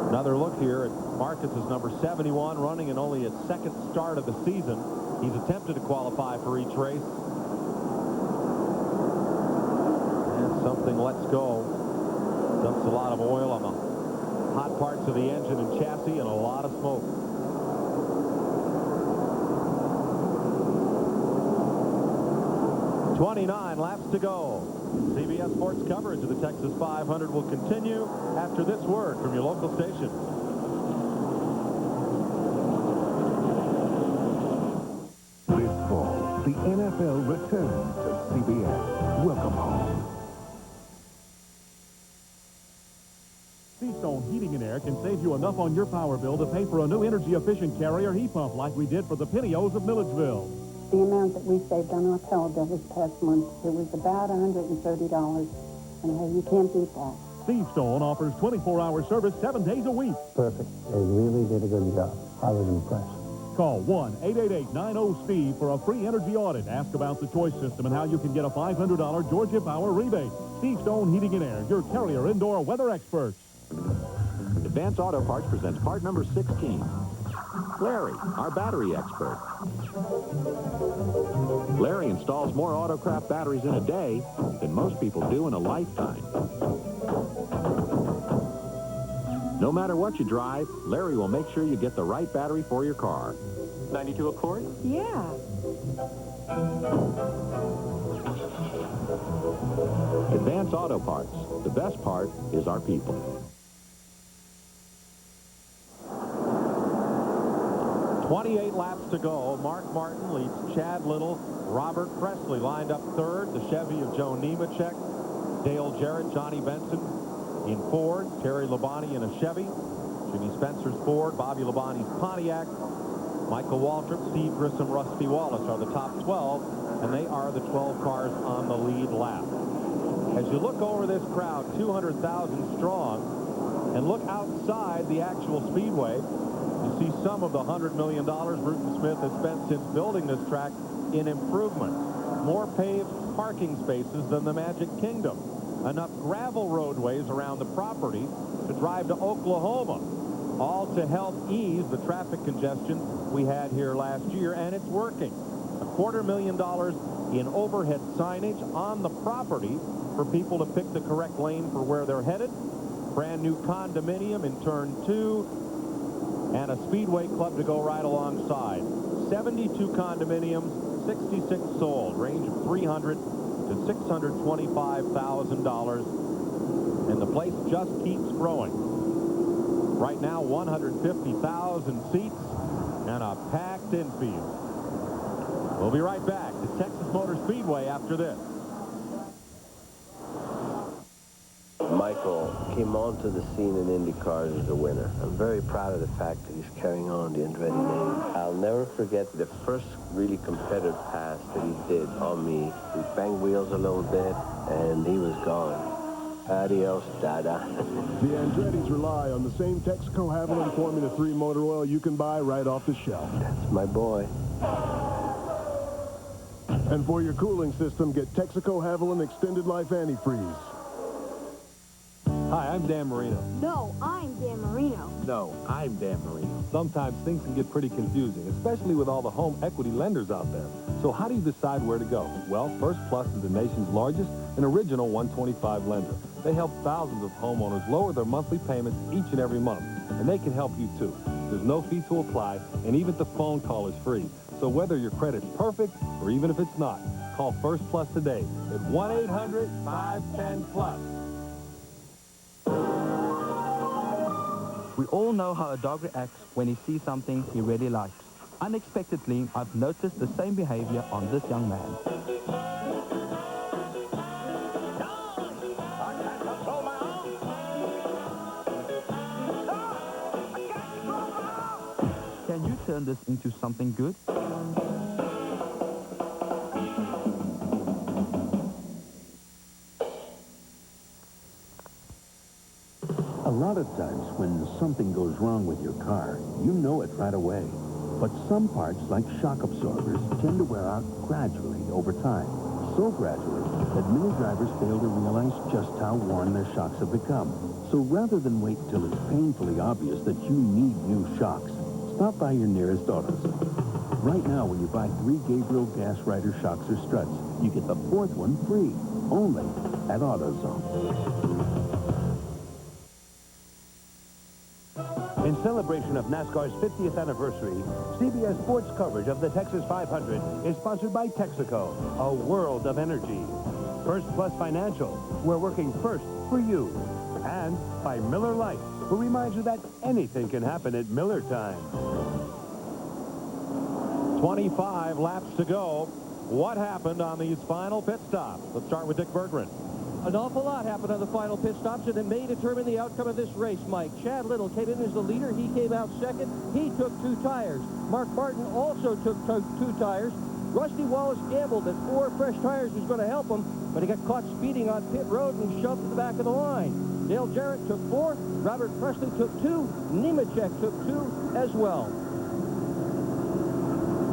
Another look here at Marcus's number 71, running in only his 2nd start of the season. He's attempted to qualify for each race. And something lets go. Dumps a lot of oil on the hot parts of the engine and chassis and a lot of smoke. .29 laps to go. CBS Sports coverage of the Texas 500 will continue after this word from your local station. This fall, the NFL returns to CBS. Welcome home. Seastone Heating and Air can save you enough on your power bill to pay for a new energy-efficient Carrier heat pump like we did for the Pinios of Milledgeville. The amount that we saved on our power bill this past month, it was about $130. And you can't beat that. Steve Stone offers 24-hour service 7 days a week. Perfect. They really did a good job. I was impressed. Call 1-888-90-SPEED for a free energy audit. Ask about the choice system and how you can get a $500 Georgia Power rebate. Steve Stone Heating and Air, your Carrier indoor weather experts. Advance Auto Parts presents part number 16. Larry, our battery expert. Larry installs more Autocraft batteries in a day than most people do in a lifetime. No matter what you drive, Larry will make sure you get the right battery for your car. 92 Accord? Yeah. Advance Auto Parts. The best part is our people. 28 laps to go. Mark Martin leads Chad Little. Robert Presley lined up 3rd. The Chevy of Joe Nemechek. Dale Jarrett, Johnny Benson in Ford. Terry Labonte in a Chevy. Jimmy Spencer's Ford. Bobby Labonte's Pontiac. Michael Waltrip, Steve Grissom, Rusty Wallace are the top 12, and they are the 12 cars on the lead lap. As you look over this crowd, 200,000 strong, and look outside the actual speedway, you see some of the $100 million Bruton Smith has spent since building this track in improvements. More paved parking spaces than the Magic Kingdom. Enough gravel roadways around the property to drive to Oklahoma. All to help ease the traffic congestion we had here last year, and it's working. $250,000 in overhead signage on the property for people to pick the correct lane for where they're headed. Brand new condominium in turn 2. And a Speedway Club to go right alongside. 72 condominiums, 66 sold, range of $300,000 to $625,000. And the place just keeps growing. Right now, 150,000 seats and a packed infield. We'll be right back to Texas Motor Speedway after this. Michael came onto the scene in IndyCars as a winner. I'm very proud of the fact that he's carrying on the Andretti name. I'll never forget the first really competitive pass that he did on me. We banged wheels a little bit, and he was gone. Adios, Dada. The Andretti's rely on the same Texaco Haviland Formula 3 motor oil you can buy right off the shelf. That's my boy. And for your cooling system, get Texaco Haviland Extended Life Antifreeze. Hi, I'm Dan Marino. No, I'm Dan Marino. No, I'm Dan Marino. Sometimes things can get pretty confusing, especially with all the home equity lenders out there. So how do you decide where to go? Well, First Plus is the nation's largest and original 125 lender. They help thousands of homeowners lower their monthly payments each and every month, and they can help you too. There's no fee to apply, and even the phone call is free. So whether your credit's perfect or even if it's not, Call First Plus today at 1-800-510-PLUS. We all know how a dog reacts when he sees something he really likes. Unexpectedly, I've noticed the same behavior on this young man. Can you turn this into something good? A lot of times when something goes wrong with your car, you know it right away. But some parts, like shock absorbers, tend to wear out gradually over time. So gradually that many drivers fail to realize just how worn their shocks have become. So rather than wait till it's painfully obvious that you need new shocks, stop by your nearest AutoZone. Right now, when you buy 3 Gabriel Gas Rider shocks or struts, you get the 4th one free, only at AutoZone. In celebration of NASCAR's 50th anniversary, CBS Sports coverage of the Texas 500 is sponsored by Texaco, a world of energy. First Plus Financial, we're working first for you. And by Miller Lite, who reminds you that anything can happen at Miller time. 25 laps to go. What happened on these final pit stops? Let's start with Dick Berggren. An awful lot happened on the final pit stops, and it may determine the outcome of this race, Mike. Chad Little came in as the leader. He came out second. He took 2 tires. Mark Martin also took 2 tires. Rusty Wallace gambled that 4 fresh tires was going to help him, but he got caught speeding on pit road and shoved to the back of the line. Dale Jarrett took 4. Robert Presley took 2. Nemechek took 2 as well.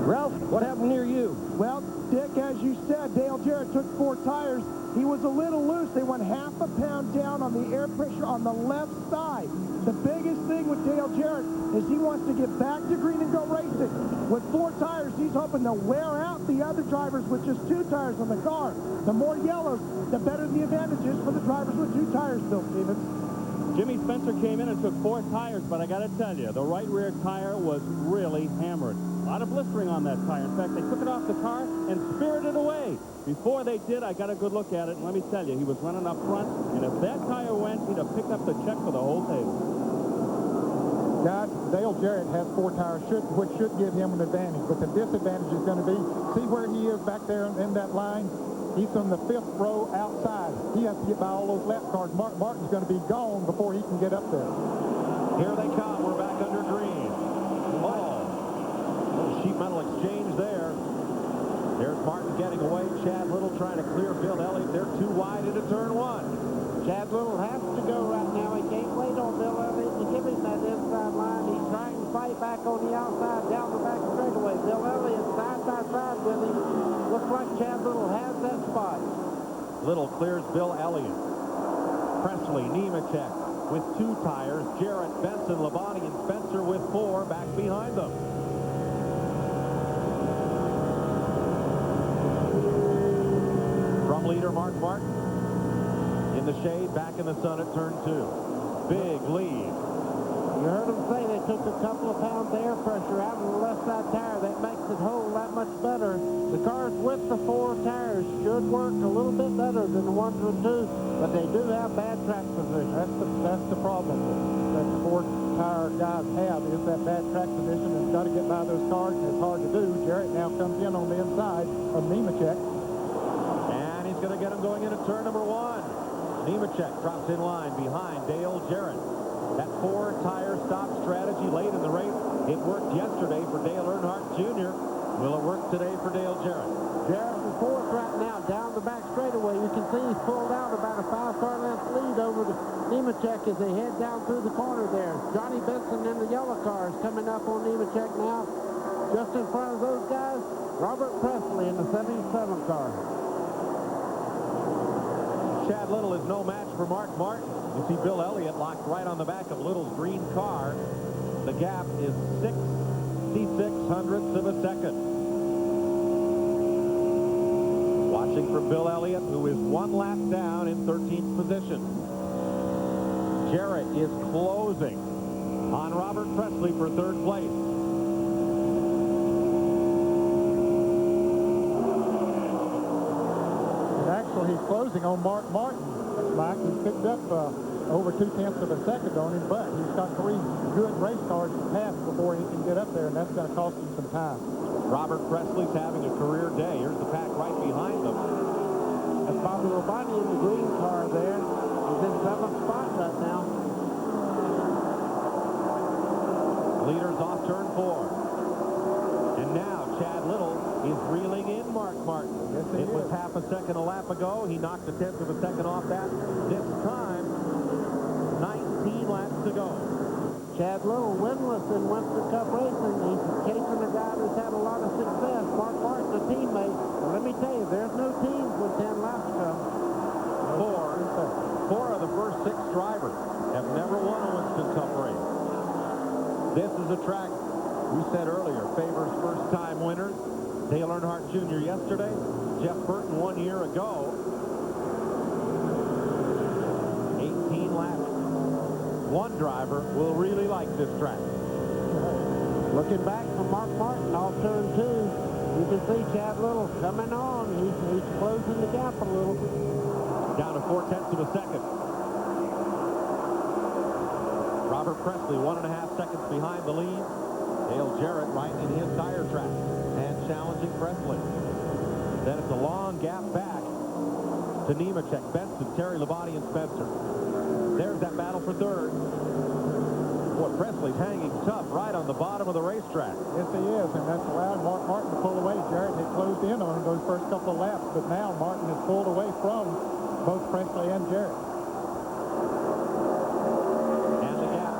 Ralph, what happened near you? Well, Dick, as you said, Dale Jarrett took 4 tires. He was a little loose. They went half a pound down on the air pressure on the left side. The biggest thing with Dale Jarrett is he wants to get back to green and go racing. With 4 tires, he's hoping to wear out the other drivers with just 2 tires on the car. The more yellows, the better the advantage is for the drivers with 2 tires, Bill Stevens. Jimmy Spencer came in and took 4 tires, but I got to tell you, the right rear tire was really hammered. A lot of blistering on that tire. In fact, they took it off the car and spirited it away. Before they did, I got a good look at it, and let me tell you, he was running up front, and if that tire went, he'd have picked up the check for the whole table. Guys, Dale Jarrett has 4 tires, which should give him an advantage, but the disadvantage is going to be, see where he is back there in that line? He's on the 5th row outside. He has to get by all those lap cars. Mark Martin's going to be gone before he can get up there. Here they come. We're back under green. Little sheet metal exchange there. There's Martin getting away. Chad Little trying to clear Bill Elliott. They're too wide into turn 1. Chad Little has to go right now. He can't wait on Bill Elliott to give him that inside line. He's trying to fight back on the outside, down the back straightaway. Bill Elliott side by side with him. Looks like Chad Little has that spot. Little clears Bill Elliott. Presley, Nemechek with 2 tires. Jarrett, Benson, Labonte, and Spencer with 4 back behind them. From leader Mark Martin. In the shade, back in the sun at turn 2. Big lead. You heard him say they took a couple of pounds of air pressure out of the left side tire. That makes it hold that much better. The cars with the 4 tires should work a little bit better than the ones with 2, but they do have bad track position. That's the problem that the 4-tire guys have, is that bad track position. It's got to get by those cars, and it's hard to do. Jarrett now comes in on the inside of Nemechek. And he's going to get him going into turn number 1. Nemechek drops in line behind Dale Jarrett. That 4-tire stop strategy late in the race, it worked yesterday for Dale Earnhardt Jr. Will it work today for Dale Jarrett? Jarrett in 4th right now, down the back straightaway. You can see he's pulled out about a 5-car length lead over to Nemechek as they head down through the corner there. Johnny Benson in the yellow car is coming up on Nemechek now. Just in front of those guys, Robert Presley in the 77 car. Chad Little is no match for Mark Martin. You see Bill Elliott locked right on the back of Little's green car. The gap is 66/100ths of a second. Watching for Bill Elliott, who is 1 lap down in 13th position. Jarrett is closing on Robert Presley for 3rd place. he's closing on Mark Martin. Mike, he's picked up over 0.2 of a second on him, but he's got 3 good race cars to pass before he can get up there, and that's going to cost him some time. Robert Presley's having a career day. Here's the pack right behind them. That's Bobby Labonte in the green car there. He's in 7th spot right now. Leaders off turn 4. And now Chad Little is reeling in Mark Martin. Yes, it was half a second a lap ago. He knocked 1/10 of a second off that. This time, 19 laps to go. Chad Little winless in Winston Cup racing. He's chasing a guy who's had a lot of success. Mark Martin, a teammate. And let me tell you, there's no teams when 10 laps come. Four of the first 6 drivers have never won a Winston Cup race. This is a track we said earlier favors first-time winners. Dale Earnhardt Jr. yesterday, Jeff Burton 1 year ago. 18 laps. One driver will really like this track. Looking back from Mark Martin off turn 2, you can see Chad Little coming on. He's closing the gap a little. Down to 0.4 of a second. Robert Presley 1.5 seconds behind the lead. Dale Jarrett right in his tire track and challenging Presley. Then it's a long gap back to Nemechek, Benson, Terry Labonte, and Spencer. There's that battle for third. Boy, Presley's hanging tough right on the bottom of the racetrack. Yes, he is, and that's allowed Mark Martin to pull away. Jarrett had closed in on him those first couple of laps, but now Martin has pulled away from both Presley and Jarrett. And the gap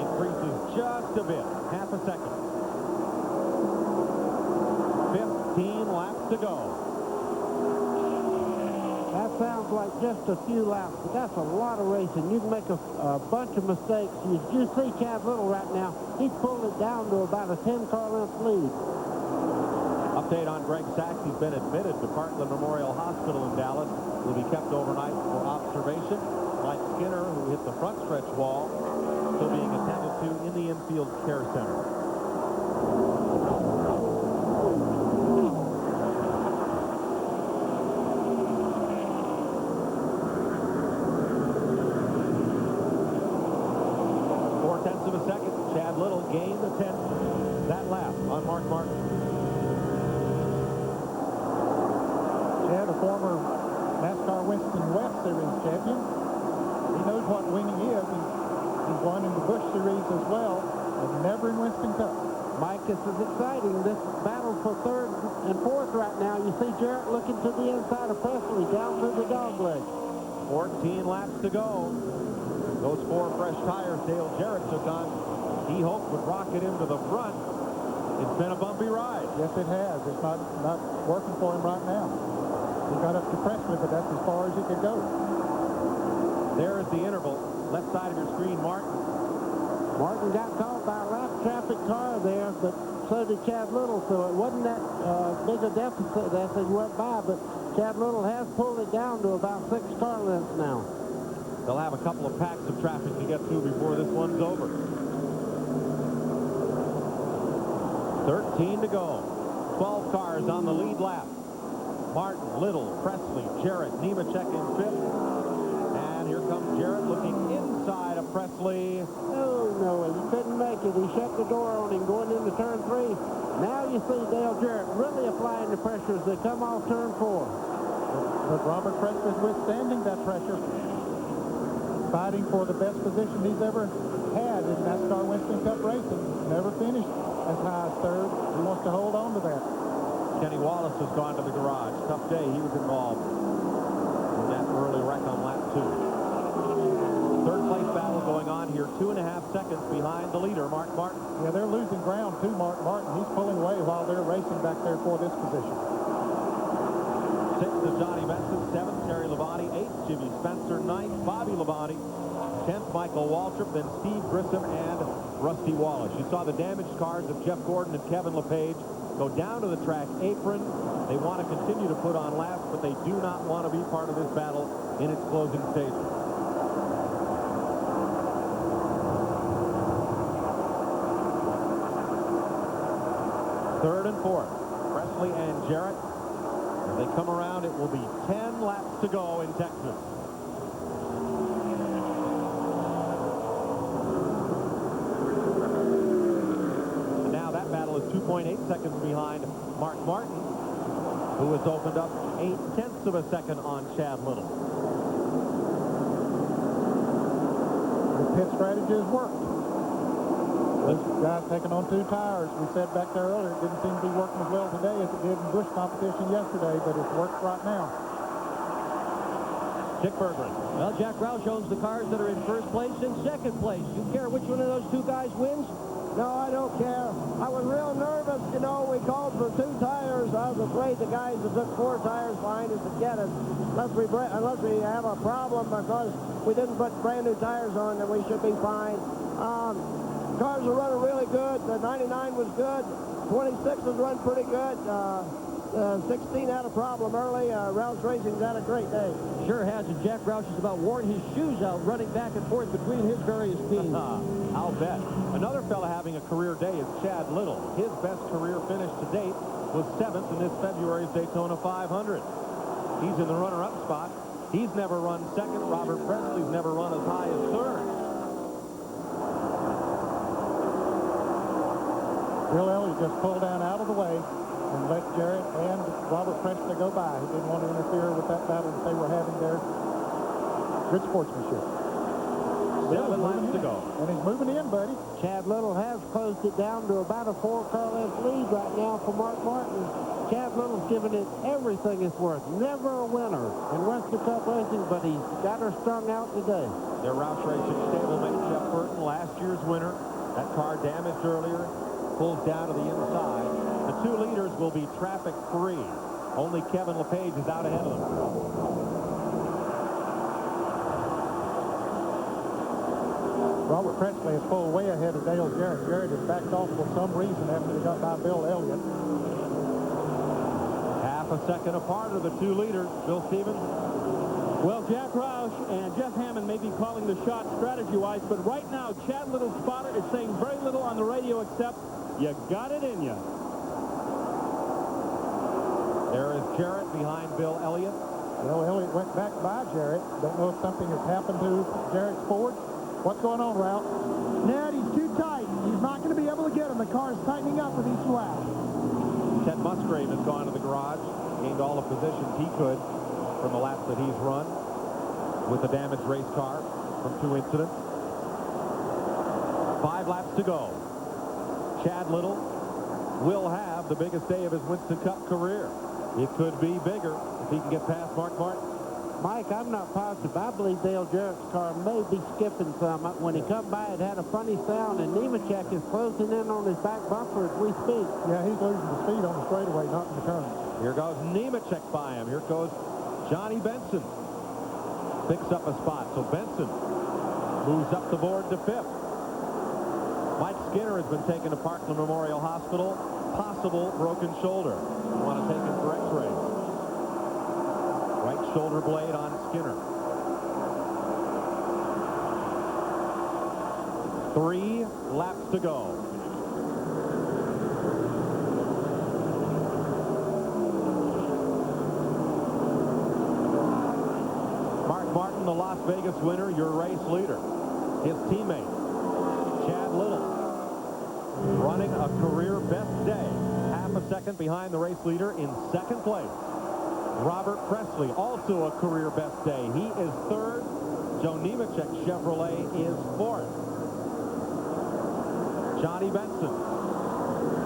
increases just a bit, half a second. 15 laps to go. That sounds like just a few laps, but that's a lot of racing. You can make a bunch of mistakes. You see Chad Little right now. He's pulled it down to about a 10-car length lead. Update on Greg Sachs. He's been admitted to Parkland Memorial Hospital in Dallas. Will be kept overnight for observation. Mike Skinner, who hit the front stretch wall, still being attended to in the infield care center. Of a second, Chad Little gained a 10th that lap on Mark Martin. Chad, a former NASCAR Winston West Series champion. He knows what winning is. He's won in the Busch Series as well, but never in Winston Cup. Mike, this is exciting. This battle for 3rd and 4th right now. You see Jarrett looking to the inside of Presley, down through the dog leg. 14 laps to go. Those 4 fresh tires Dale Jarrett took on, he hoped would rocket him to the front. It's been a bumpy ride. Yes, it has. It's not working for him right now. He got up to Presley, but that's as far as he could go. There is the interval. Left side of your screen, Martin. Martin got caught by a lap traffic car there, but so did Chad Little, so it wasn't that big a deficit as he went by, but Chad Little has pulled it down to about 6 car lengths now. They'll have a couple of packs of traffic to get through before this one's over. 13 to go. 12 cars on the lead lap. Martin, Little, Presley, Jarrett, Nemechek in 5th. And here comes Jarrett looking inside of Presley. Oh, no, he couldn't make it. He shut the door on him going into turn 3. Now you see Dale Jarrett really applying the pressure as they come off turn 4. But Robert Presley's withstanding that pressure, fighting for the best position he's ever had in NASCAR Winston Cup racing. Never finished as high as 3rd. He wants to hold on to that. Kenny Wallace has gone to the garage. Tough day. He was involved in that early wreck on lap 2. 3rd place battle going on here. 2.5 seconds behind the leader, Mark Martin. Yeah, they're losing ground to Mark Martin. He's pulling away while they're racing back there for this position. 6th is Johnny Benson. 7th, Terry Labonte. 8th, Jimmy Spencer. 9th, Bobby Labonte. 10th, Michael Waltrip. Then Steve Grissom and Rusty Wallace. You saw the damaged cars of Jeff Gordon and Kevin LePage go down to the track apron. They want to continue to put on laps, but they do not want to be part of this battle in its closing stages. Third and 4th, Presley and Jarrett. They come around, it will be 10 laps to go in Texas. And now that battle is 2.8 seconds behind Mark Martin, who has opened up 0.8 of a second on Chad Little. The pit strategy has worked. This guy's taking on 2 tires. We said back there earlier it didn't seem to be working as well today as it did in Busch competition yesterday, but it's worked right now. Dick Berglund. Well, Jack Roush owns the cars that are in first place and second place. You care which one of those 2 guys wins? No, I don't care. I was real nervous, you know. We called for 2 tires. I was afraid the guys that took 4 tires behind us would get us. Unless we have a problem because we didn't put brand new tires on, then we should be fine. Cars are running really good. The 99 was good. 26 was run pretty good. 16 had a problem early. Roush Racing's had a great day. Sure has, and Jack Roush has about worn his shoes out running back and forth between his various teams. I'll bet. Another fella having a career day is Chad Little. His best career finish to date was 7th in this February's Daytona 500. He's in the runner-up spot. He's never run 2nd. Robert Presley's never run as high as 3rd. Bill Elliott just pulled down out of the way and let Jarrett and Robert Presley go by. He didn't want to interfere with that battle that they were having there. Good sportsmanship. 7 laps to go. And he's moving in, buddy. Chad Little has closed it down to about a 4-car length lead right now for Mark Martin. Chad Little's given it everything it's worth. Never a winner in Western Cup racing, but he's got her strung out today. Their Roush Racing stablemate, Jeff Burton, last year's winner. That car damaged earlier, pulls down to the inside. The 2 leaders will be traffic-free. Only Kevin LePage is out ahead of them. Robert Presley is pulled way ahead of Dale Jarrett. Jarrett has backed off for some reason after he got by Bill Elliott. Half a second apart are the 2 leaders. Bill Stevens. Well, Jack Roush and Jeff Hammond may be calling the shot strategy-wise, but right now, Chad Little's spotter is saying very little on the radio except, you got it in you. There is Jarrett behind Bill Elliott. Bill Elliott went back by Jarrett. Don't know if something has happened to Jarrett's Ford. What's going on, Ralph? Ned, he's too tight. He's not going to be able to get him. The car's tightening up with each lap. Ted Musgrave has gone to the garage, gained all the positions he could from the laps that he's run with the damaged race car from 2 incidents. 5 laps to go. Chad Little will have the biggest day of his Winston Cup career. It could be bigger if he can get past Mark Martin. Mike, I'm not positive. I believe Dale Jarrett's car may be skipping some. When he come by, it had a funny sound, and Nemechek is closing in on his back bumper as we speak. Yeah, he's losing the speed on the straightaway, not in the turn. Here goes Nemechek by him. Here goes Johnny Benson. Picks up a spot. So Benson moves up the board to 5th. Mike Skinner has been taken to Parkland Memorial Hospital. Possible broken shoulder. You want to take him for x-rays. Right shoulder blade on Skinner. 3 laps to go. Mark Martin, the Las Vegas winner, your race leader. His teammate, Chad Little, running a career best day. Half a second behind the race leader in 2nd place. Robert Presley, also a career best day. He is 3rd. Joe Nemechek Chevrolet is 4th. Johnny Benson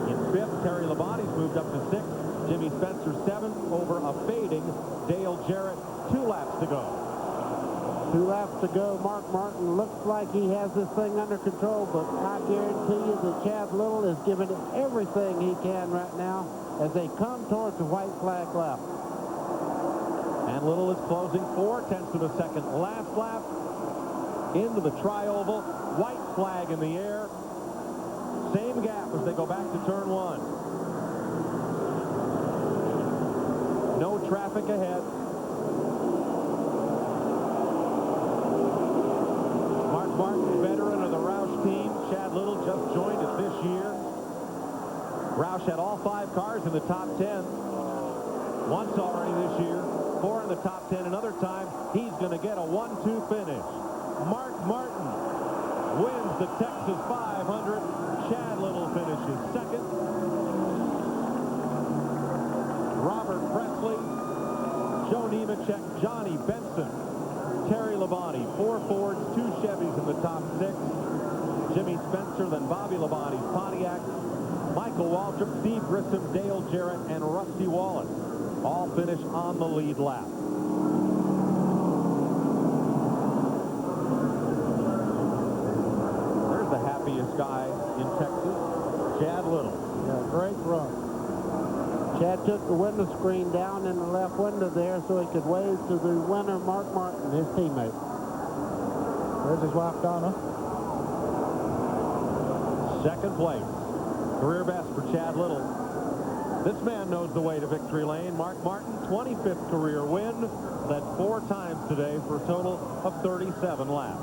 in 5th. Terry Labonte's moved up to 6th. Jimmy Spencer 7th over a fading Dale Jarrett. 2 laps to go. 2 laps to go. Mark Martin looks like he has this thing under control, but I guarantee you that Chad Little is giving it everything he can right now as they come towards the white flag lap. And Little is closing 0.4 of a second. Last lap into the tri-oval. White flag in the air. Same gap as they go back to turn 1. No traffic ahead. Mark Martin, veteran of the Roush team. Chad Little just joined it this year. Roush had all 5 cars in the top 10. Once already this year, 4 in the top 10. Another time, he's going to get a 1-2 finish. Mark Martin wins the Texas 500. Chad Little finishes second. Robert Presley, Joe Nemechek, Johnny Benson, Terry Labonte, 4 Fords, 2 Chevys in the top 6. Jimmy Spencer, then Bobby Labonte's Pontiac, Michael Waltrip, Steve Grissom, Dale Jarrett, and Rusty Wallace all finish on the lead lap. There's the happiest guy in Texas, Chad Little. Yeah, great run. Chad took the window screen down in the left window there so he could wave to the winner, Mark Martin, his teammate. There's his wife, Donna. Second place. Career best for Chad Little. This man knows the way to victory lane. Mark Martin, 25th career win. Led 4 times today for a total of 37 laps.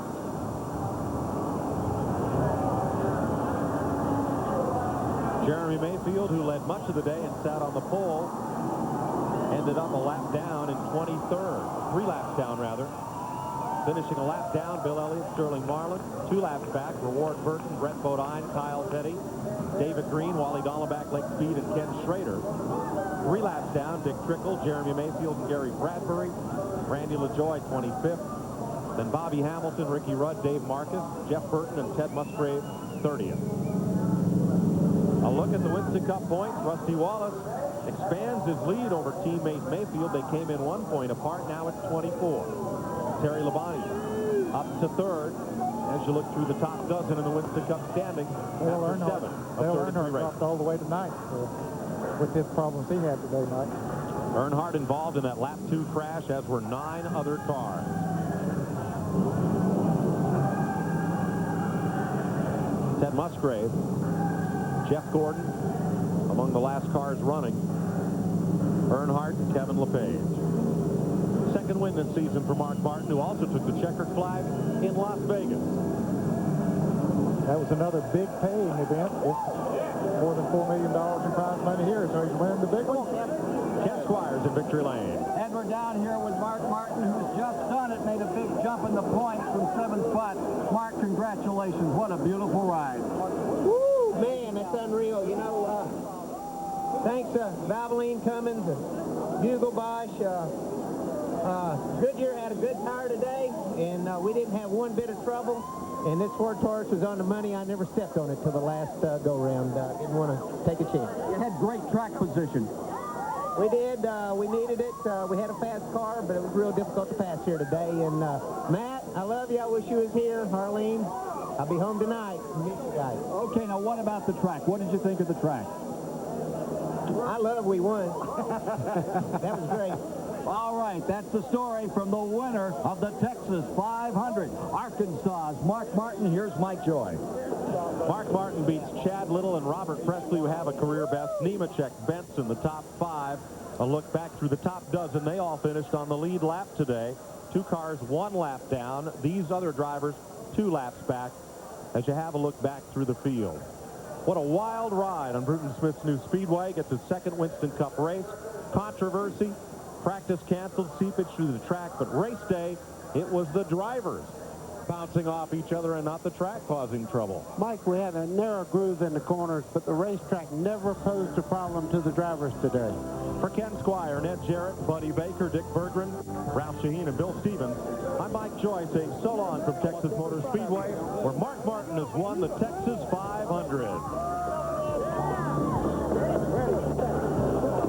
Jeremy Mayfield, who led much of the day and sat on the pole, ended up a lap down in 23rd. 3 laps down, rather. Finishing a lap down, Bill Elliott, Sterling Marlin. 2 laps back, Reward Burton, Brett Bodine, Kyle Petty, David Green, Wally Dallenbach, Lake Speed, and Ken Schrader. 3 laps down, Dick Trickle, Jeremy Mayfield, and Gary Bradbury. Randy LaJoie, 25th. Then Bobby Hamilton, Ricky Rudd, Dave Marcus, Jeff Burton, and Ted Musgrave, 30th. A look at the Winston Cup points. Rusty Wallace expands his lead over teammate Mayfield. They came in 1 point apart. Now it's 24. Terry Labonte up to 3rd as you look through the top dozen in the Winston Cup standing. Dale Earnhardt dropped all the way to 9th with his problems he had today, Mike. Earnhardt involved in that lap 2 crash, as were 9 other cars. Ted Musgrave, Jeff Gordon among the last cars running. Earnhardt and Kevin LePage. Second win this season for Mark Martin, who also took the checkered flag in Las Vegas. That was another big paying event. More than $4 million in prize money here, so he's winning the big one. Ken Squires in victory lane. And we're down here with Mark Martin, who's just done it, made a big jump in the points from 7th spot. Mark, congratulations. What a beautiful ride. Woo, man, it's unreal. You know, thanks to Valvoline Cummins and Bugle Bosch, Goodyear had a good tire today, and we didn't have one bit of trouble. And this Ford Taurus was on the money. I never stepped on it till the last go-round. Didn't want to take a chance. You had great track position. We did. We needed it. We had a fast car, but it was real difficult to pass here today. And Matt, I love you. I wish you was here. Harleen, I'll be home tonight. Meet you guys. Okay, now what about the track? What did you think of the track? I love we won. That was great. All right, that's the story from the winner of the Texas 500, Arkansas's Mark Martin. Here's Mike Joy. Mark Martin beats Chad Little and Robert Presley, who have a career best. Nemechek, Benson, the top 5. A look back through the top dozen. They all finished on the lead lap today. 2 cars, 1 lap down. These other drivers, 2 laps back, as you have a look back through the field. What a wild ride on Bruton Smith's new Speedway. Gets his second Winston Cup race. Controversy. Practice canceled, seepage through the track, but race day, it was the drivers bouncing off each other and not the track causing trouble. Mike, we had a narrow groove in the corners, but the racetrack never posed a problem to the drivers today. For Ken Squire, Ned Jarrett, Buddy Baker, Dick Berggren, Ralph Shaheen, and Bill Stevens, I'm Mike Joy saying so long from Texas Motor Speedway, where Mark Martin has won the Texas